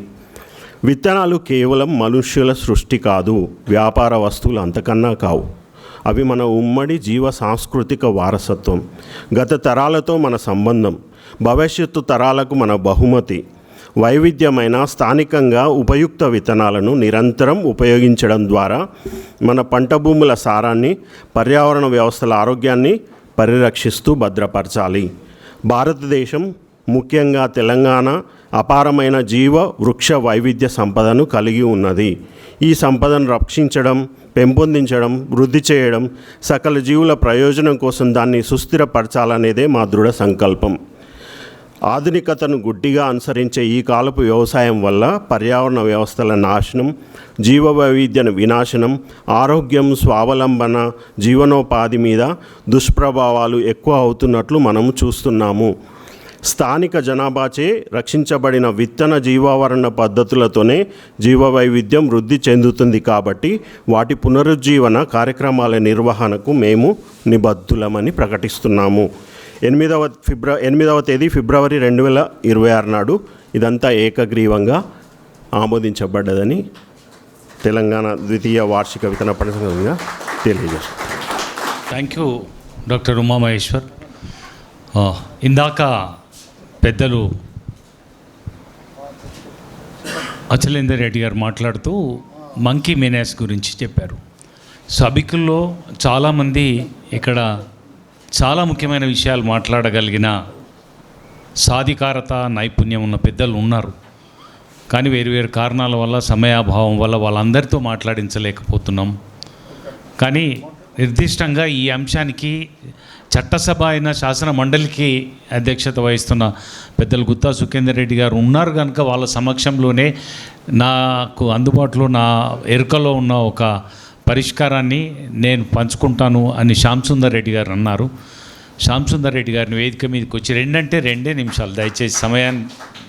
విత్తనాలు కేవలం మనుష్యుల సృష్టి కాదు, వ్యాపార వస్తువులు అంతకన్నా కావు. అవి మన ఉమ్మడి జీవ సాంస్కృతిక వారసత్వం, గత తరాలతో మన సంబంధం, భవిష్యత్తు తరాలకు మన బహుమతి. వైవిధ్యమైన స్థానికంగా ఉపయుక్త విత్తనాలను నిరంతరం ఉపయోగించడం ద్వారా మన పంట భూముల సారాన్ని, పర్యావరణ వ్యవస్థల ఆరోగ్యాన్ని పరిరక్షిస్తూ భద్రపరచాలి. భారతదేశం, ముఖ్యంగా తెలంగాణ అపారమైన జీవ వృక్ష వైవిధ్య సంపదను కలిగి ఉన్నది. ఈ సంపదను రక్షించడం, పెంపొందించడం, వృద్ధి చేయడం, సకల జీవుల ప్రయోజనం కోసం దాన్ని సుస్థిరపరచాలనేదే మా దృఢ సంకల్పం. ఆధునికతను గుడ్డిగా అనుసరించే ఈ కాలపు వ్యవసాయం వల్ల పర్యావరణ వ్యవస్థల నాశనం, జీవ వైవిధ్య వినాశనం, ఆరోగ్యం, స్వావలంబన, జీవనోపాధి మీద దుష్ప్రభావాలు ఎక్కువ అవుతున్నట్లు మనం చూస్తున్నాము. స్థానిక జనాభాచే రక్షించబడిన విత్తన జీవావరణ పద్ధతులతోనే జీవ వైవిధ్యం వృద్ధి చెందుతుంది. కాబట్టి వాటి పునరుజ్జీవన కార్యక్రమాల నిర్వహణకు మేము నిబద్ధులమని ప్రకటిస్తున్నాము. 8వ తేదీ ఫిబ్రవరి 2026 నాడు ఇదంతా ఏకగ్రీవంగా ఆమోదించబడ్డదని తెలంగాణ ద్వితీయ వార్షిక విత్తన పండుగగా తెలియజేస్తాం. Thank you doctor Umamaheshwar. ఇందాక పెద్దలు అచలేందర్ రెడ్డి గారు మాట్లాడుతూ మంకీ మెనాస్ గురించి చెప్పారు. సభికుల్లో చాలామంది ఇక్కడ చాలా ముఖ్యమైన విషయాలు మాట్లాడగలిగిన సాధికారత, నైపుణ్యం ఉన్న పెద్దలు ఉన్నారు. కానీ వేరు కారణాల వల్ల, సమయాభావం వల్ల వాళ్ళందరితో మాట్లాడించలేకపోతున్నాం. కానీ నిర్దిష్టంగా ఈ అంశానికి చట్టసభ అయిన శాసన మండలికి అధ్యక్షత వహిస్తున్న పెద్దలు గుత్తా సుఖేందర్ రెడ్డి గారు ఉన్నారు కనుక వాళ్ళ సమక్షంలోనే నాకు అందుబాటులో నా ఎరుకలో ఉన్న ఒక పరిష్కారాన్ని నేను పంచుకుంటాను అని శ్యామ్ సుందర్ రెడ్డి గారు అన్నారు. శ్యామ్ సుందర్ రెడ్డి గారిని వేదిక మీదకి వచ్చి 2 నిమిషాలు దయచేసి సమయాన్ని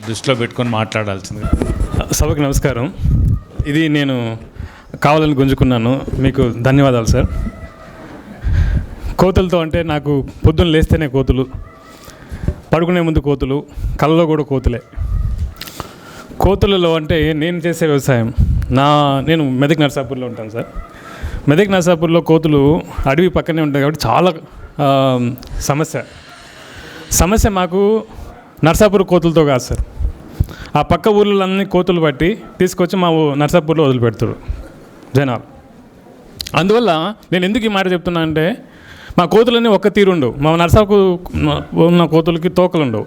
దృష్టిలో పెట్టుకొని మాట్లాడాల్సింది. సభకు నమస్కారం. ఇది నేను కావాలని గుంజుకున్నాను. మీకు ధన్యవాదాలు సార్. కోతులతో అంటే నాకు పొద్దున్న లేస్తేనే కోతులు, పడుకునే ముందు కోతులు, కళ్ళలో కూడా కోతులే. కోతులలో అంటే నేను చేసే వ్యవసాయం, నేను మెదక్ నర్సాపూర్లో ఉంటాను సార్. మెదక్ నర్సాపూర్లో కోతులు అడవి పక్కనే ఉంటాయి కాబట్టి చాలా సమస్య మాకు నర్సాపూర్ కోతులతో కాదు సార్. ఆ పక్క ఊళ్ళన్నీ కోతులు పట్టి తీసుకొచ్చి మా నర్సాపూర్లో వదిలిపెడతారు జనాలు. అందువల్ల నేను ఎందుకు ఈ మాట చెప్తున్నా అంటే, మా కోతులన్నీ ఒక్క తీరు ఉండవు. మా నర్సాపూర్ ఉన్న కోతులకి తోకలు ఉండవు,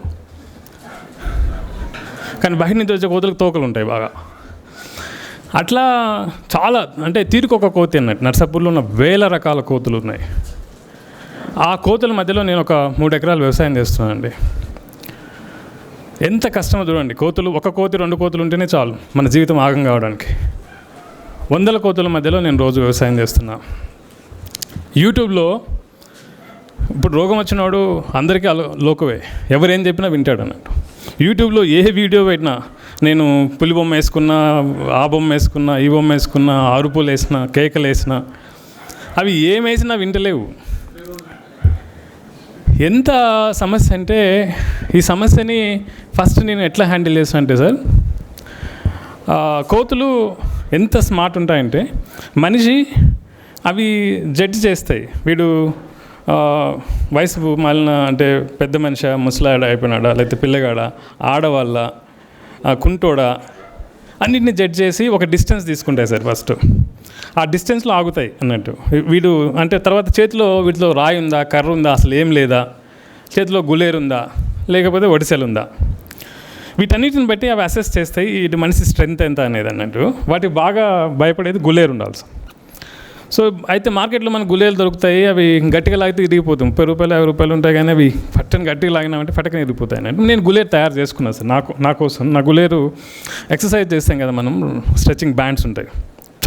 కానీ బయట నుంచి వచ్చే కోతులకు తోకలు ఉంటాయి బాగా. అట్లా చాలా అంటే తీరుకొక కోతి అన్నట్టు నర్సాపూర్లో ఉన్న వేల రకాల కోతులు ఉన్నాయి. ఆ కోతుల మధ్యలో నేను ఒక 3 ఎకరాలు వ్యవసాయం చేస్తున్నానండి. ఎంత కష్టమో చూడండి. కోతులు, ఒక కోతి 2 కోతులు ఉంటేనే చాలు మన జీవితం ఆగం కావడానికి. 100 కోతుల మధ్యలో నేను రోజు వ్యవసాయం చేస్తున్నా. యూట్యూబ్లో ఇప్పుడు రోగం వచ్చినవాడు అందరికీ లోకవే, ఎవరేం చెప్పినా వింటాడు అన్నట్టు. యూట్యూబ్లో ఏ వీడియో పెట్టినా, నేను పులి బొమ్మ వేసుకున్నా, ఆ బొమ్మ వేసుకున్నా, ఈ బొమ్మ వేసుకున్నా, అరుపులు వేసినా, కేకలు వేసినా, అవి ఏం వేసినా వింటలేవు. ఎంత సమస్య అంటే, ఈ సమస్యని ఫస్ట్ నేను ఎట్లా హ్యాండిల్ చేస్తాను అంటే సార్, కోతులు ఎంత స్మార్ట్ ఉంటాయంటే మనిషి అవి జడ్జి చేస్తాయి. వీడు వయసు మాలిన అంటే పెద్ద మనిషి, ముసలాడ అయిపోయినాడా, లేకపోతే పిల్లగాడ, ఆడవాళ్ళ, కుంటోడా, అన్నింటినీ జడ్జ్ చేసి ఒక డిస్టెన్స్ తీసుకుంటాయి సార్. ఫస్ట్ ఆ డిస్టెన్స్లో ఆగుతాయి అన్నట్టు. వీడు అంటే తర్వాత చేతిలో వీటిలో రాయి ఉందా, కర్ర ఉందా, అసలు ఏం లేదా, చేతిలో గులేరు ఉందా, లేకపోతే ఒడిసెలు ఉందా, వీటన్నిటిని బట్టి అవి అసెస్ చేస్తాయి ఇటు మనిషి స్ట్రెంత్ ఎంత అనేది అన్నట్టు. వాటికి బాగా భయపడేది గులేరు ఉండాలి సార్. సో అయితే మార్కెట్లో మనకు గులేలు దొరుకుతాయి, అవి గట్టిగా లాగితే ఇరిగిపోతాయి. 30 రూపాయలు 50 రూపాయలు ఉంటాయి, కానీ అవి పట్టని గట్టిగా లాగినామంటే పట్టకని ఇరిగిపోతాయి అన్నట్టు. నేను గులేరు తయారు చేసుకున్నాను సార్ నా కోసం. నా గులేరు ఎక్సర్సైజ్ చేస్తాం కదా మనం, స్ట్రెచింగ్ బ్యాండ్స్ ఉంటాయి,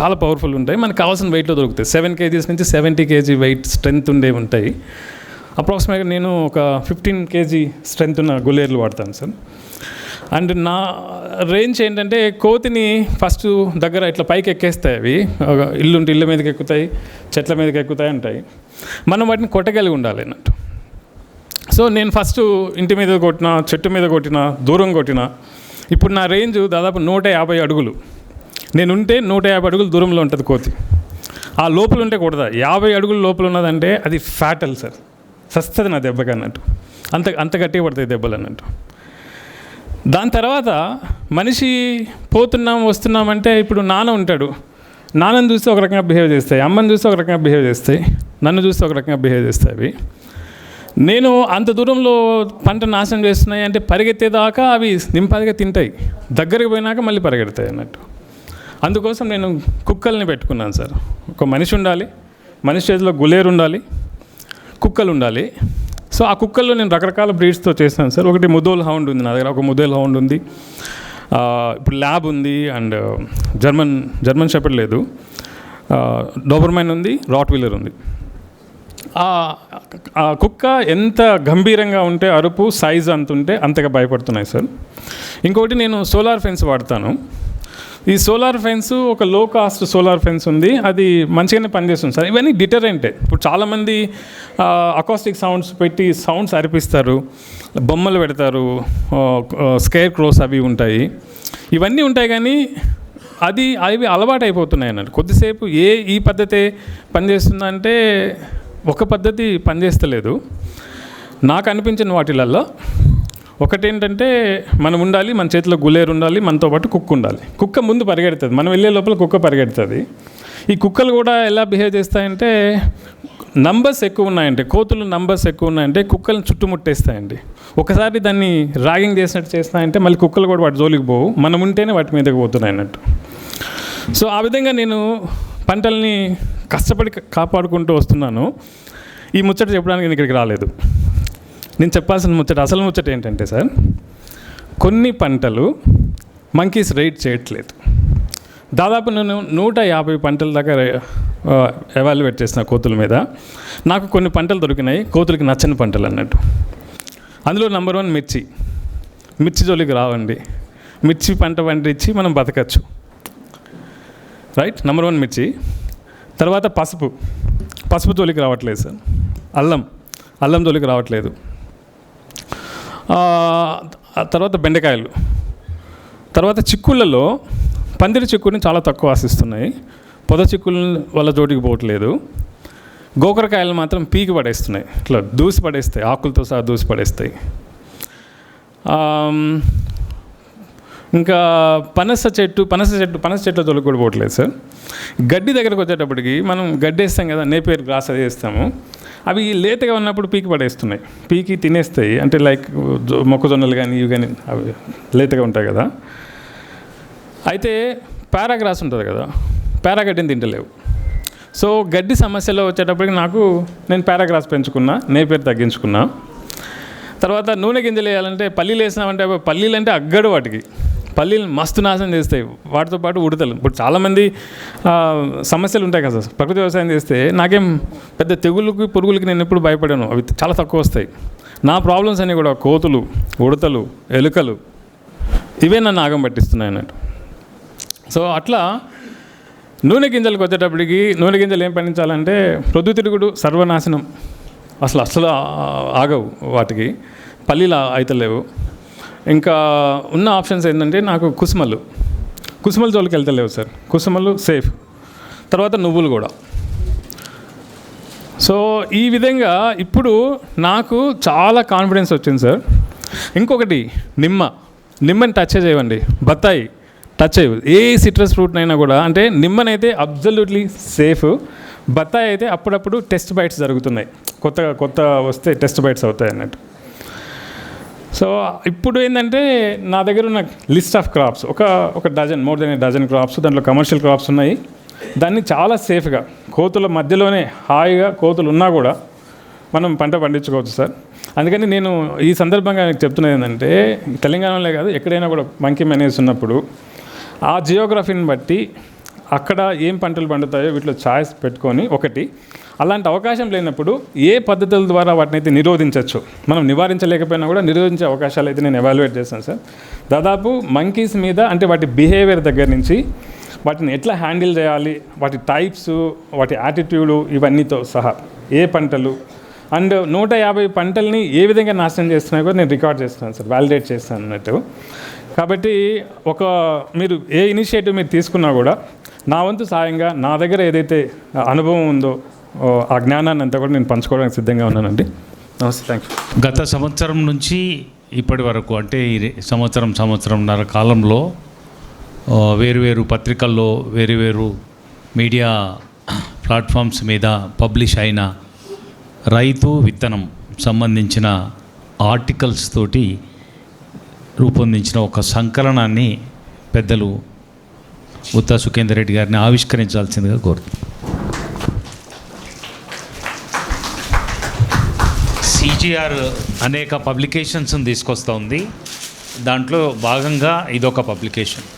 చాలా పవర్ఫుల్ ఉంటాయి, మనకు కావాల్సిన వెయిట్లో దొరుకుతాయి. 7 kgs నుంచి 70 kg వెయిట్ స్ట్రెంత్ ఉండేవి ఉంటాయి. అప్రాక్సిమేట్గా నేను ఒక 15 kg స్ట్రెంత్ ఉన్న గులేర్లు వాడతాను సార్. అండ్ నా రేంజ్ ఏంటంటే కోతిని ఫస్ట్ దగ్గర ఇట్లా పైకి ఎక్కేస్తాయి. అవి ఇల్లుంటే ఇళ్ళ మీదకి ఎక్కుతాయి, చెట్ల మీదకి ఎక్కుతాయి ఉంటాయి. మనం వాటిని కొట్టగలిగి ఉండాలి అన్నట్టు. సో నేను ఫస్ట్ ఇంటి మీద కొట్టిన, చెట్టు మీద కొట్టిన, దూరం కొట్టిన. ఇప్పుడు నా రేంజ్ దాదాపు 150 అడుగులు. నేనుంటే 150 అడుగులు దూరంలో ఉంటుంది కోతి. ఆ లోపల ఉంటే కొడతా. 50 అడుగుల లోపల ఉన్నదంటే అది ఫ్యాటల్ సార్, సస్తుంది నా దెబ్బకి అన్నట్టు. అంత గట్టిగా పడతాయి దెబ్బలు అన్నట్టు. దాని తర్వాత మనిషి పోతున్నాం వస్తున్నామంటే ఇప్పుడు నాన్న ఉంటాడు, నాన్నని చూస్తే ఒక రకంగా బిహేవ్ చేస్తాయి, అమ్మని చూస్తే ఒక రకంగా బిహేవ్ చేస్తాయి, నన్ను చూస్తే ఒక రకంగా బిహేవ్ చేస్తాయి. అవి నేను అంత దూరంలో పంట నాశనం చేస్తున్నాయి అంటే పరిగెత్తేదాకా అవి నింపాదిగా తింటాయి, దగ్గరికి పోయినాక మళ్ళీ పరిగెడతాయి అన్నట్టు. అందుకోసం నేను కుక్కల్ని పెట్టుకున్నాను సార్. ఒక మనిషి ఉండాలి, మనిషి చేతిలో గులేరు ఉండాలి, కుక్కలు ఉండాలి. సో ఆ కుక్కల్లో నేను రకరకాల బ్రీడ్స్తో చేస్తాను సార్. ఒకటి ముదోల్ హౌండ్ ఉంది నా దగ్గర, ఒక ముదోల్ హౌండ్ ఉంది, ఇప్పుడు ల్యాబ్ ఉంది, అండ్ జర్మన్ షెపర్డ్ లేదు, డోబర్మైన్ ఉంది, రాట్ వీలర్ ఉంది. ఆ కుక్క ఎంత గంభీరంగా ఉంటే అరుపు సైజ్ అంత ఉంటే అంతగా భయపడుతున్నాయి సార్. ఇంకొకటి నేను సోలార్ ఫెన్స్ వాడతాను. ఈ సోలార్ ఫెన్స్ ఒక లో కాస్ట్ సోలార్ ఫెన్స్ ఉంది, అది మంచిగానే పనిచేస్తుంది సార్. ఇవన్నీ డిటరెంటే. ఇప్పుడు చాలామంది అకాస్టిక్ సౌండ్స్ పెట్టి సౌండ్స్ అరిపిస్తారు, బొమ్మలు పెడతారు, స్కేర్ క్రోస్ అవి ఉంటాయి, ఇవన్నీ ఉంటాయి. కానీ అవి అలవాటు అయిపోతున్నాయి అన్నట్టు. కొద్దిసేపు ఈ పద్ధతే పనిచేస్తుందంటే ఒక పద్ధతి పనిచేస్తలేదు. నాకు అనిపించిన వాటిలల్లో ఒకటేంటంటే మనం ఉండాలి, మన చేతిలో గులేరు ఉండాలి, మనతో పాటు కుక్క ఉండాలి. కుక్క ముందు పరిగెడుతుంది, మనం వెళ్ళే లోపల కుక్క పరిగెడుతుంది. ఈ కుక్కలు కూడా ఎలా బిహేవ్ చేస్తాయంటే, నంబర్స్ ఎక్కువ ఉన్నాయంటే, కోతులు నంబర్స్ ఎక్కువ ఉన్నాయంటే కుక్కలను చుట్టుముట్టేస్తాయండి. ఒకసారి దాన్ని ర్యాగింగ్ చేసినట్టు చేస్తాయంటే మళ్ళీ కుక్కలు కూడా వాటి జోలికి పోవు, మనం ఉంటేనే వాటి మీదకి పోతున్నాయి అన్నట్టు. సో ఆ విధంగా నేను పంటల్ని కష్టపడి కాపాడుకుంటూ వస్తున్నాను. ఈ ముచ్చట చెప్పడానికి నేను ఇక్కడికి రాలేదు. నేను చెప్పాల్సిన ముచ్చట, అసలు ముచ్చట ఏంటంటే సార్, కొన్ని పంటలు మంకీస్ రైడ్ చేయట్లేదు. దాదాపు నేను 150 పంటల దాకా ఎవాల్యుయేట్ చేసిన కోతుల మీద. నాకు కొన్ని పంటలు దొరికినాయి, కోతులకి నచ్చని పంటలు అన్నట్టు. అందులో నెంబర్ 1 మిర్చి జోలికి రావండి. మిర్చి పంట పండించి మనం బతకచ్చు, రైట్. నెంబర్ 1 మిర్చి. తర్వాత పసుపు జోలికి రావట్లేదు సార్. అల్లం జోలికి రావట్లేదు. తర్వాత బెండకాయలు. తర్వాత చిక్కుళ్ళలో పందిరి చిక్కుని చాలా తక్కువ ఆశిస్తున్నాయి, పొద చిక్కుల వల్ల జోటికి పోవట్లేదు. గోకరకాయలు మాత్రం పీకి పడేస్తున్నాయి, ఇట్లా దూసి పడేస్తాయి, ఆకులతో సహా దూసి పడేస్తాయి. ఇంకా పనస చెట్ల జోలికి కూడా పోవట్లేదు సార్. గడ్డి దగ్గరకు వచ్చేటప్పటికి మనం గడ్డి వేస్తాం కదా, నేపేర్ గ్రాస్ అది వేస్తాము, అవి లేతగా ఉన్నప్పుడు పీకి పడేస్తున్నాయి, పీకి తినేస్తాయి. అంటే లైక్ మొక్కజొన్నలు కానీ ఇవి కానీ అవి లేతగా ఉంటాయి కదా. అయితే పారాగ్రాస్ ఉంటుంది కదా, పారాగడ్డిని తింటలేవు. సో గడ్డి సమస్యలో వచ్చేటప్పటికి నేను పారాగ్రాస్ పెంచుకున్నా, నేపేర్ తగ్గించుకున్నా. తర్వాత నూనె గింజలు వేయాలంటే పల్లీలు వేసినామంటే పల్లీలు అంటే అగ్గడు, వాటికి పల్లీలు మస్తు నాశనం చేస్తాయి, వాటితో పాటు ఉడతలు. ఇప్పుడు చాలామంది సమస్యలు ఉంటాయి కదా సార్ ప్రకృతి వ్యవసాయం చేస్తే. నాకేం పెద్ద తెగుళ్ళకి పురుగులకి నేను ఎప్పుడు భయపడాను, అవి చాలా తక్కువ వస్తాయి. నా ప్రాబ్లమ్స్ అన్నీ కూడా కోతులు, ఉడతలు, ఎలుకలు, ఇవే నన్ను ఆగం పట్టిస్తున్నాయి అన్నట్టు. సో అట్లా నూనె గింజలకు వచ్చేటప్పటికి నూనె గింజలు ఏం పండించాలంటే ప్రొద్దుతిరుగుడు సర్వనాశనం, అసలు ఆగవు వాటికి, పల్లీలు అయితలేవు. ఇంకా ఉన్న ఆప్షన్స్ ఏంటంటే నాకు కుసుమల జోలికి వెళ్తలేవు సార్. కుసుమలు సేఫ్. తర్వాత నువ్వులు కూడా సో ఈ విధంగా ఇప్పుడు నాకు చాలా కాన్ఫిడెన్స్ వచ్చింది సార్. ఇంకొకటి నిమ్మని టచ్ చేయవండి, బత్తాయి టచ్ చేయవు. ఏ సిట్రస్ ఫ్రూట్నైనా కూడా, అంటే నిమ్మనైతే అబ్జల్యూట్లీ సేఫ్, బత్తాయి అయితే అప్పుడప్పుడు టెస్ట్ బైట్స్ జరుగుతున్నాయి, కొత్త వస్తే టెస్ట్ బైట్స్ అవుతాయి అన్నట్టు. సో ఇప్పుడు ఏంటంటే నా దగ్గర ఉన్న లిస్ట్ ఆఫ్ క్రాప్స్ ఒక dozen, more than dozen crops, దాంట్లో కమర్షియల్ క్రాప్స్ ఉన్నాయి. దాన్ని చాలా సేఫ్గా కోతుల మధ్యలోనే హాయిగా కోతులు ఉన్నా కూడా మనం పంట పండించుకోవచ్చు సార్. అందుకని నేను ఈ సందర్భంగా నాకు చెప్తున్నది ఏంటంటే, తెలంగాణలో కాదు ఎక్కడైనా కూడా మంకీ మేనేజ్ ఉన్నప్పుడు ఆ జియోగ్రఫీని బట్టి అక్కడ ఏం పంటలు పండుతాయో వీటిలో ఛాయిస్ పెట్టుకొని, ఒకటి అలాంటి అవకాశం లేనప్పుడు ఏ పద్ధతుల ద్వారా వాటిని అయితే నిరోధించవచ్చు, మనం నివారించలేకపోయినా కూడా నిరోధించే అవకాశాలు అయితే నేను ఎవాల్యుయేట్ చేస్తాను సార్. దాదాపు మంకీస్ మీద, అంటే వాటి బిహేవియర్ దగ్గర నుంచి వాటిని ఎట్లా హ్యాండిల్ చేయాలి, వాటి టైప్స్, వాటి యాటిట్యూడు, ఇవన్నీతో సహా ఏ పంటలు అండ్ 150 పంటల్ని ఏ విధంగా నాశనం చేస్తున్నాయో కూడా నేను రికార్డ్ చేస్తున్నాను సార్, వ్యాలిడేట్ చేస్తాను అన్నట్టు. కాబట్టి మీరు ఏ ఇనిషియేటివ్ మీరు తీసుకున్నా కూడా నా వంతు సాయంగా నా దగ్గర ఏదైతే అనుభవం ఉందో ఆ జ్ఞానాన్ని అంతా కూడా నేను పంచుకోవడానికి సిద్ధంగా ఉన్నానండి. నమస్తే, థ్యాంక్ యూ. గత సంవత్సరం నుంచి ఇప్పటి వరకు, అంటే ఈ సంవత్సరంన్నర కాలంలో వేరువేరు పత్రికల్లో, వేరువేరు మీడియా ప్లాట్ఫామ్స్ మీద పబ్లిష్ అయిన రైతు విత్తనం సంబంధించిన ఆర్టికల్స్ తోటి రూపొందించిన ఒక సంకలనాన్ని పెద్దలు గుత్తా సుఖేందర్ రెడ్డి గారిని ఆవిష్కరించాల్సిందిగా కోరుతున్నాను. సిజిఆర్ అనేక పబ్లికేషన్స్ని తీసుకొస్తుంది, దాంట్లో భాగంగా ఇదొక పబ్లికేషన్.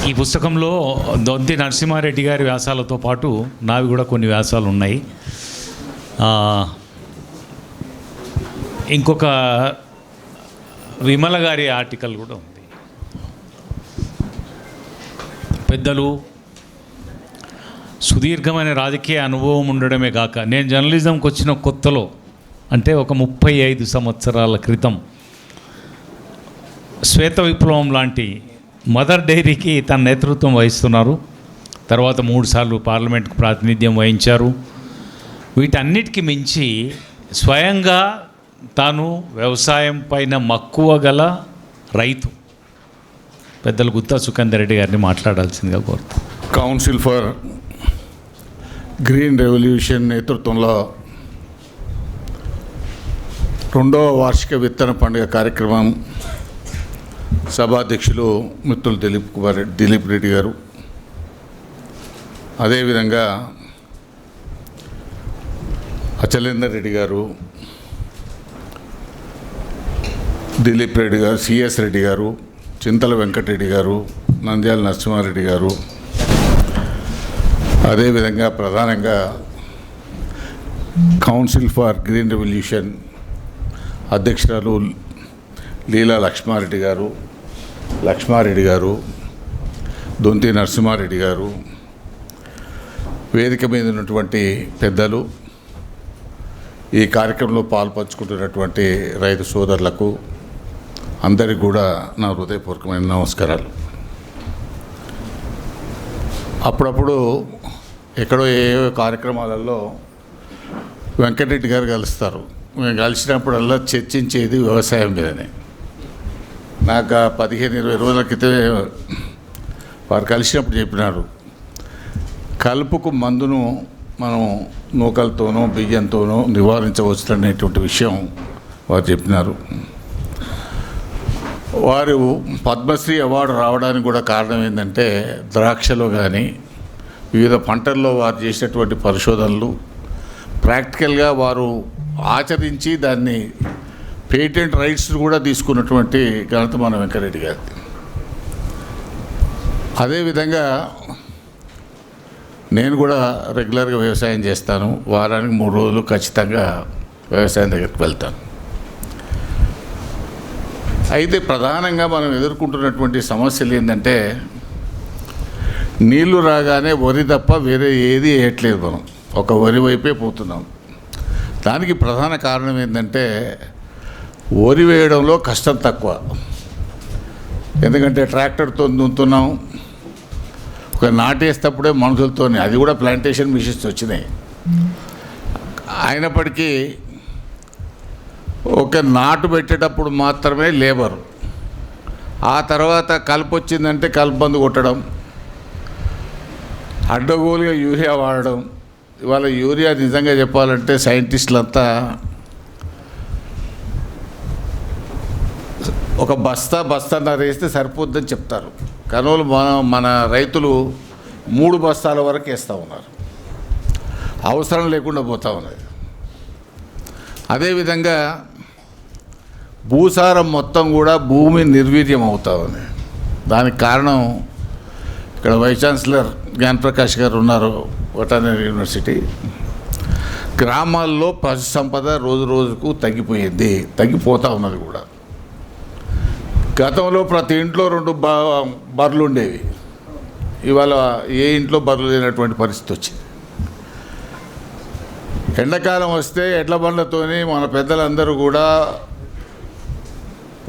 ఈ పుస్తకంలో దొంతి నరసింహారెడ్డి గారి వ్యాసాలతో పాటు నావి కూడా కొన్ని వ్యాసాలు ఉన్నాయి. ఇంకొక విమల గారి ఆర్టికల్ కూడా ఉంది. పెద్దలు సుదీర్ఘమైన రాజకీయ అనుభవం ఉండడమే కాక, నేను జర్నలిజంకి వచ్చిన కొత్తలో, అంటే ఒక 35 సంవత్సరాల క్రితం, శ్వేత విప్లవం లాంటి మదర్ డైరీకి తన నేతృత్వం వహిస్తున్నారు. తర్వాత 3 సార్లు పార్లమెంట్కు ప్రాతినిధ్యం వహించారు. వీటన్నిటికీ మించి స్వయంగా తాను వ్యవసాయం పైన మక్కువ గల రైతు పెద్దలు గుత్తా సుఖేందర్ రెడ్డి గారిని మాట్లాడాల్సిందిగా కోరుతాను. కౌన్సిల్ ఫర్ గ్రీన్ రెవల్యూషన్ నేతృత్వంలో 2వ వార్షిక విత్తన పండుగ కార్యక్రమం సభాధ్యక్షులు మిత్రులు దిలీప్ రెడ్డి గారు, అదేవిధంగా అచలేందర్ రెడ్డి గారు, దిలీప్ రెడ్డి గారు, సిఎస్ రెడ్డి గారు, చింతల వెంకటరెడ్డి గారు, నంద్యాల నరసింహారెడ్డి గారు, అదేవిధంగా ప్రధానంగా కౌన్సిల్ ఫర్ గ్రీన్ రెవల్యూషన్ అధ్యక్షురాలు లీలా లక్ష్మారెడ్డి గారు, దొంతి నరసింహారెడ్డి గారు, వేదిక మీద ఉన్నటువంటి పెద్దలు, ఈ కార్యక్రమంలో పాల్పంచుకుంటున్నటువంటి రైతు సోదరులకు అందరికీ కూడా నా హృదయపూర్వకమైన నమస్కారాలు. అప్పుడప్పుడు ఎక్కడో ఏ కార్యక్రమాలలో వెంకటరెడ్డి గారు కలుస్తారు. మేము కలిసినప్పుడల్లా చర్చించేది వ్యవసాయం మీదనే. నాకు 15-20 రోజుల క్రితమే వారు కలిసినప్పుడు చెప్పినారు, కలుపుకు మందును మనం నూకలతోనో బియ్యంతోనో నివారించవచ్చు అనేటువంటి విషయం వారు చెప్పినారు. వారు పద్మశ్రీ అవార్డు రావడానికి కూడా కారణం ఏంటంటే, ద్రాక్షలో కానీ వివిధ పంటల్లో వారు చేసినటువంటి పరిశోధనలు ప్రాక్టికల్గా వారు ఆచరించి దాన్ని పేటెంట్ రైట్స్ కూడా తీసుకున్నటువంటి ఘనత మన వెంకరెడ్డి గారిది. అదేవిధంగా నేను కూడా రెగ్యులర్గా వ్యవసాయం చేస్తాను. వారానికి 3 రోజులు ఖచ్చితంగా వ్యవసాయం దగ్గరికి వెళ్తాను. అయితే ప్రధానంగా మనం ఎదుర్కొంటున్నటువంటి సమస్యలు ఏంటంటే, నీళ్లు రాగానే వరి తప్ప వేరే ఏది వేయట్లేదు. మనం ఒక వరి వైపే పోతున్నాం. దానికి ప్రధాన కారణం ఏంటంటే, వరి వేయడంలో కష్టం తక్కువ. ఎందుకంటే ట్రాక్టర్తో దున్నుతున్నాం, ఒక నాటేసేటప్పుడే మనుషులతో, అది కూడా ప్లాంటేషన్ మిషన్స్ వచ్చినాయి. అయినప్పటికీ ఒక నాటు పెట్టేటప్పుడు మాత్రమే లేబర్, ఆ తర్వాత కలుపు వచ్చిందంటే కలుపు మందు కొట్టడం, అడ్డగోలుగా యూరియా వాడడం. ఇవాళ యూరియా నిజంగా చెప్పాలంటే సైంటిస్టులంతా ఒక బస్తాన్నర వేస్తే సరిపోద్దని చెప్తారు. కనులు మన రైతులు 3 బస్తాల వరకు వేస్తూ ఉన్నారు, అవసరం లేకుండా పోతూ ఉన్నది. అదేవిధంగా భూసారం మొత్తం కూడా భూమి నిర్వీర్యం అవుతూ ఉంది. దానికి కారణం ఇక్కడ వైస్ ఛాన్సలర్ జ్ఞానప్రకాష్ గారు ఉన్నారు, వెటర్నరీ యూనివర్సిటీ. గ్రామాల్లో పశు సంపద రోజు రోజుకు తగ్గిపోతూ ఉన్నది కూడా. గతంలో ప్రతి ఇంట్లో 2 బర్రెలు ఉండేవి. ఇవాళ ఏ ఇంట్లో బర్రెలు లేనటువంటి పరిస్థితి వచ్చింది. ఎండాకాలం వస్తే ఎడ్ల బండ్లతోని మన పెద్దలందరూ కూడా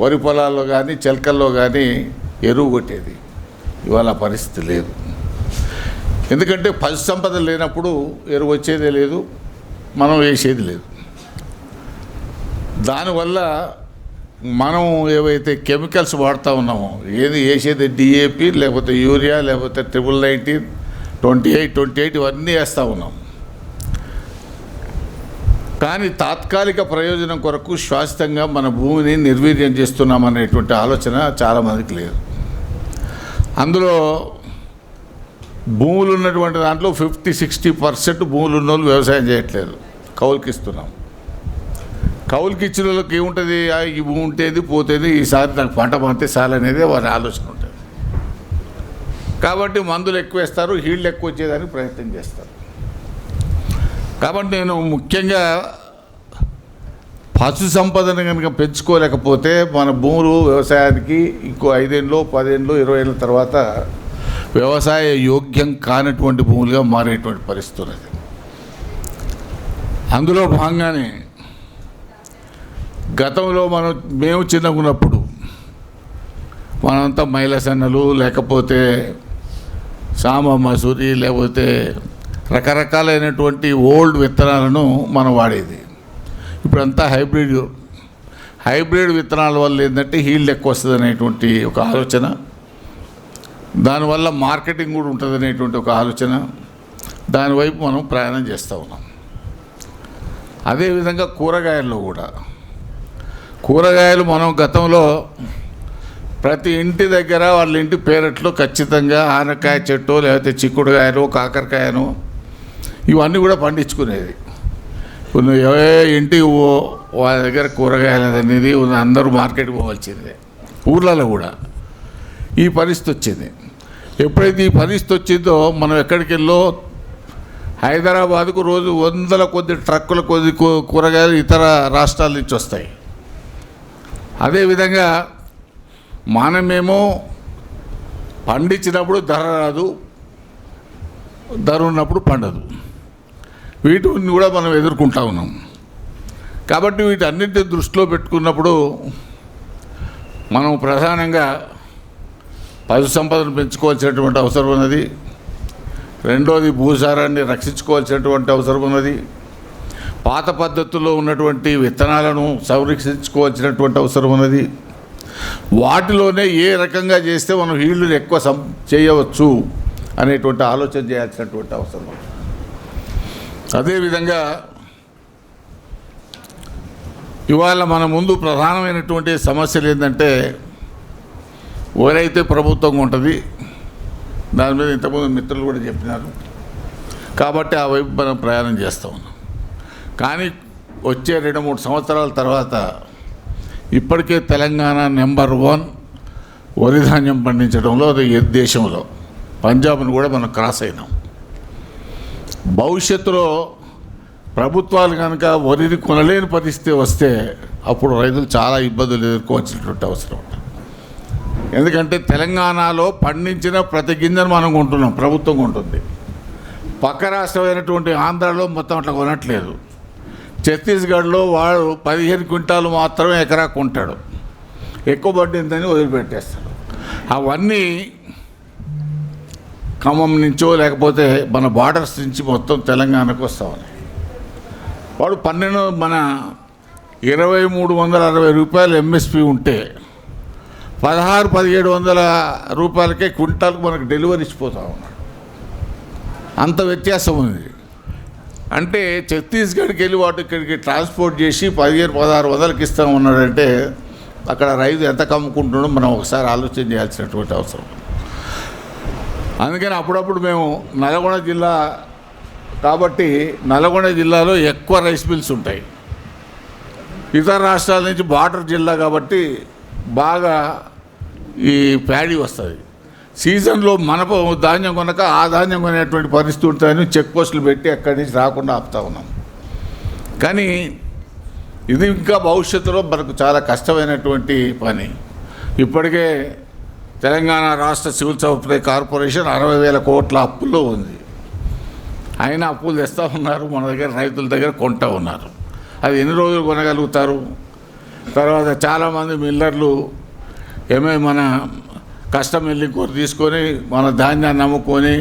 వరి పొలాల్లో కానీ చెలకల్లో కానీ ఎరువు కొట్టేది. ఇవాళ పరిస్థితి లేదు. ఎందుకంటే పశు సంపద లేనప్పుడు ఎరువు వచ్చేదే లేదు, మనం వేసేది లేదు. దానివల్ల మనం ఏవైతే కెమికల్స్ వాడుతూ ఉన్నామో, ఏది వేసేది డిఏపి లేకపోతే యూరియా లేకపోతే 19, 28 ఇవన్నీ వేస్తూ ఉన్నాం. కానీ తాత్కాలిక ప్రయోజనం కొరకు శాశ్వతంగా మన భూమిని నిర్వీర్యం చేస్తున్నామనేటువంటి ఆలోచన చాలామందికి లేదు. అందులో భూములు ఉన్నటువంటి దాంట్లో 50-60% భూములు ఉన్న వాళ్ళు వ్యవసాయం చేయట్లేదు, కౌలుకి ఇస్తున్నాం. కౌలుకి ఇచ్చిన వాళ్ళకి ఏముంటుంది, ఈ భూమి ఉంటేది పోతేది, ఈసారి నాకు పంట పంటే చాలనేదే వారి ఆలోచన ఉంటుంది. కాబట్టి మందులు ఎక్కువ వేస్తారు, హీల్డ్ ఎక్కువ వచ్చేదానికి ప్రయత్నం చేస్తారు. కాబట్టి నేను ముఖ్యంగా పశు సంపదను కనుక పెంచుకోలేకపోతే మన భూములు వ్యవసాయానికి ఇంకో 5 ఏళ్ళు 10 ఏళ్ళు 20 ఏళ్ళ తర్వాత వ్యవసాయ యోగ్యం కానటువంటి భూములుగా మారేటువంటి పరిస్థితి ఉన్నది. అందులో భాగంగానే గతంలో మేము చిన్నగా ఉన్నప్పుడు మనంతా మైలసన్నలు లేకపోతే సామ మసూరి లేకపోతే రకరకాలైనటువంటి ఓల్డ్ విత్తనాలను మనం వాడేది. ఇప్పుడంతా హైబ్రిడ్ విత్తనాల వల్ల ఏంటంటే హీల్డ్ ఎక్కువ వస్తుంది అనేటువంటి ఒక ఆలోచన, దానివల్ల మార్కెటింగ్ కూడా ఉంటుంది అనేటువంటి ఒక ఆలోచన, దానివైపు మనం ప్రయాణం చేస్తూ ఉన్నాం. అదేవిధంగా కూరగాయల్లో కూడా, కూరగాయలు మనం గతంలో ప్రతి ఇంటి దగ్గర వాళ్ళ ఇంటి పేరట్లో ఖచ్చితంగా ఆనకాయ చెట్టు లేకపోతే చిక్కుడుకాయలు కాకరకాయను ఇవన్నీ కూడా పండించుకునేది. ఇప్పుడు ఏ ఇంటికి వాళ్ళ దగ్గర కూరగాయలు అనేది అందరూ మార్కెట్కి పోవాల్సిందే. ఊర్లలో కూడా ఈ పరిస్థితి వచ్చింది. ఎప్పుడైతే ఈ పరిస్థితి వచ్చిందో మనం ఎక్కడికి వెళ్ళో హైదరాబాద్కు రోజు 100 కొద్ది ట్రక్కుల కొద్ది కూరగాయలు ఇతర రాష్ట్రాల నుంచి వస్తాయి. అదేవిధంగా మనమేమో పండించినప్పుడు ధర రాదు, ధర ఉన్నప్పుడు పండదు. వీటిని కూడా మనం ఎదుర్కొంటా ఉన్నాం. కాబట్టి వీటన్నింటిని దృష్టిలో పెట్టుకున్నప్పుడు మనం ప్రధానంగా పశు సంపదను పెంచుకోవాల్సినటువంటి అవసరం ఉన్నది. రెండోది భూసారాన్ని రక్షించుకోవాల్సినటువంటి అవసరం ఉన్నది. పాత పద్ధతుల్లో ఉన్నటువంటి విత్తనాలను సంరక్షించుకోవాల్సినటువంటి అవసరం ఉన్నది. వాటిలోనే ఏ రకంగా చేస్తే మనం హీల్డ్ని ఎక్కువ చేయవచ్చు అనేటువంటి ఆలోచన చేయాల్సినటువంటి అవసరం. అదేవిధంగా ఇవాళ మన ముందు ప్రధానమైనటువంటి సమస్యలు ఏంటంటే, ఎవరైతే ప్రభుత్వం ఉంటుంది దాని మీద ఇంతకుముందు మిత్రులు కూడా చెప్పినారు, కాబట్టి ఆ వైపు మనం ప్రయాణం చేస్తూ ఉన్నాం. కానీ వచ్చే 2-3 సంవత్సరాల తర్వాత ఇప్పటికే తెలంగాణ నెంబర్ 1 వరి ధాన్యం పండించడంలో అది దేశంలో. పంజాబ్ను కూడా మనం క్రాస్ అయినాం. భవిష్యత్తులో ప్రభుత్వాలు కనుక వరిని కొనలేని పరిస్థితి వస్తే అప్పుడు రైతులు చాలా ఇబ్బందులు ఎదుర్కోవాల్సినటువంటి అవసరం ఉంటుంది. ఎందుకంటే తెలంగాణలో పండించిన ప్రతి గింజను మనం కొంటున్నాం, ప్రభుత్వం కొంటుంది. పక్క రాష్ట్రమైనటువంటి ఆంధ్రాలో మొత్తం అట్లా కొనట్లేదు. ఛత్తీస్గఢ్లో వాడు 15 క్వింటాలు మాత్రమే ఎకరా కొంటాడు, ఎక్కువ పడిందని వదిలిపెట్టేస్తాడు. అవన్నీ ఖమ్మం నుంచో లేకపోతే మన బార్డర్స్ నుంచి మొత్తం తెలంగాణకు వస్తామని వాడు 2360 రూపాయలు ఎంఎస్పి ఉంటే 1600-1700 రూపాయలకే క్వింటాల్కి మనకు డెలివరీ ఇచ్చిపోతా ఉన్నాడు. అంత వ్యత్యాసం ఉంది. అంటే ఛత్తీస్గఢ్కి వెళ్ళి వాటి ఇక్కడికి ట్రాన్స్పోర్ట్ చేసి 1500-1600కి ఇస్తా ఉన్నాడంటే అక్కడ రైతు ఎంత కమ్ముకుంటున్నాడో మనం ఒకసారి ఆలోచన చేయాల్సినటువంటి అవసరం. అందుకని అప్పుడప్పుడు మేము నల్గొండ జిల్లా కాబట్టి నల్గొండ జిల్లాలో ఎక్కువ రైస్ మిల్స్ ఉంటాయి. ఇతర రాష్ట్రాల నుంచి బార్డర్ జిల్లా కాబట్టి బాగా ఈ ప్యాడీ వస్తుంది. సీజన్లో మన ధాన్యం కొనక ఆ ధాన్యం కొనేటువంటి పరిస్థితి ఉంటుందని చెక్ పోస్టులు పెట్టి అక్కడి నుంచి రాకుండా ఆపుతా ఉన్నాం. కానీ ఇది ఇంకా భవిష్యత్తులో మనకు చాలా కష్టమైనటువంటి పని. ఇప్పటికే తెలంగాణ రాష్ట్ర సివిల్ సప్లై కార్పొరేషన్ 60,000 కోట్ల అప్పుల్లో ఉంది. అయినా అప్పులు తెస్తూ ఉన్నారు, మన దగ్గర రైతుల దగ్గర కొంటూ ఉన్నారు. అది ఎన్ని రోజులు కొనగలుగుతారు? తర్వాత చాలామంది మిల్లర్లు మన కష్టం మిల్లింగ్ కోరు తీసుకొని మన ధాన్యాన్ని నమ్ముకొని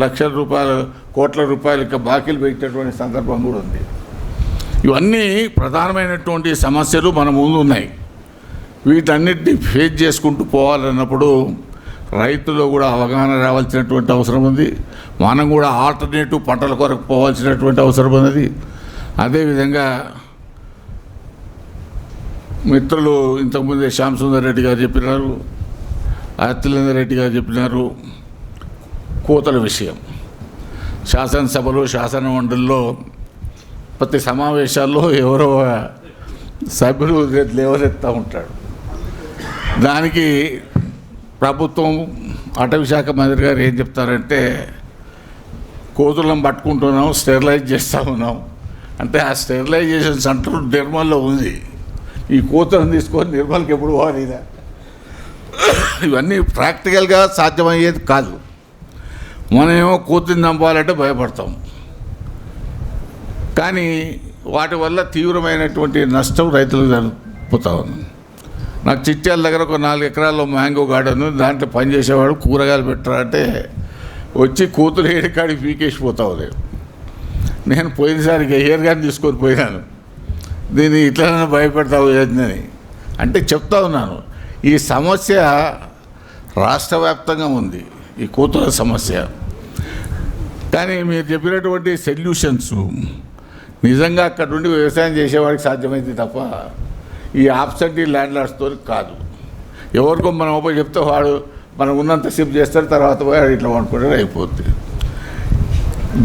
లక్షల రూపాయలు, కోట్ల రూపాయలు ఇంకా బాకీలు పెట్టేటువంటి సందర్భం కూడా ఉంది. ఇవన్నీ ప్రధానమైనటువంటి సమస్యలు మన ముందు ఉన్నాయి. వీటన్నిటిని ఫేస్ చేసుకుంటూ పోవాలన్నప్పుడు రైతుల్లో కూడా అవగాహన రావాల్సినటువంటి అవసరం ఉంది. మనం కూడా ఆల్టర్నేటివ్ పంటల కొరకు పోవాల్సినటువంటి అవసరం ఉన్నది. అదేవిధంగా మిత్రులు ఇంతకుముందే శ్యామ్ సుందర్ రెడ్డి గారు చెప్పినారు, అత్తిలేందర్ రెడ్డి గారు చెప్పినారు కోతల విషయం. శాసనసభలో శాసన మండలిలో ప్రతి సమావేశాల్లో ఎవరో సభ్యులు లేవనెత్తా ఉంటాడు. దానికి ప్రభుత్వం అటవీ శాఖ మంత్రి గారు ఏం చెప్తారంటే కోతులను పట్టుకుంటున్నాం, స్టెరిలైజ్ చేస్తూ ఉన్నాం. అంటే ఆ స్టెరిలైజేషన్ సెంటర్ నిర్మల్లో ఉంది. ఈ కోతులను తీసుకొని నిర్మల్కి ఎప్పుడు పోవాలి? ఇవన్నీ ప్రాక్టికల్గా సాధ్యమయ్యేది కాదు. మనమేమో కోతిని చంపాలంటే భయపడతాం, కానీ వాటి వల్ల తీవ్రమైనటువంటి నష్టం రైతులకు జరుగుతూ ఉంది. నాకు చిట్యాల దగ్గర ఒక 4 ఎకరాల్లో మ్యాంగో గార్డెన్, దాంట్లో పనిచేసేవాడు కూరగాయలు పెట్టారంటే వచ్చి కూతురు ఏడికాడికి పీకేసిపోతా ఉంది. నేను పోయినసారి హెయిర్గాని తీసుకొని పోయినాను, దీన్ని ఇట్లనే భయపెడతావు ఏంటని అంటే చెప్తా ఉన్నాను. ఈ సమస్య రాష్ట్ర వ్యాప్తంగా ఉంది, ఈ కోతుల సమస్య. కానీ మీరు చెప్పినటువంటి సొల్యూషన్స్ నిజంగా అక్కడ నుండి వ్యవసాయం చేసేవాడికి సాధ్యమైంది తప్ప ఈ ఆబ్సెంటీ ల్యాండ్ లార్డ్స్తో కాదు. ఎవరికో మనం పోయి చెప్తే వాడు మనం ఉన్నంతసేపు చేస్తారు, తర్వాత పోయి ఇట్లా వండుకుంటే అయిపోతుంది.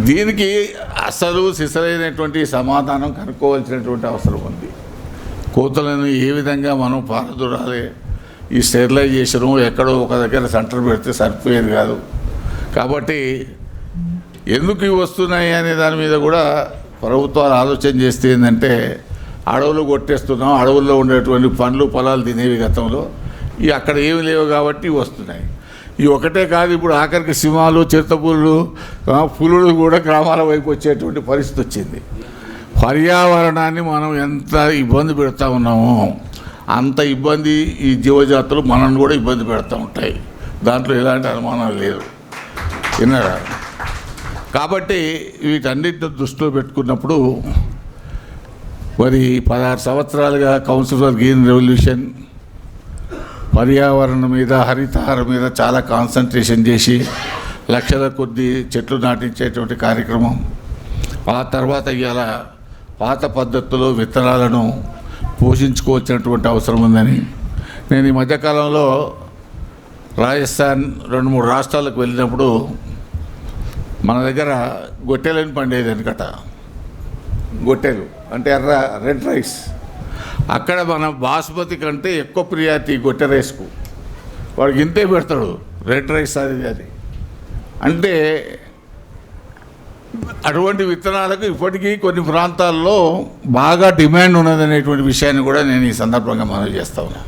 దీనికి అసలు సిసలైనటువంటి సమాధానం కనుక్కోవాల్సినటువంటి అవసరం ఉంది. కోతులను ఏ విధంగా మనం పారదూరాలి? ఈ స్టెరిలైజేషను ఎక్కడో ఒక దగ్గర సెంటర్ పెడితే సరిపోయేది కాదు. కాబట్టి ఎందుకు ఇవి వస్తున్నాయి అనే దాని మీద కూడా ప్రభుత్వాలు ఆలోచన చేస్తే ఏంటంటే అడవులు కొట్టేస్తున్నాం, అడవుల్లో ఉండేటువంటి పండ్లు పొలాలు తినేవి గతంలో, ఇవి అక్కడ ఏమి లేవు కాబట్టి వస్తున్నాయి. ఇవి ఒకటే కాదు, ఇప్పుడు ఆఖరికి సింహాలు, చిరుతపులు, పులులు కూడా గ్రామాల వైపు వచ్చేటువంటి పరిస్థితి వచ్చింది. పర్యావరణాన్ని మనం ఎంత ఇబ్బంది పెడతా ఉన్నామో అంత ఇబ్బంది ఈ జీవజాతులు మనల్ని కూడా ఇబ్బంది పెడతా ఉంటాయి. దాంట్లో ఎలాంటి అనుమానం లేదు, విన్నారా? కాబట్టి వీటన్నిటిని దృష్టిలో పెట్టుకున్నప్పుడు మరి 16 సంవత్సరాలుగా కౌన్సిల్ ఫర్ గ్రీన్ రెవల్యూషన్ పర్యావరణం మీద, హరితహారం మీద చాలా కాన్సన్ట్రేషన్ చేసి లక్షల కొద్ది చెట్లు నాటించేటువంటి కార్యక్రమం. ఆ తర్వాత ఇవాళ పాత పద్ధతిలో విత్తనాలను పోషించుకోవాల్సినటువంటి అవసరం ఉందని నేను ఈ మధ్యకాలంలో రాజస్థాన్ 2-3 రాష్ట్రాలకు వెళ్ళినప్పుడు మన దగ్గర గొట్టెలని పండేది వెనకట. గొట్టెలు అంటే రెడ్ రైస్. అక్కడ మన బాస్మతి కంటే ఎక్కువ ప్రియారిటీ గొట్టె రైస్కు. వాడికి ఇంతే పెడతాడు రెడ్ రైస్ అది. అంటే అటువంటి విత్తనాలకు ఇప్పటికీ కొన్ని ప్రాంతాల్లో బాగా డిమాండ్ ఉన్నదనేటువంటి విషయాన్ని కూడా నేను ఈ సందర్భంగా మనవి చేస్తా ఉన్నా.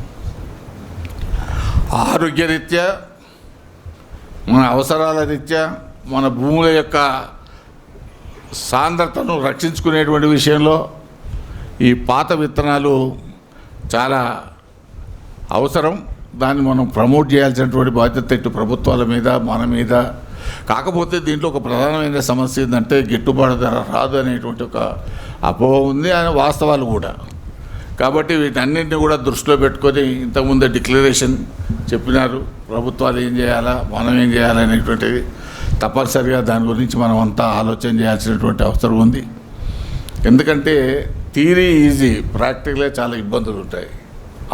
ఆరోగ్యరీత్యా, మన అవసరాల రీత్యా, మన భూముల యొక్క సాంద్రతను రక్షించుకునేటువంటి విషయంలో ఈ పాత విత్తనాలు చాలా అవసరం. దాన్ని మనం ప్రమోట్ చేయాల్సినటువంటి బాధ్యత ఇటు ప్రభుత్వాల మీద, మన మీద. కాకపోతే దీంట్లో ఒక ప్రధానమైన సమస్య ఏంటంటే గిట్టుబాటు ధర రాదు అనేటువంటి ఒక అపోహ ఉంది, అనే వాస్తవాలు కూడా. కాబట్టి వీటన్నింటినీ కూడా దృష్టిలో పెట్టుకొని ఇంతకుముందే డిక్లరేషన్ చెప్పినారు, ప్రభుత్వాలు ఏం చేయాలా, మనం ఏం చేయాలనేటువంటిది తప్పనిసరిగా దాని గురించి మనం అంతా ఆలోచన చేయాల్సినటువంటి అవసరం ఉంది. ఎందుకంటే థియరీ ఈజీ, ప్రాక్టికల్గా చాలా ఇబ్బందులు ఉంటాయి.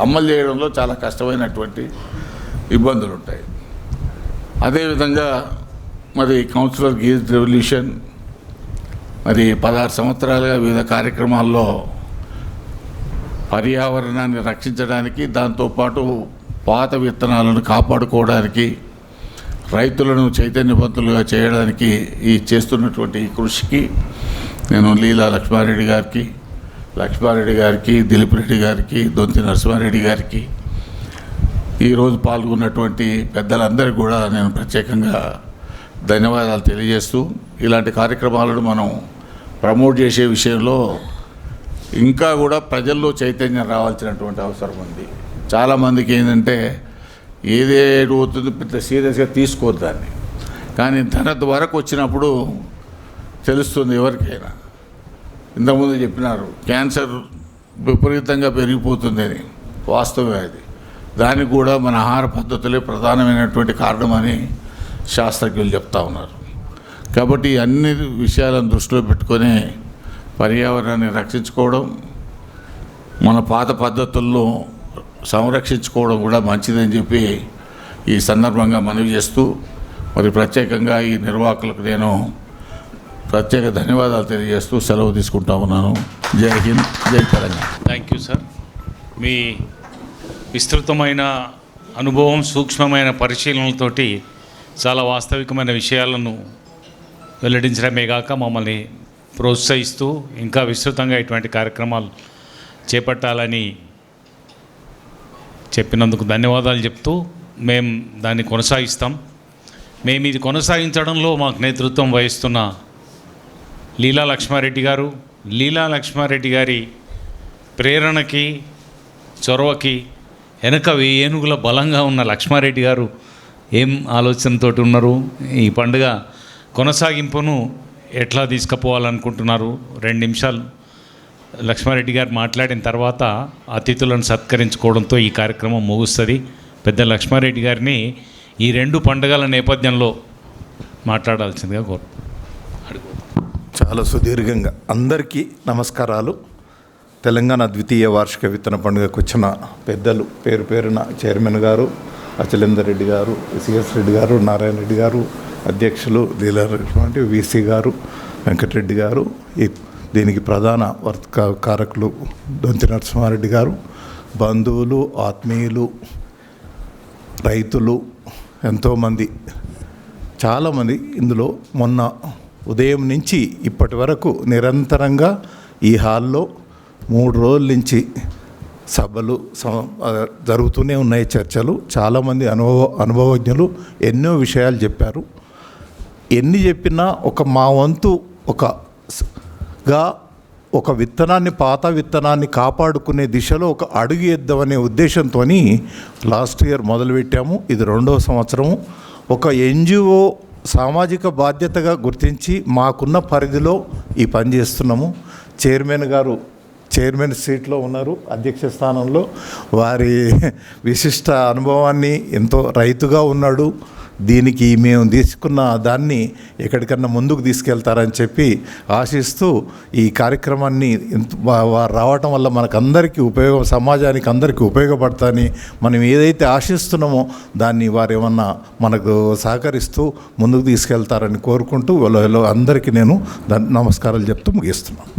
అమలు చేయడంలో చాలా కష్టమైనటువంటి ఇబ్బందులు ఉంటాయి. అదేవిధంగా మరి కౌన్సిలర్ గీజ్ రెవల్యూషన్ మరి 16 సంవత్సరాలుగా వివిధ కార్యక్రమాల్లో పర్యావరణాన్ని రక్షించడానికి, దాంతోపాటు పాత విత్తనాలను కాపాడుకోవడానికి, రైతులను చైతన్యవంతులుగా చేయడానికి ఈ చేస్తున్నటువంటి ఈ కృషికి నేను లీలా లక్ష్మారెడ్డి గారికి, దిలీప్ రెడ్డి గారికి, దొంతి నరసింహారెడ్డి గారికి, ఈరోజు పాల్గొన్నటువంటి పెద్దలందరికీ కూడా నేను ప్రత్యేకంగా ధన్యవాదాలు తెలియజేస్తూ, ఇలాంటి కార్యక్రమాలను మనం ప్రమోట్ చేసే విషయంలో ఇంకా కూడా ప్రజల్లో చైతన్యం రావాల్సినటువంటి అవసరం ఉంది. చాలామందికి ఏంటంటే ఏదేవుతుంది పెద్ద సీరియస్గా తీసుకోవద్దు దాన్ని, కానీ ధన వరకు వచ్చినప్పుడు తెలుస్తుంది ఎవరికైనా. ఇంతకుముందు చెప్పినారు క్యాన్సర్ విపరీతంగా పెరిగిపోతుంది అని, వాస్తవమే అది. దానికి కూడా మన ఆహార పద్ధతులే ప్రధానమైనటువంటి కారణమని శాస్త్రజ్ఞులు చెప్తా ఉన్నారు. కాబట్టి అన్ని విషయాలను దృష్టిలో పెట్టుకొని పర్యావరణాన్ని రక్షించుకోవడం, మన పాత పద్ధతుల్లో సంరక్షించుకోవడం కూడా మంచిదని చెప్పి ఈ సందర్భంగా మనవి చేస్తూ, మరి ప్రత్యేకంగా ఈ నిర్వాహకులకు నేను ప్రత్యేక ధన్యవాదాలు తెలియజేస్తూ సెలవు తీసుకుంటా ఉన్నాను. Jai Hind, Jai Telangana. Thank you sir. మీ విస్తృతమైన అనుభవం, సూక్ష్మమైన పరిశీలనలతోటి చాలా వాస్తవికమైన విషయాలను వెల్లడించడమే కాక మమ్మల్ని ప్రోత్సహిస్తూ ఇంకా విస్తృతంగా ఇటువంటి కార్యక్రమాలు చేపట్టాలని చెప్పినందుకు ధన్యవాదాలు చెప్తూ మేము దాన్ని కొనసాగిస్తాం. మేము ఇది కొనసాగించడంలో మాకు నేతృత్వం వహిస్తున్న లీలా లక్ష్మారెడ్డి గారి ప్రేరణకి, చొరవకి వెనక ఏనుగుల బలంగా ఉన్న లక్ష్మారెడ్డి గారు ఏం ఆలోచనతో ఉన్నారు, ఈ పండుగ కొనసాగింపును ఎట్లా తీసుకుపోవాలనుకుంటున్నారు. 2 నిమిషాలు లక్ష్మారెడ్డి గారు మాట్లాడిన తర్వాత అతిథులను సత్కరించుకోవడంతో ఈ కార్యక్రమం ముగుస్తుంది. పెద్ద లక్ష్మారెడ్డి గారిని ఈ 2 పండుగల నేపథ్యంలో మాట్లాడాల్సిందిగా చాలా సుదీర్ఘంగా. అందరికీ నమస్కారాలు. తెలంగాణ ద్వితీయ వార్షిక విత్తన పండుగకు వచ్చిన పెద్దలు, పేరు పేరున చైర్మన్ గారు, అచలేందర్ రెడ్డి గారు, సిఎస్ రెడ్డి గారు, నారాయణ రెడ్డి గారు, అధ్యక్షులు లీలా వీసీ గారు, వెంకటరెడ్డి గారు, దీనికి ప్రధాన కారకులు దొంతి నరసింహారెడ్డి గారు, బంధువులు, ఆత్మీయులు, రైతులు, ఎంతోమంది, చాలామంది ఇందులో మొన్న ఉదయం నుంచి ఇప్పటి వరకు నిరంతరంగా ఈ హాల్లో 3 రోజుల నుంచి సభలు జరుగుతూనే ఉన్నాయి, చర్చలు. చాలామంది అనుభవజ్ఞులు ఎన్నో విషయాలు చెప్పారు. ఎన్ని చెప్పినా మా వంతు ఒక విత్తనాన్ని, పాత విత్తనాన్ని కాపాడుకునే దిశలో ఒక అడుగు వేద్దామనే ఉద్దేశంతో లాస్ట్ ఇయర్ మొదలుపెట్టాము. ఇది 2వ సంవత్సరము. ఒక ఎన్జిఓ సామాజిక బాధ్యతగా గుర్తించి మాకున్న పరిధిలో ఈ పని చేస్తున్నాము. చైర్మన్ గారు చైర్మన్ సీట్లో ఉన్నారు, అధ్యక్ష స్థానంలో. వారి విశిష్ట అనుభవాన్ని, ఎంతో రైతుగా ఉన్నాడు, దీనికి మేము తీసుకున్న దాన్ని ఎక్కడికన్నా ముందుకు తీసుకెళ్తారని చెప్పి ఆశిస్తూ ఈ కార్యక్రమాన్ని వారు రావటం వల్ల మనకందరికీ ఉపయోగం, సమాజానికి అందరికీ ఉపయోగపడతాని మనం ఏదైతే ఆశిస్తున్నామో దాన్ని వారు ఏమన్నా మనకు సహకరిస్తూ ముందుకు తీసుకెళ్తారని కోరుకుంటూ అందరికీ నేను నమస్కారాలు చెప్తూ ముగిస్తున్నాను.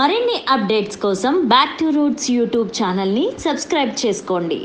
మరిన్ని అప్డేట్స్ కోసం బ్యాక్ టు రూట్స్ యూట్యూబ్ ఛానల్ని సబ్స్క్రైబ్ చేసుకోండి.